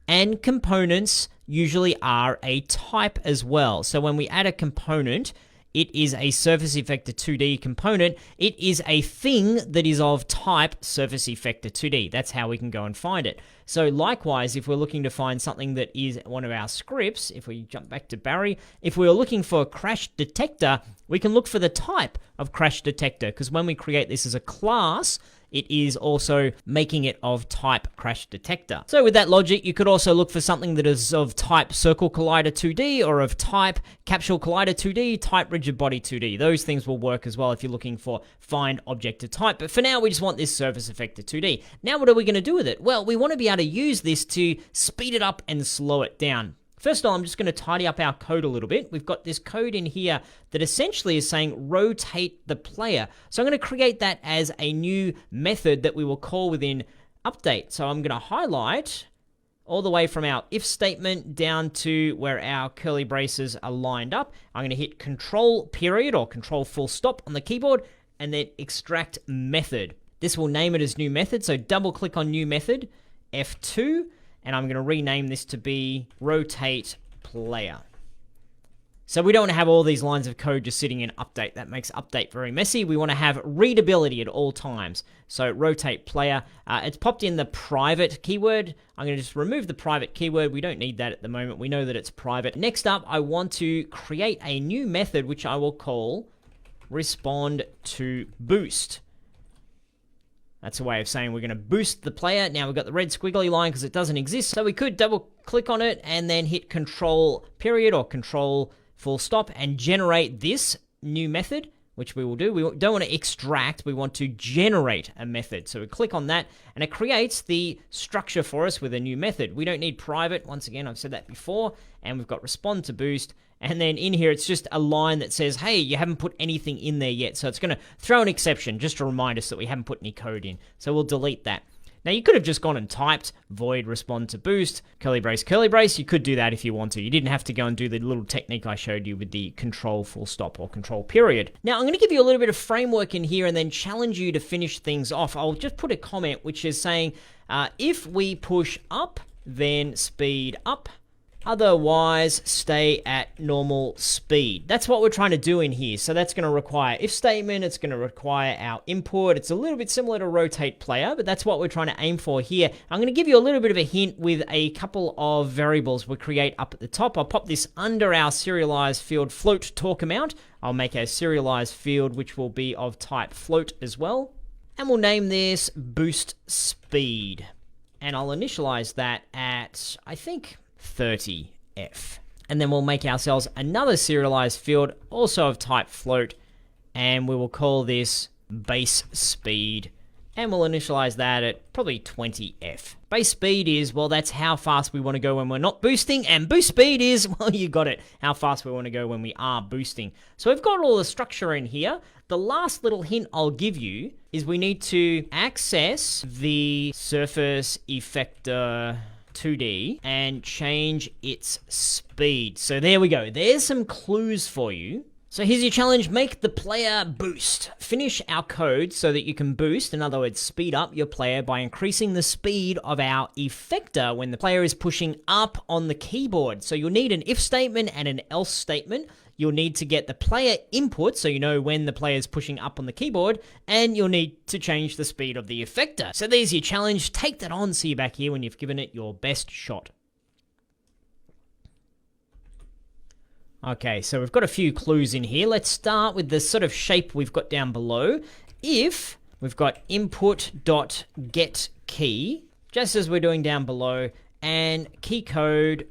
And components usually are a type as well. So when we add a component, it is a surface effector 2D component. It is a thing that is of type surface effector 2D. That's how we can go and find it. So likewise, if we're looking to find something that is one of our scripts, if we jump back to Barry, if we were looking for a crash detector, we can look for the type of crash detector, because when we create this as a class, it is also making it of type crash detector. So with that logic, you could also look for something that is of type circle collider 2D or of type capsule collider 2D, type rigid body 2D. Those things will work as well if you're looking for FindObjectOfType. But for now, we just want this surface effector 2D. Now what are we going to do with it? Well, we want to be able to use this to speed it up and slow it down. First of all, I'm just going to tidy up our code a little bit. We've got this code in here that essentially is saying rotate the player. So I'm going to create that as a new method that we will call within update. So I'm going to highlight all the way from our if statement down to where our curly braces are lined up. I'm going to hit control period or control full stop on the keyboard and then extract method. This will name it as new method. So double click on new method, F2, and I'm going to rename this to be rotate player. So we don't want to have all these lines of code just sitting in update. That makes update very messy. We want to have readability at all times. So rotate player. It's popped in the private keyword. I'm going to just remove the private keyword. We don't need that at the moment. We know that it's private. Next up, I want to create a new method, which I will call respond to boost. That's a way of saying we're going to boost the player. Now we've got the red squiggly line because it doesn't exist. So we could double click on it and then hit control period or control full stop and generate this new method, which we will do. We don't want to extract. We want to generate a method. So we click on that and it creates the structure for us with a new method. We don't need private. Once again, I've said that before. And we've got respond to boost. And then in here, it's just a line that says, hey, you haven't put anything in there yet. So it's going to throw an exception just to remind us that we haven't put any code in. So we'll delete that. Now, you could have just gone and typed void respond to boost, curly brace, curly brace. You could do that if you want to. You didn't have to go and do the little technique I showed you with the control full stop or control period. Now, I'm going to give you a little bit of framework in here and then challenge you to finish things off. I'll just put a comment which is saying, if we push up, then speed up. Otherwise, stay at normal speed. That's what we're trying to do in here. So that's going to require if statement. It's going to require our input. It's a little bit similar to rotate player, but that's what we're trying to aim for here. I'm going to give you a little bit of a hint with a couple of variables we create up at the top. I'll pop this under our serialized field float talk amount. I'll make a serialized field which will be of type float as well. And we'll name this boost speed. And I'll initialize that at, I think, 30F. And then we'll make ourselves another serialized field, also of type float, and we will call this base speed, and we'll initialize that at probably 20F. Base speed is, well, that's how fast we want to go when we're not boosting, and boost speed is, well, you got it, how fast we want to go when we are boosting. So we've got all the structure in here. The last little hint I'll give you is we need to access the surface effector 2D and change its speed. So there we go. There's some clues for you. So here's your challenge. Make the player boost. Finish our code so that you can boost, in other words, speed up your player by increasing the speed of our effector when the player is pushing up on the keyboard. So you'll need an if statement and an else statement. You'll need to get the player input so you know when the player is pushing up on the keyboard, and you'll need to change the speed of the effector. So there's your challenge. Take that on. See you back here when you've given it your best shot. Okay, so we've got a few clues in here. Let's start with the sort of shape we've got down below. If we've got input.getKey, just as we're doing down below, and keycode.up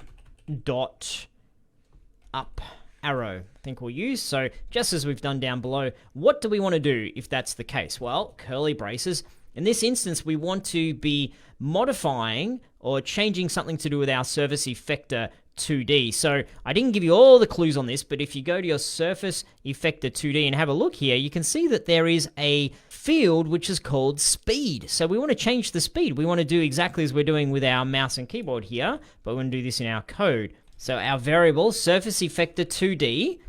arrow, I think we'll use. So just as we've done down below, what do we want to do if that's the case? Well, curly braces. In this instance, we want to be modifying or changing something to do with our surface effector 2D. So I didn't give you all the clues on this, but if you go to your surface effector 2D and have a look here, you can see that there is a field which is called speed. So we want to change the speed. We want to do exactly as we're doing with our mouse and keyboard here, but we want to do this in our code. So our variable surface effector 2D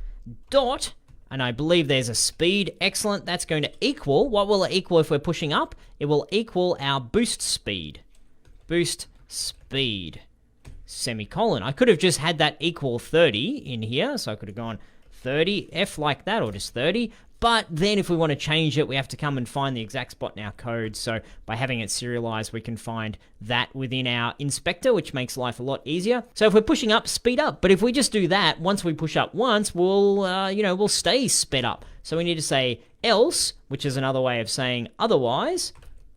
dot, and I believe there's a speed. Excellent. That's going to equal, what will it equal if we're pushing up? It will equal our boost speed. Boost speed. Semicolon. I could have just had that equal 30 in here, so I could have gone 30F like that, or just 30. But then if we want to change it, we have to come and find the exact spot in our code. So by having it serialized, we can find that within our inspector, which makes life a lot easier. So if we're pushing up, speed up. But if we just do that, once we push up once, we'll, we'll stay sped up. So we need to say else, which is another way of saying otherwise.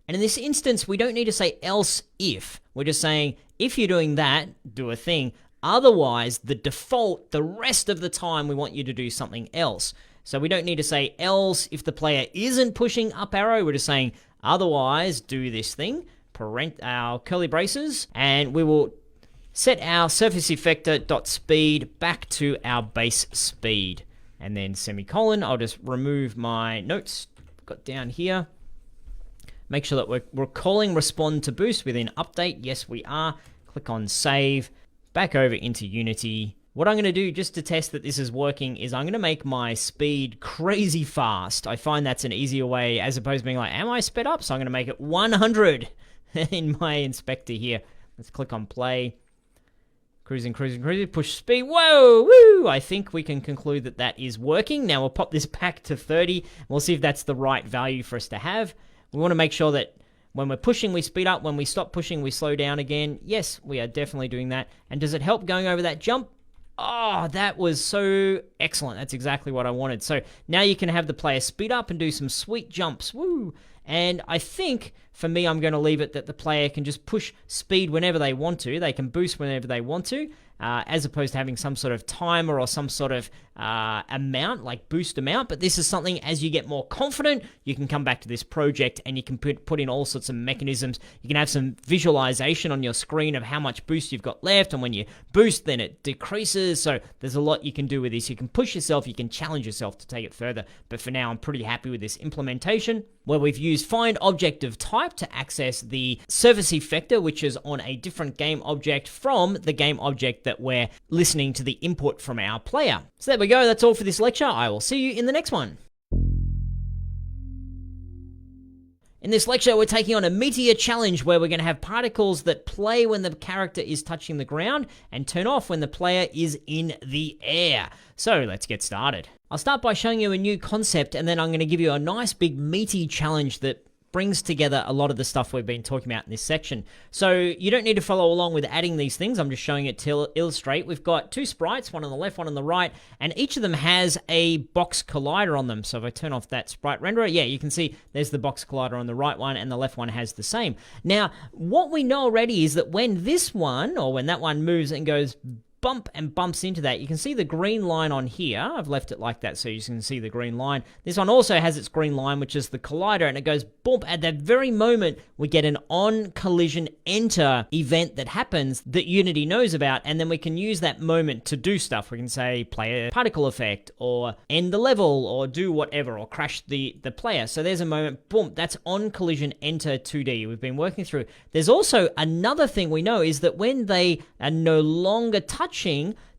And in this instance, we don't need to say else if. We're just saying, if you're doing that, do a thing. Otherwise, the default, the rest of the time, we want you to do something else. So we don't need to say else if the player isn't pushing up arrow. We're just saying, otherwise, do this thing. Parent our curly braces, and we will set our surface effector.speed back to our base speed. And then semicolon, I'll just remove my notes got down here. Make sure that we're calling respond to boost within update. Yes, we are. Click on save, back over into Unity. What I'm going to do just to test that this is working is I'm going to make my speed crazy fast. I find that's an easier way as opposed to being like, am I sped up? So I'm going to make it 100 in my inspector here. Let's click on play. Cruising, push speed. Whoa, woo! I think we can conclude that that is working. Now we'll pop this back to 30. We'll see if that's the right value for us to have. We want to make sure that when we're pushing, we speed up. When we stop pushing, we slow down again. Yes, we are definitely doing that. And does it help going over that jump? Oh, that was so excellent. That's exactly what I wanted. So now you can have the player speed up and do some sweet jumps. Woo! And I think, for me, I'm going to leave it that the player can just push speed whenever they want to. They can boost whenever they want to, as opposed to having some sort of timer or some sort of amount, like boost amount. But this is something, as you get more confident, you can come back to this project and you can put in all sorts of mechanisms. You can have some visualization on your screen of how much boost you've got left, and when you boost, then it decreases. So there's a lot you can do with this. You can push yourself, you can challenge yourself to take it further. But for now, I'm pretty happy with this implementation, where we've used FindObjectOfType to access the surface effector, which is on a different game object from the game object that we're listening to the input from our player. So there we go. That's all for this lecture. I will see you in the next one. In this lecture, we're taking on a meteor challenge where we're going to have particles that play when the character is touching the ground and turn off when the player is in the air. So let's get started. I'll start by showing you a new concept, and then I'm going to give you a nice big meaty challenge that brings together a lot of the stuff we've been talking about in this section. So you don't need to follow along with adding these things. I'm just showing it to illustrate. We've got two sprites, one on the left, one on the right, and each of them has a box collider on them. So if I turn off that sprite renderer, yeah, you can see there's the box collider on the right one, and the left one has the same. Now, what we know already is that when this one, or when that one moves and goes bump and bumps into that, you can see the green line on here. I've left it like that so you can see the green line. This one also has its green line, which is the collider, and it goes bump. At that very moment, we get an on-collision enter event that happens that Unity knows about, and then we can use that moment to do stuff. We can say play a particle effect, or end the level, or do whatever, or crash the player. So there's a moment, boom, that's on-collision enter 2D. We've been working through. There's also another thing we know is that when they are no longer touching,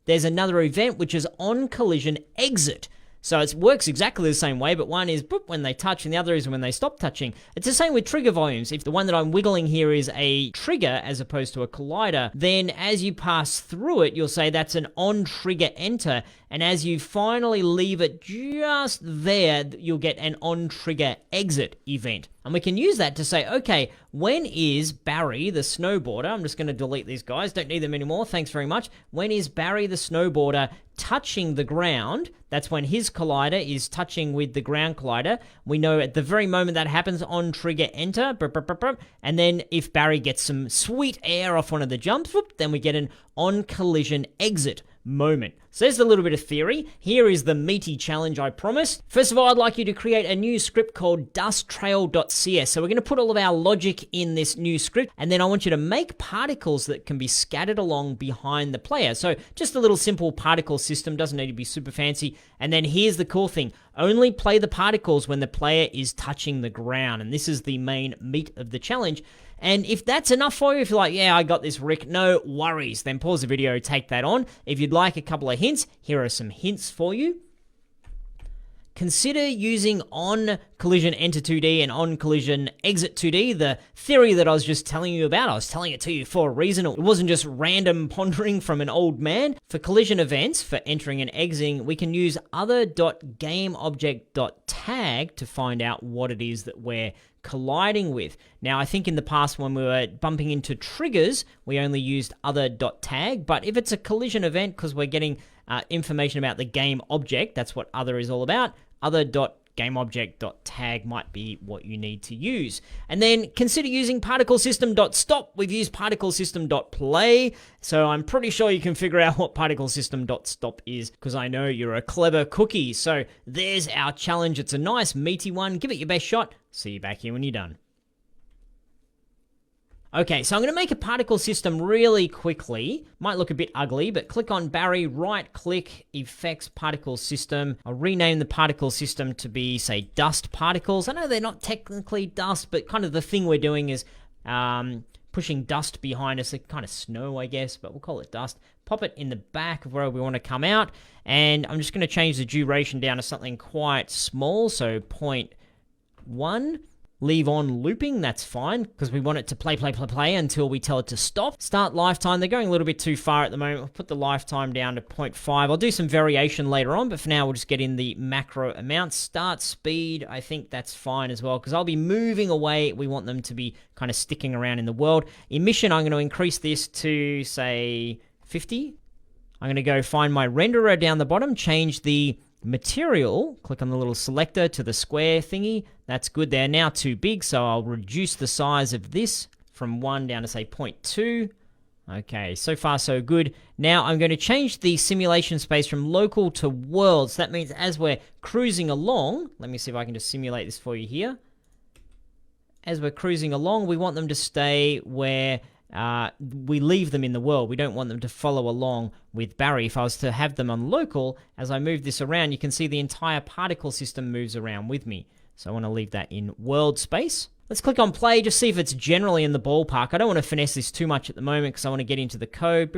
there's another event which is on collision exit. So it works exactly the same way, but one is boop, when they touch, and the other is when they stop touching. It's the same with trigger volumes. If the one that I'm wiggling here is a trigger as opposed to a collider, then as you pass through it, you'll say that's an on trigger enter, and as you finally leave it just there, you'll get an on trigger exit event. And we can use that to say, okay, when is Barry the snowboarder, I'm just going to delete these guys, don't need them anymore, thanks very much. When is Barry the snowboarder touching the ground? That's when his collider is touching with the ground collider. We know at the very moment that happens, on trigger enter, and then if Barry gets some sweet air off one of the jumps, then we get an on collision exit moment. So there's a little bit of theory. Here is the meaty challenge I promised. First of all, I'd like you to create a new script called dusttrail.cs. So we're going to put all of our logic in this new script, and then I want you to make particles that can be scattered along behind the player. So just a little simple particle system, doesn't need to be super fancy. And then here's the cool thing. Only play the particles when the player is touching the ground. And this is the main meat of the challenge. And if that's enough for you, if you're like, yeah, I got this, Rick, no worries, then pause the video, take that on. If you'd like a couple of hints, here are some hints for you. Consider using on collision enter 2D and on collision exit 2D, the theory that I was just telling you about. I was telling it to you for a reason. It wasn't just random pondering from an old man. For collision events, for entering and exiting, we can use other.gameObject.tag to find out what it is that we're colliding with. Now, I think in the past when we were bumping into triggers, we only used other.tag, but if it's a collision event, because we're getting information about the game object, that's what other is all about, other.gameObject.tag might be what you need to use. And then consider using particlesystem.stop. We've used particlesystem.play, so I'm pretty sure you can figure out what particlesystem.stop is, because I know you're a clever cookie. So there's our challenge. It's a nice meaty one. Give it your best shot. See you back here when you're done. Okay, so I'm going to make a particle system really quickly. Might look a bit ugly, but click on Barry, right-click, Effects, Particle System. I'll rename the particle system to be, say, Dust Particles. I know they're not technically dust, but kind of the thing we're doing is pushing dust behind us. It's kind of snow, I guess, but we'll call it dust. Pop it in the back of where we want to come out, and I'm just going to change the duration down to something quite small, so 0.1. Leave on looping, that's fine, because we want it to play until we tell it to stop. Start lifetime, they're going a little bit too far at the moment. We'll put the lifetime down to 0.5. I'll do some variation later on, but for now we'll just get in the macro amount. Start speed, I think that's fine as well, because I'll be moving away. We want them to be kind of sticking around in the world. Emission, I'm going to increase this to, say, 50. I'm going to go find my renderer down the bottom, change the material, click on the little selector to the square thingy. That's good. They're now too big, so I'll reduce the size of this from 1 down to, say, 0.2. Okay, so far so good. Now I'm going to change the simulation space from local to world. So that means as we're cruising along, let me see if I can just simulate this for you here. As we're cruising along, we want them to stay where we leave them in the world. We don't want them to follow along with Barry. If I was to have them on local, as I move this around, you can see the entire particle system moves around with me. So I want to leave that in world space. Let's click on play, just see if it's generally in the ballpark. I don't want to finesse this too much at the moment because I want to get into the code.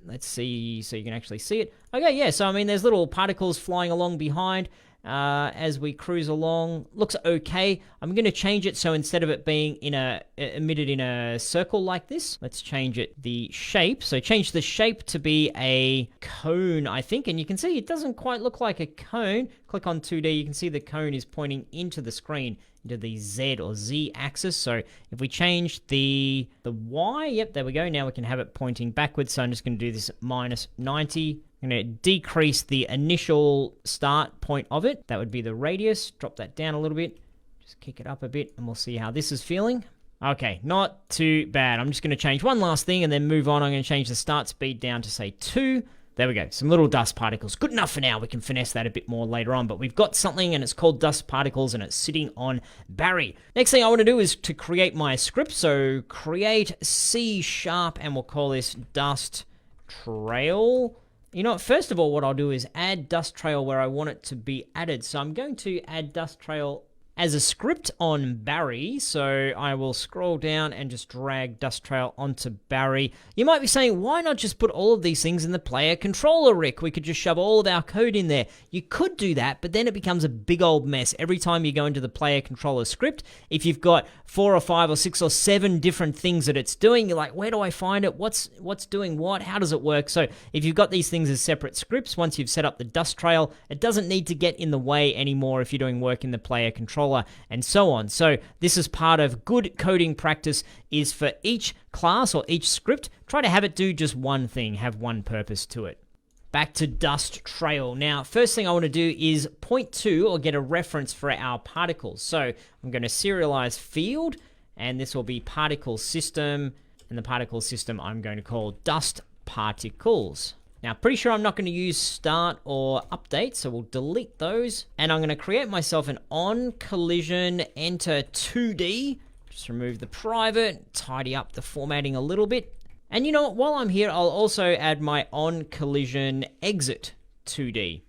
Let's see so you can actually see it. Okay, yeah, so I mean there's little particles flying along behind. As we cruise along. Looks okay. I'm going to change it so instead of it being emitted in a circle like this, let's change it the shape. So change the shape to be a cone, I think. And you can see it doesn't quite look like a cone. Click on 2D. You can see the cone is pointing into the screen, into the Z or Z axis. So if we change the Y, yep, there we go. Now we can have it pointing backwards. So I'm just going to do this minus 90. I'm going to decrease the initial start point of it. That would be the radius. Drop that down a little bit. Just kick it up a bit, and we'll see how this is feeling. Okay, not too bad. I'm just going to change one last thing and then move on. I'm going to change the start speed down to, say, 2. There we go. Some little dust particles. Good enough for now. We can finesse that a bit more later on, but we've got something, and it's called dust particles, and it's sitting on Barry. Next thing I want to do is to create my script. So create C#, and we'll call this dust trail. You know what, first of all, what I'll do is add dust trail where I want it to be added. So I'm going to add dust trail as a script on Barry. So I will scroll down and just drag dust trail onto Barry. You might be saying, why not just put all of these things in the player controller, Rick? We could just shove all of our code in there. You could do that, but then it becomes a big old mess. Every time you go into the player controller script, if you've got 4 or 5 or 6 or 7 different things that it's doing, you're like, where do I find it? What's doing what? How does it work? So if you've got these things as separate scripts, once you've set up the dust trail, it doesn't need to get in the way anymore if you're doing work in the player controller and so on. So this is part of good coding practice, is for each class or each script, try to have it do just one thing, have one purpose to it. Back to dust trail. Now, first thing I want to do is point to or get a reference for our particles. So I'm going to serialize field, and this will be particle system, and the particle system I'm going to call dust particles. Now, pretty sure I'm not going to use start or update, so we'll delete those. And I'm going to create myself an on collision, enter 2D. Just remove the private, tidy up the formatting a little bit. And you know what, while I'm here, I'll also add my on collision exit 2D.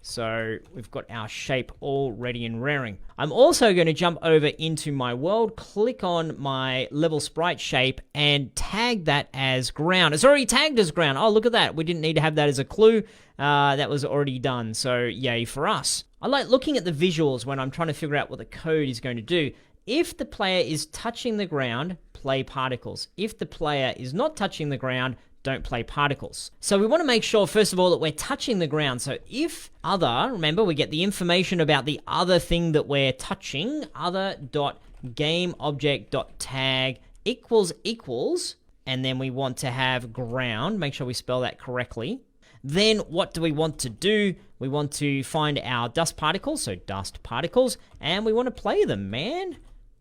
So we've got our shape all ready and raring. I'm also going to jump over into my world, click on my level sprite shape, and tag that as ground. It's already tagged as ground. Oh, look at that. We didn't need to have that as a clue. That was already done, so yay for us. I like looking at the visuals when I'm trying to figure out what the code is going to do. If the player is touching the ground, play particles. If the player is not touching the ground, don't play particles. So we want to make sure, first of all, that we're touching the ground. So if other, remember, we get the information about the other thing that we're touching, other.gameObject.tag equals, and then we want to have ground. Make sure we spell that correctly. Then what do we want to do? We want to find our dust particles, so dust particles, and we want to play them, man.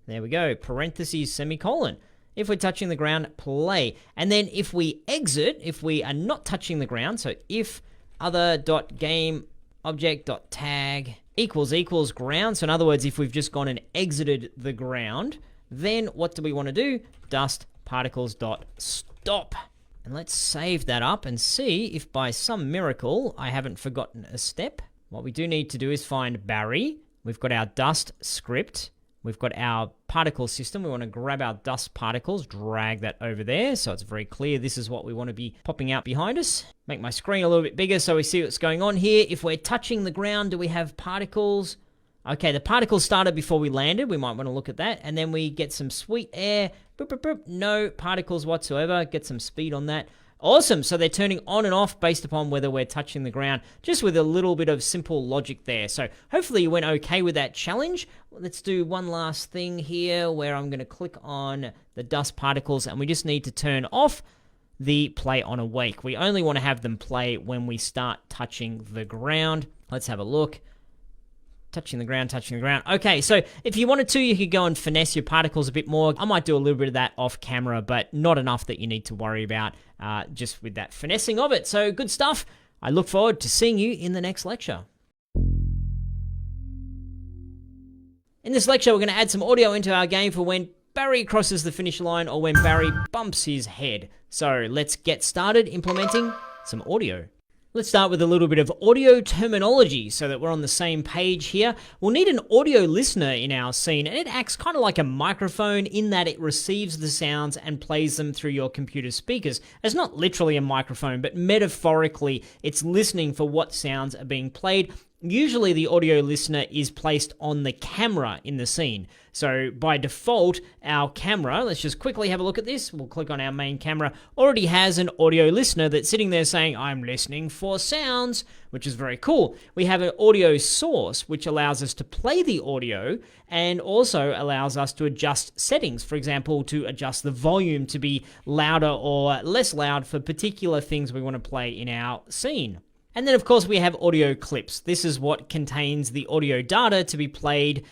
There we go, parentheses, semicolon. If we're touching the ground, play. And then if we exit, if we are not touching the ground, so if other.gameObject.tag equals ground, so in other words, if we've just gone and exited the ground, Then what do we want to do? Dust particles.stop. And let's save that up and see if by some miracle I haven't forgotten a step. What we do need to do is find Barry. We've got our dust script. We've got our particle system. We want to grab our dust particles, drag that over there so it's very clear this is what we want to be popping out behind us. Make my screen a little bit bigger so we see what's going on here. If we're touching the ground, do we have particles? Okay, the particles started before we landed. We might want to look at that. And then we get some sweet air. Boop, boop, boop. No particles whatsoever. Get some speed on that. Awesome, so they're turning on and off based upon whether we're touching the ground, just with a little bit of simple logic there. So hopefully you went okay with that challenge. Let's do one last thing here where I'm going to click on the dust particles and we just need to turn off the play on awake. We only want to have them play when we start touching the ground. Let's have a look. Touching the ground, touching the ground. Okay, so if you wanted to, you could go and finesse your particles a bit more. I might do a little bit of that off camera, but not enough that you need to worry about just with that finessing of it. So good stuff. I look forward to seeing you in the next lecture. In this lecture, we're going to add some audio into our game for when Barry crosses the finish line or when Barry bumps his head. So let's get started implementing some audio. Let's start with a little bit of audio terminology so that we're on the same page here. We'll need an audio listener in our scene, and it acts kind of like a microphone in that it receives the sounds and plays them through your computer speakers. It's not literally a microphone, but metaphorically, it's listening for what sounds are being played. Usually the audio listener is placed on the camera in the scene. So by default, our camera, let's just quickly have a look at this. We'll click on our main camera, already has an audio listener that's sitting there saying, I'm listening for sounds, which is very cool. We have an audio source, which allows us to play the audio and also allows us to adjust settings. For example, to adjust the volume to be louder or less loud for particular things we want to play in our scene. And then, of course, we have audio clips. This is what contains the audio data to be played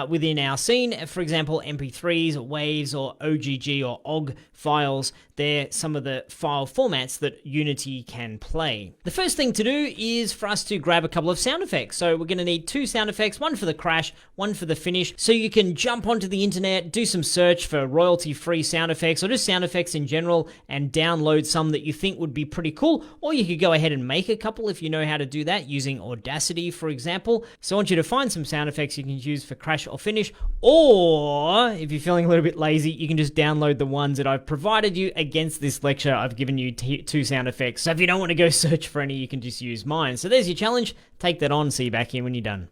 within our scene. For example, MP3s, or waves, or OGG or OGG files. They're some of the file formats that Unity can play. The first thing to do is for us to grab a couple of sound effects. So we're going to need two sound effects, one for the crash, one for the finish. So you can jump onto the internet, do some search for royalty-free sound effects or just sound effects in general and download some that you think would be pretty cool. Or you could go ahead and make a couple if you know how to do that using Audacity, for example. So I want you to find some sound effects you can use for crash or finish. Or if you're feeling a little bit lazy, you can just download the ones that I've provided you. Against this lecture, I've given you two sound effects. So if you don't want to go search for any, you can just use mine. So there's your challenge. Take that on. See you back here when you're done.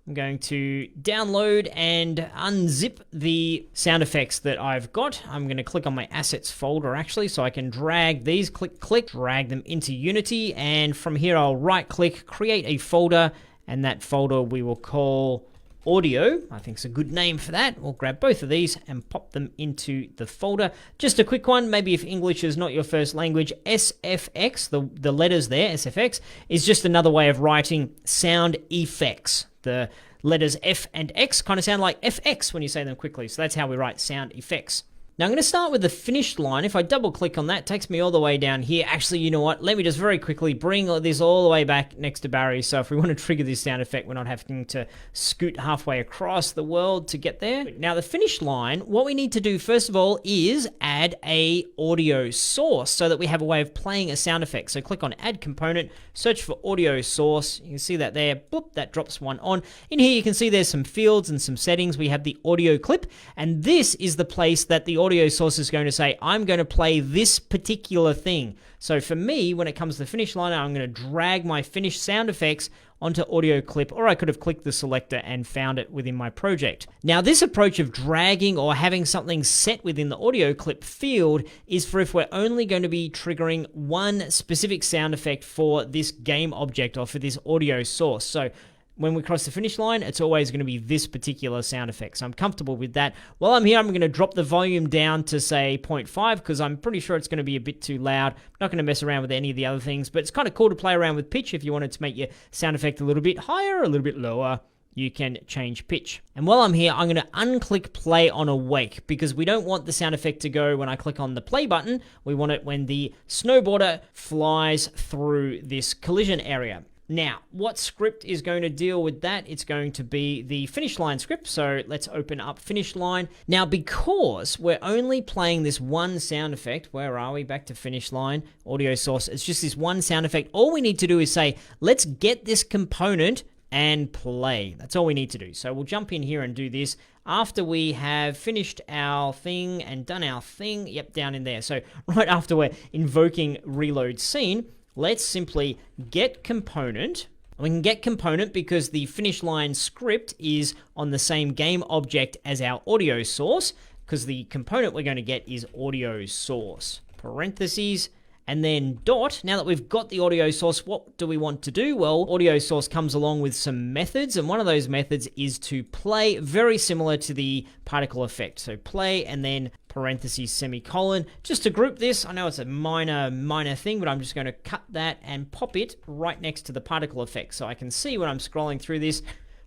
I'm going to download and unzip the sound effects that I've got. I'm going to click on my assets folder actually, so I can drag these, click, drag them into Unity. And from here, I'll right click, create a folder, and that folder we will call audio. I think it's a good name for that. We'll grab both of these and pop them into the folder. Just a quick one, maybe if English is not your first language, SFX, the letters there, SFX, is just another way of writing sound effects. The letters F and X kind of sound like FX when you say them quickly, so that's how we write sound effects. Now I'm going to start with the finished line. If I double click on that, it takes me all the way down here. Actually, you know what? Let me just very quickly bring this all the way back next to Barry. So if we want to trigger this sound effect, we're not having to scoot halfway across the world to get there. Now the finished line, what we need to do first of all is add a audio source so that we have a way of playing a sound effect. So click on Add Component, search for audio source. You can see that there. Boop, that drops one on. In here you can see there's some fields and some settings. We have the audio clip, and this is the place that the audio source is going to say, I'm going to play this particular thing. So for me, when it comes to the finish line, I'm going to drag my finished sound effects onto audio clip, or I could have clicked the selector and found it within my project. Now this approach of dragging or having something set within the audio clip field is for if we're only going to be triggering one specific sound effect for this game object or for this audio source. So when we cross the finish line, it's always going to be this particular sound effect. So I'm comfortable with that. While I'm here, I'm going to drop the volume down to say 0.5 because I'm pretty sure it's going to be a bit too loud. I'm not going to mess around with any of the other things, but it's kind of cool to play around with pitch. If you wanted to make your sound effect a little bit higher, a little bit lower, you can change pitch. And while I'm here, I'm going to unclick play on awake because we don't want the sound effect to go when I click on the play button. We want it when the snowboarder flies through this collision area. Now, what script is going to deal with that? It's going to be the finish line script. So let's open up finish line. Now, because we're only playing this one sound effect, where are we? Back to finish line, audio source. It's just this one sound effect. All we need to do is say, let's get this component and play. That's all we need to do. So we'll jump in here and do this after we have finished our thing and done our thing. Yep, down in there. So right after we're invoking reload scene, let's simply get component. We can get component because the finish line script is on the same game object as our audio source, because the component we're going to get is audio source. Parentheses, and then dot. Now that we've got the audio source, what do we want to do? Well, audio source comes along with some methods, and one of those methods is to play, very similar to the particle effect. So play and then parentheses semicolon. Just to group this, I know it's a minor thing, but I'm just going to cut that and pop it right next to the particle effect so I can see when I'm scrolling through this.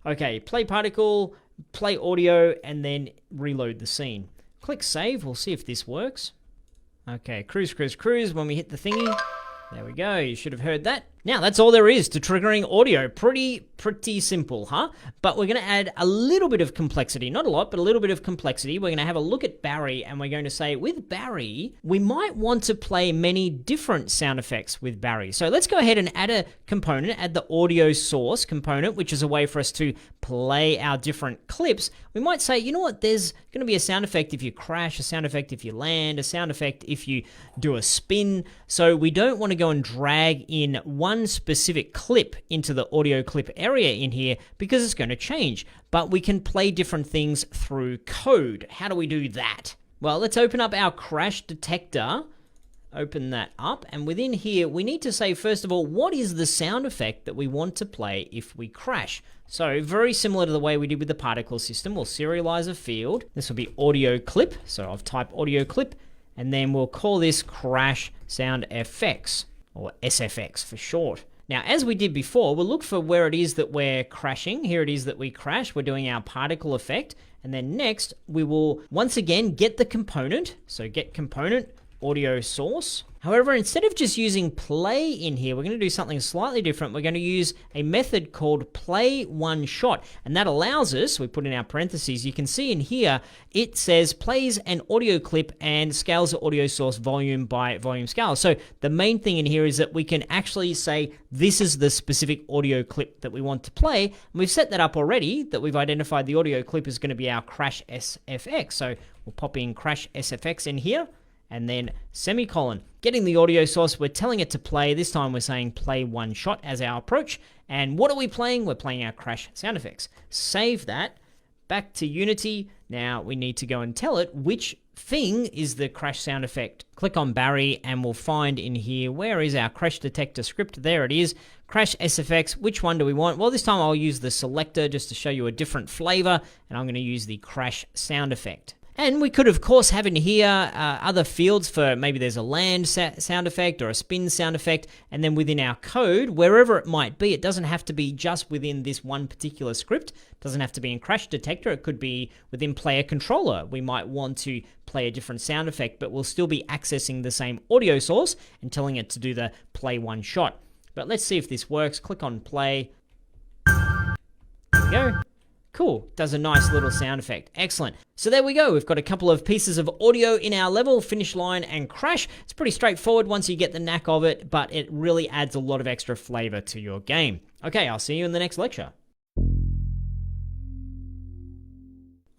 Okay, play particle, play audio, and then reload the scene. Click save. We'll see if this works. Okay, cruise. When we hit the thingy, there we go. You should have heard that. Now, that's all there is to triggering audio. Pretty simple, huh? But we're going to add a little bit of complexity. Not a lot, but a little bit of complexity. We're going to have a look at Barry, and we're going to say, with Barry, we might want to play many different sound effects with Barry. So let's go ahead and add a component, add the audio source component, which is a way for us to play our different clips. We might say, you know what, there's going to be a sound effect if you crash, a sound effect if you land, a sound effect if you do a spin. So we don't want to go and drag in one specific clip into the audio clip area in here because it's going to change, but we can play different things through code. How do we do that? Well, let's open up our crash detector, open that up, and within here we need to say, first of all, what is the sound effect that we want to play if we crash? So very similar to the way we did with the particle system, we'll serialize a field. This will be audio clip, so I've typed audio clip, and then we'll call this crash sound FX, or SFX for short. Now, as we did before, we'll look for where it is that we're crashing. Here it is that we crash. We're doing our particle effect. And then next, we will once again get the component. So get component, audio source. However, instead of just using play in here, we're going to do something slightly different. We're going to use a method called play one shot. And that allows us, we put in our parentheses, you can see in here, it says plays an audio clip and scales the audio source volume by volume scale. So the main thing in here is that we can actually say, this is the specific audio clip that we want to play. And we've set that up already, that we've identified the audio clip is going to be our crash SFX. So we'll pop in crash SFX in here. And then semicolon. Getting the audio source, we're telling it to play. This time we're saying play one shot as our approach. And what are we playing? We're playing our crash sound effects. Save that. Back to Unity. Now we need to go and tell it which thing is the crash sound effect. Click on Barry and we'll find in here, where is our crash detector script? There it is. Crash SFX. Which one do we want? Well, this time I'll use the selector just to show you a different flavor. And I'm going to use the crash sound effect. And we could, of course, have in here other fields for maybe there's a land sound effect or a spin sound effect. And then within our code, wherever it might be, it doesn't have to be just within this one particular script. It doesn't have to be in Crash Detector. It could be within Player Controller. We might want to play a different sound effect, but we'll still be accessing the same audio source and telling it to do the play one shot. But let's see if this works. Click on play. There we go. Cool, does a nice little sound effect. Excellent. So there we go. We've got a couple of pieces of audio in our level, finish line and crash. It's pretty straightforward once you get the knack of it, but it really adds a lot of extra flavor to your game. Okay, I'll see you in the next lecture.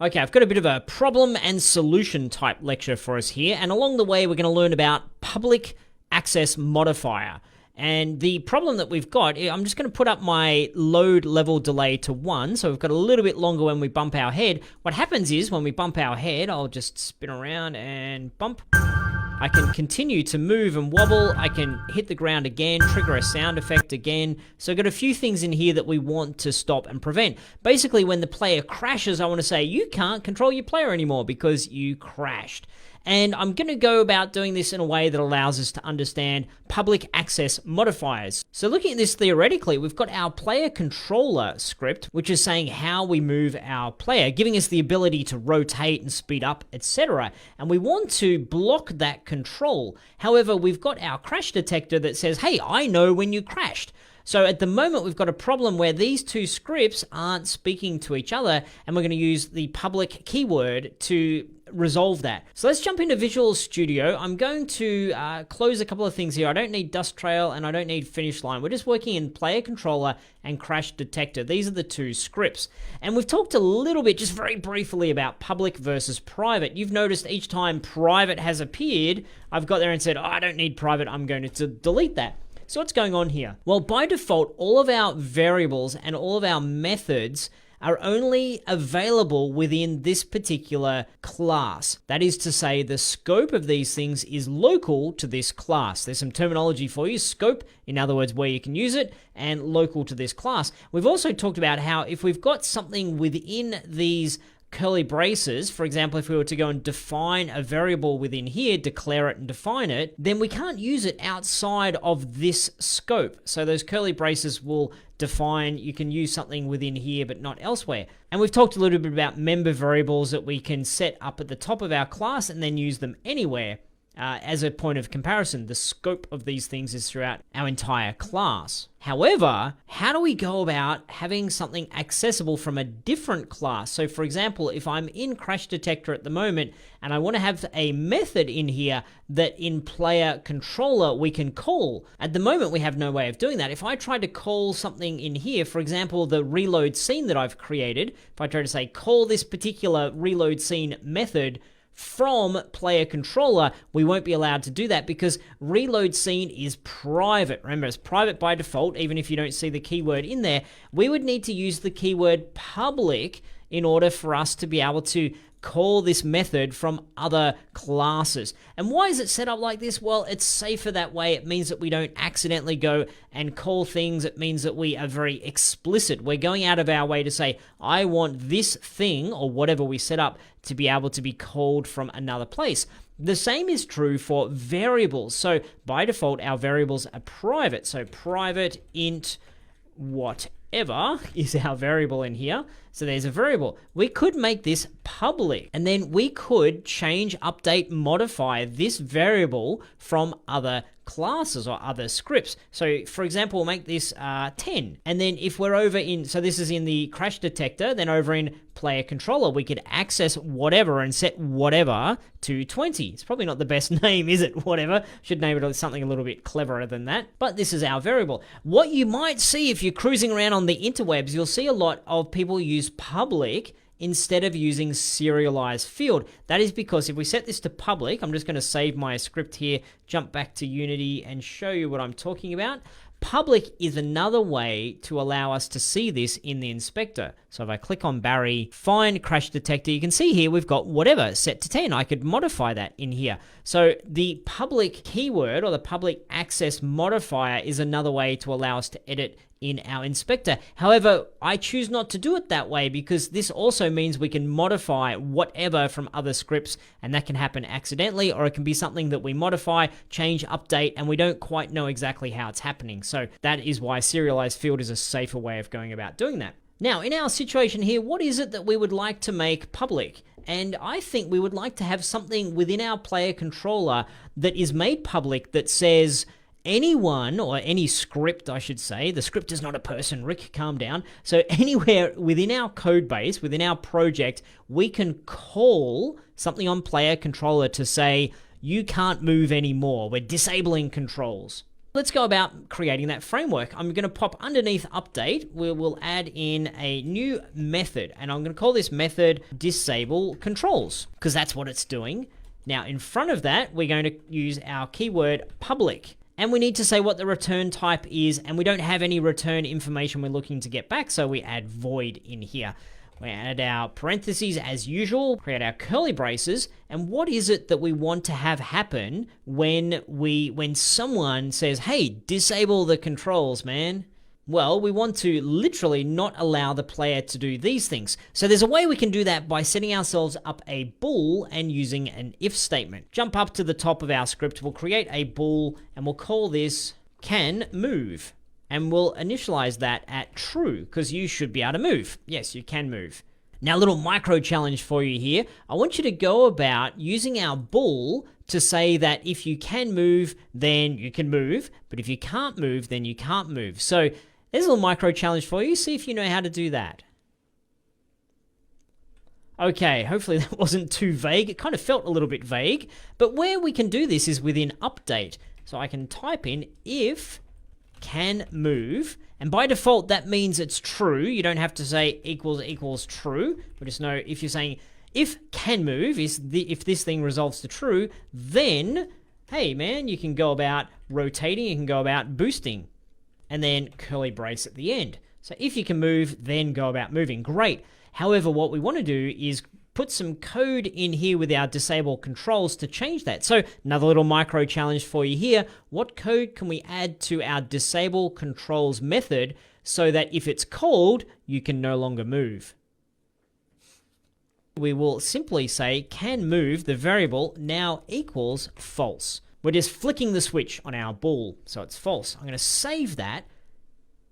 Okay, I've got a bit of a problem and solution type lecture for us here, and along the way we're going to learn about public access modifier. And the problem that we've got, I'm just going to put up my load level delay to 1, so we've got a little bit longer when we bump our head. What happens is when we bump our head, I'll just spin around and bump. I can continue to move and wobble. I can hit the ground again, trigger a sound effect again. So I've got a few things in here that we want to stop and prevent. Basically, when the player crashes, I want to say, you can't control your player anymore because you crashed. And I'm going to go about doing this in a way that allows us to understand public access modifiers. So looking at this theoretically, we've got our player controller script, which is saying how we move our player, giving us the ability to rotate and speed up, etc. And we want to block that control. However, we've got our crash detector that says, hey, I know when you crashed. So at the moment, we've got a problem where these two scripts aren't speaking to each other, and we're going to use the public keyword to resolve that. So let's jump into Visual Studio. I'm going to close a couple of things here. I don't need dust trail and I don't need finish line. We're just working in player controller and crash detector. These are the two scripts. And we've talked a little bit, just very briefly, about public versus private. You've noticed each time private has appeared, I've got there and said, oh, I don't need private, I'm going to delete that. So what's going on here? Well, by default, all of our variables and all of our methods are only available within this particular class. That is to say, the scope of these things is local to this class. There's some terminology for you. Scope, in other words, where you can use it, and local to this class. We've also talked about how if we've got something within these curly braces, for example, if we were to go and define a variable within here, declare it and define it, then we can't use it outside of this scope. So those curly braces will define, you can use something within here but not elsewhere. And we've talked a little bit about member variables that we can set up at the top of our class and then use them anywhere. As a point of comparison, the scope of these things is throughout our entire class. However, how do we go about having something accessible from a different class? So for example, if I'm in Crash Detector at the moment and I want to have a method in here that in player controller we can call, at the moment we have no way of doing that. If I tried to call something in here, for example, the reload scene that I've created, if I try to say call this particular reload scene method from player controller, we won't be allowed to do that because reload scene is private. Remember, it's private by default, even if you don't see the keyword in there. We would need to use the keyword public in order for us to be able to call this method from other classes. And why is it set up like this? Well, it's safer that way. It means that we don't accidentally go and call things. It means that we are very explicit. We're going out of our way to say, I want this thing or whatever we set up to be able to be called from another place. The same is true for variables. So by default, our variables are private. So private int whatever is our variable in here. So there's a variable. We could make this public, and then we could change, update, modify this variable from other classes or other scripts. So for example, we'll make this 10. And then if we're over in, so this is in the crash detector, then over in player controller, we could access whatever and set whatever to 20. It's probably not the best name, is it? Whatever. Should name it something a little bit cleverer than that. But this is our variable. What you might see if you're cruising around on the interwebs, you'll see a lot of people use public instead of using serialized field. That is because if we set this to public, I'm just going to save my script here, jump back to Unity and show you what I'm talking about. Public is another way to allow us to see this in the inspector. So if I click on Barry, find crash detector, you can see here we've got whatever set to 10. I could modify that in here. So the public keyword or the public access modifier is another way to allow us to edit in our inspector. However, I choose not to do it that way because this also means we can modify whatever from other scripts, and that can happen accidentally, or it can be something that we modify, change, update, and we don't quite know exactly how it's happening. So that is why serialized field is a safer way of going about doing that. Now, in our situation here, what is it that we would like to make public? And I think we would like to have something within our player controller that is made public that says anyone, or any script, I should say, the script is not a person, Rick, calm down. So anywhere within our code base, within our project, we can call something on player controller to say, you can't move anymore. We're disabling controls. Let's go about creating that framework. I'm going to pop underneath update. We'll add in a new method, and I'm going to call this method disable controls because that's what it's doing. Now, in front of that, we're going to use our keyword public. And we need to say what the return type is, and we don't have any return information we're looking to get back, so we add void in here. We add our parentheses as usual, create our curly braces, and what is it that we want to have happen when someone says, hey, disable the controls, man? Well, we want to literally not allow the player to do these things. So there's a way we can do that by setting ourselves up a bool and using an if statement. Jump up to the top of our script, we'll create a bool and we'll call this can move. And we'll initialize that at true because you should be able to move. Yes, you can move. Now, a little micro challenge for you here. I want you to go about using our bool to say that if you can move, then you can move, but if you can't move, then you can't move. So there's a little micro challenge for you. See if you know how to do that. Okay, hopefully that wasn't too vague. It kind of felt a little bit vague, but where we can do this is within update. So I can type in if can move, and by default that means it's true. You don't have to say equals true. We just know if you're saying if can move is if this thing resolves to true, then hey man, you can go about rotating, you can go about boosting, and then curly brace at the end. So if you can move, then go about moving. Great. However, what we want to do is put some code in here with our disable controls to change that. So another little micro challenge for you here. What code can we add to our disable controls method so that if it's called, you can no longer move? We will simply say can move, the variable now equals false. We're just flicking the switch on our bool, so it's false. I'm going to save that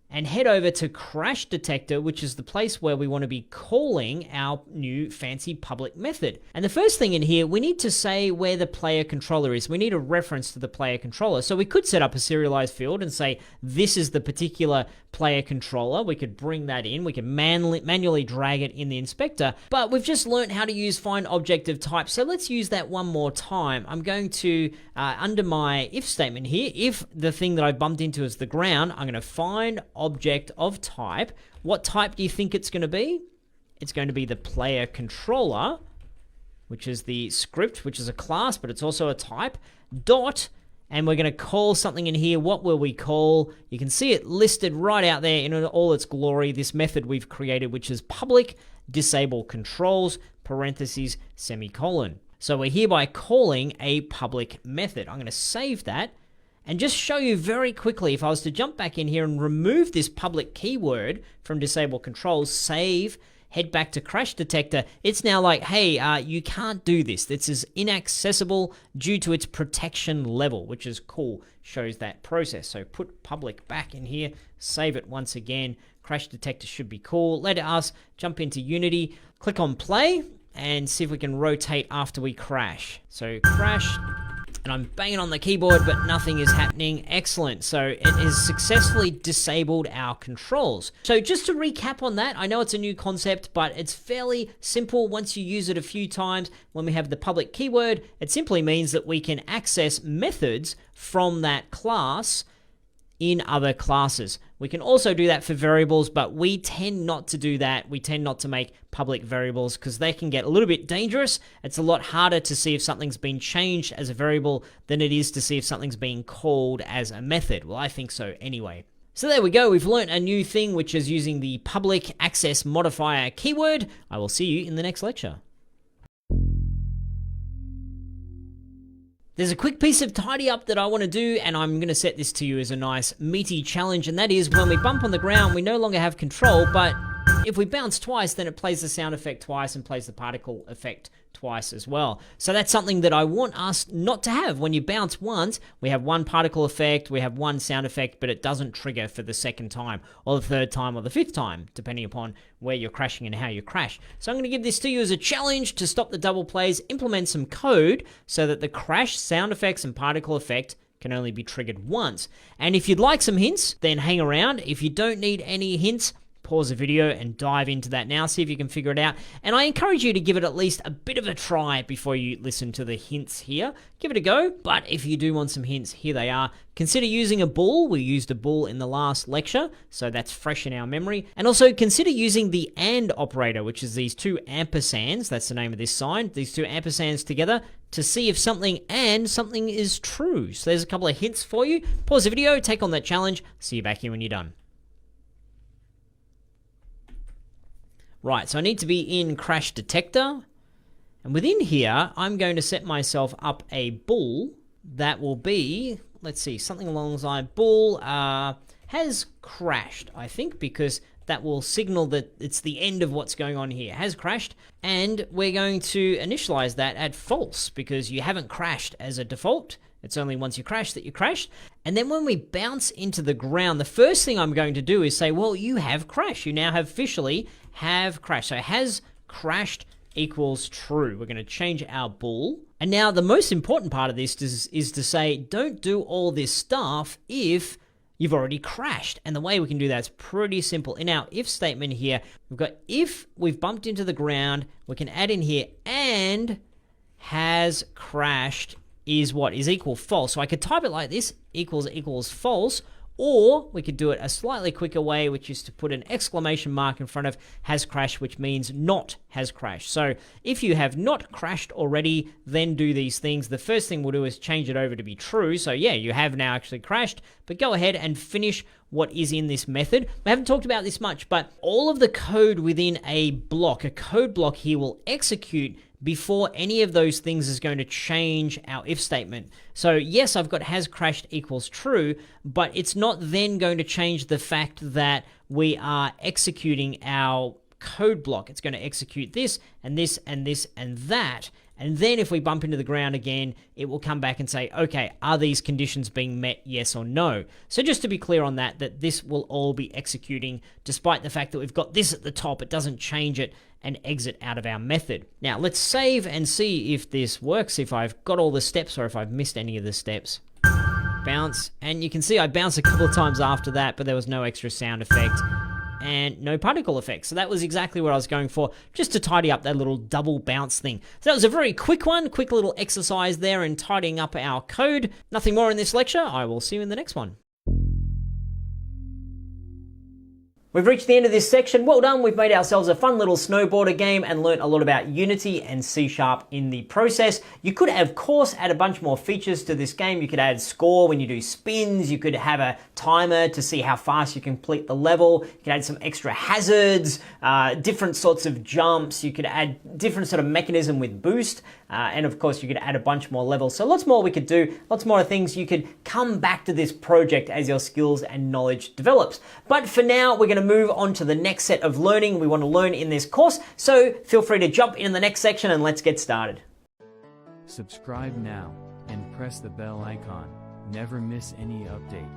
and head over to Crash Detector, which is the place where we want to be calling our new fancy public method. And the first thing in here, we need to say where the player controller is. We need a reference to the player controller. So we could set up a serialized field and say, this is the particular player controller. We could bring that in. We can manually drag it in the inspector. But we've just learned how to use FindObjectOfType. So let's use that one more time. I'm going to, under my if statement here, if the thing that I bumped into is the ground, I'm going to find object of type. What type do you think it's going to be? It's going to be the player controller, which is the script, which is a class, but it's also a type, dot, and we're going to call something in here. What will we call? You can see it listed right out there in all its glory, this method we've created, which is public disable controls, parentheses, semicolon. So we're hereby calling a public method. I'm going to save that and just show you very quickly, if I was to jump back in here and remove this public keyword from disable controls, save, head back to Crash Detector, it's now like, hey, you can't do this. This is inaccessible due to its protection level, which is cool, shows that process. So put public back in here, save it once again. Crash Detector should be cool. Let us jump into Unity, click on play, and see if we can rotate after we crash. So crash, and I'm banging on the keyboard, but nothing is happening. Excellent. So it has successfully disabled our controls. So just to recap on that, I know it's a new concept, but it's fairly simple once you use it a few times. When we have the public keyword, it simply means that we can access methods from that class in other classes. We can also do that for variables, but we tend not to do that. We tend not to make public variables because they can get a little bit dangerous. It's a lot harder to see if something's been changed as a variable than it is to see if something's being called as a method. Well, I think so anyway. So there we go. We've learned a new thing, which is using the public access modifier keyword. I will see you in the next lecture. There's a quick piece of tidy up that I want to do, and I'm going to set this to you as a nice meaty challenge, and that is when we bump on the ground, we no longer have control, but if we bounce twice, then it plays the sound effect twice and plays the particle effect twice as well. So that's something that I want us not to have. When you bounce once, we have one particle effect, we have one sound effect, but it doesn't trigger for the second time, or the third time, or the fifth time, depending upon where you're crashing and how you crash. So I'm going to give this to you as a challenge to stop the double plays, implement some code so that the crash, sound effects, and particle effect can only be triggered once. And if you'd like some hints, then hang around. If you don't need any hints, pause the video and dive into that now, see if you can figure it out. And I encourage you to give it at least a bit of a try before you listen to the hints here. Give it a go, but if you do want some hints, here they are. Consider using a bool. We used a bool in the last lecture, so that's fresh in our memory. And also consider using the AND operator, which is these two ampersands, that's the name of this sign, these two ampersands together to see if something and something is true. So there's a couple of hints for you. Pause the video, take on that challenge. See you back here when you're done. Right, so I need to be in Crash Detector, and within here, I'm going to set myself up a bool that will be, let's see, something along the line, bool has crashed, I think, because that will signal that it's the end of what's going on here. Has crashed, and we're going to initialize that at false, because you haven't crashed as a default. It's only once you crash that you crashed. And then when we bounce into the ground, the first thing I'm going to do is say, well, you have crashed. You now have officially have crashed. So has crashed equals true. We're going to change our bool. And now the most important part of this is to say, don't do all this stuff if you've already crashed. And the way we can do that is pretty simple. In our if statement here, we've got if we've bumped into the ground, we can add in here and has crashed is what? Is equal false. So I could type it like this, equals false, or we could do it a slightly quicker way, which is to put an exclamation mark in front of has crashed, which means not has crashed. So if you have not crashed already, then do these things. The first thing we'll do is change it over to be true. So yeah, you have now actually crashed, but go ahead and finish what is in this method. We haven't talked about this much, but all of the code within a block, a code block here, will execute before any of those things is going to change our if statement. So yes, I've got has crashed equals true, but it's not then going to change the fact that we are executing our code block. It's going to execute this and this and this and that. And then if we bump into the ground again, it will come back and say, okay, are these conditions being met, yes or no? So just to be clear on that, that this will all be executing despite the fact that we've got this at the top. It doesn't change it and exit out of our method. Now let's save and see if this works, if I've got all the steps or if I've missed any of the steps. Bounce, and you can see I bounced a couple of times after that, but there was no extra sound effect and no particle effect. So that was exactly what I was going for, just to tidy up that little double bounce thing. So that was a very quick one, quick little exercise there in tidying up our code. Nothing more in this lecture. I will see you in the next one. We've reached the end of this section. Well done. We've made ourselves a fun little snowboarder game and learnt a lot about Unity and C# in the process. You could, of course, add a bunch more features to this game. You could add score when you do spins. You could have a timer to see how fast you complete the level. You could add some extra hazards, different sorts of jumps. You could add different sort of mechanism with boost. And of course, you could add a bunch more levels. So lots more we could do, lots more things. You could come back to this project as your skills and knowledge develops. But for now, we're going to move on to the next set of learning we want to learn in this course. So feel free to jump in the next section and let's get started. Subscribe now and press the bell icon. Never miss any update.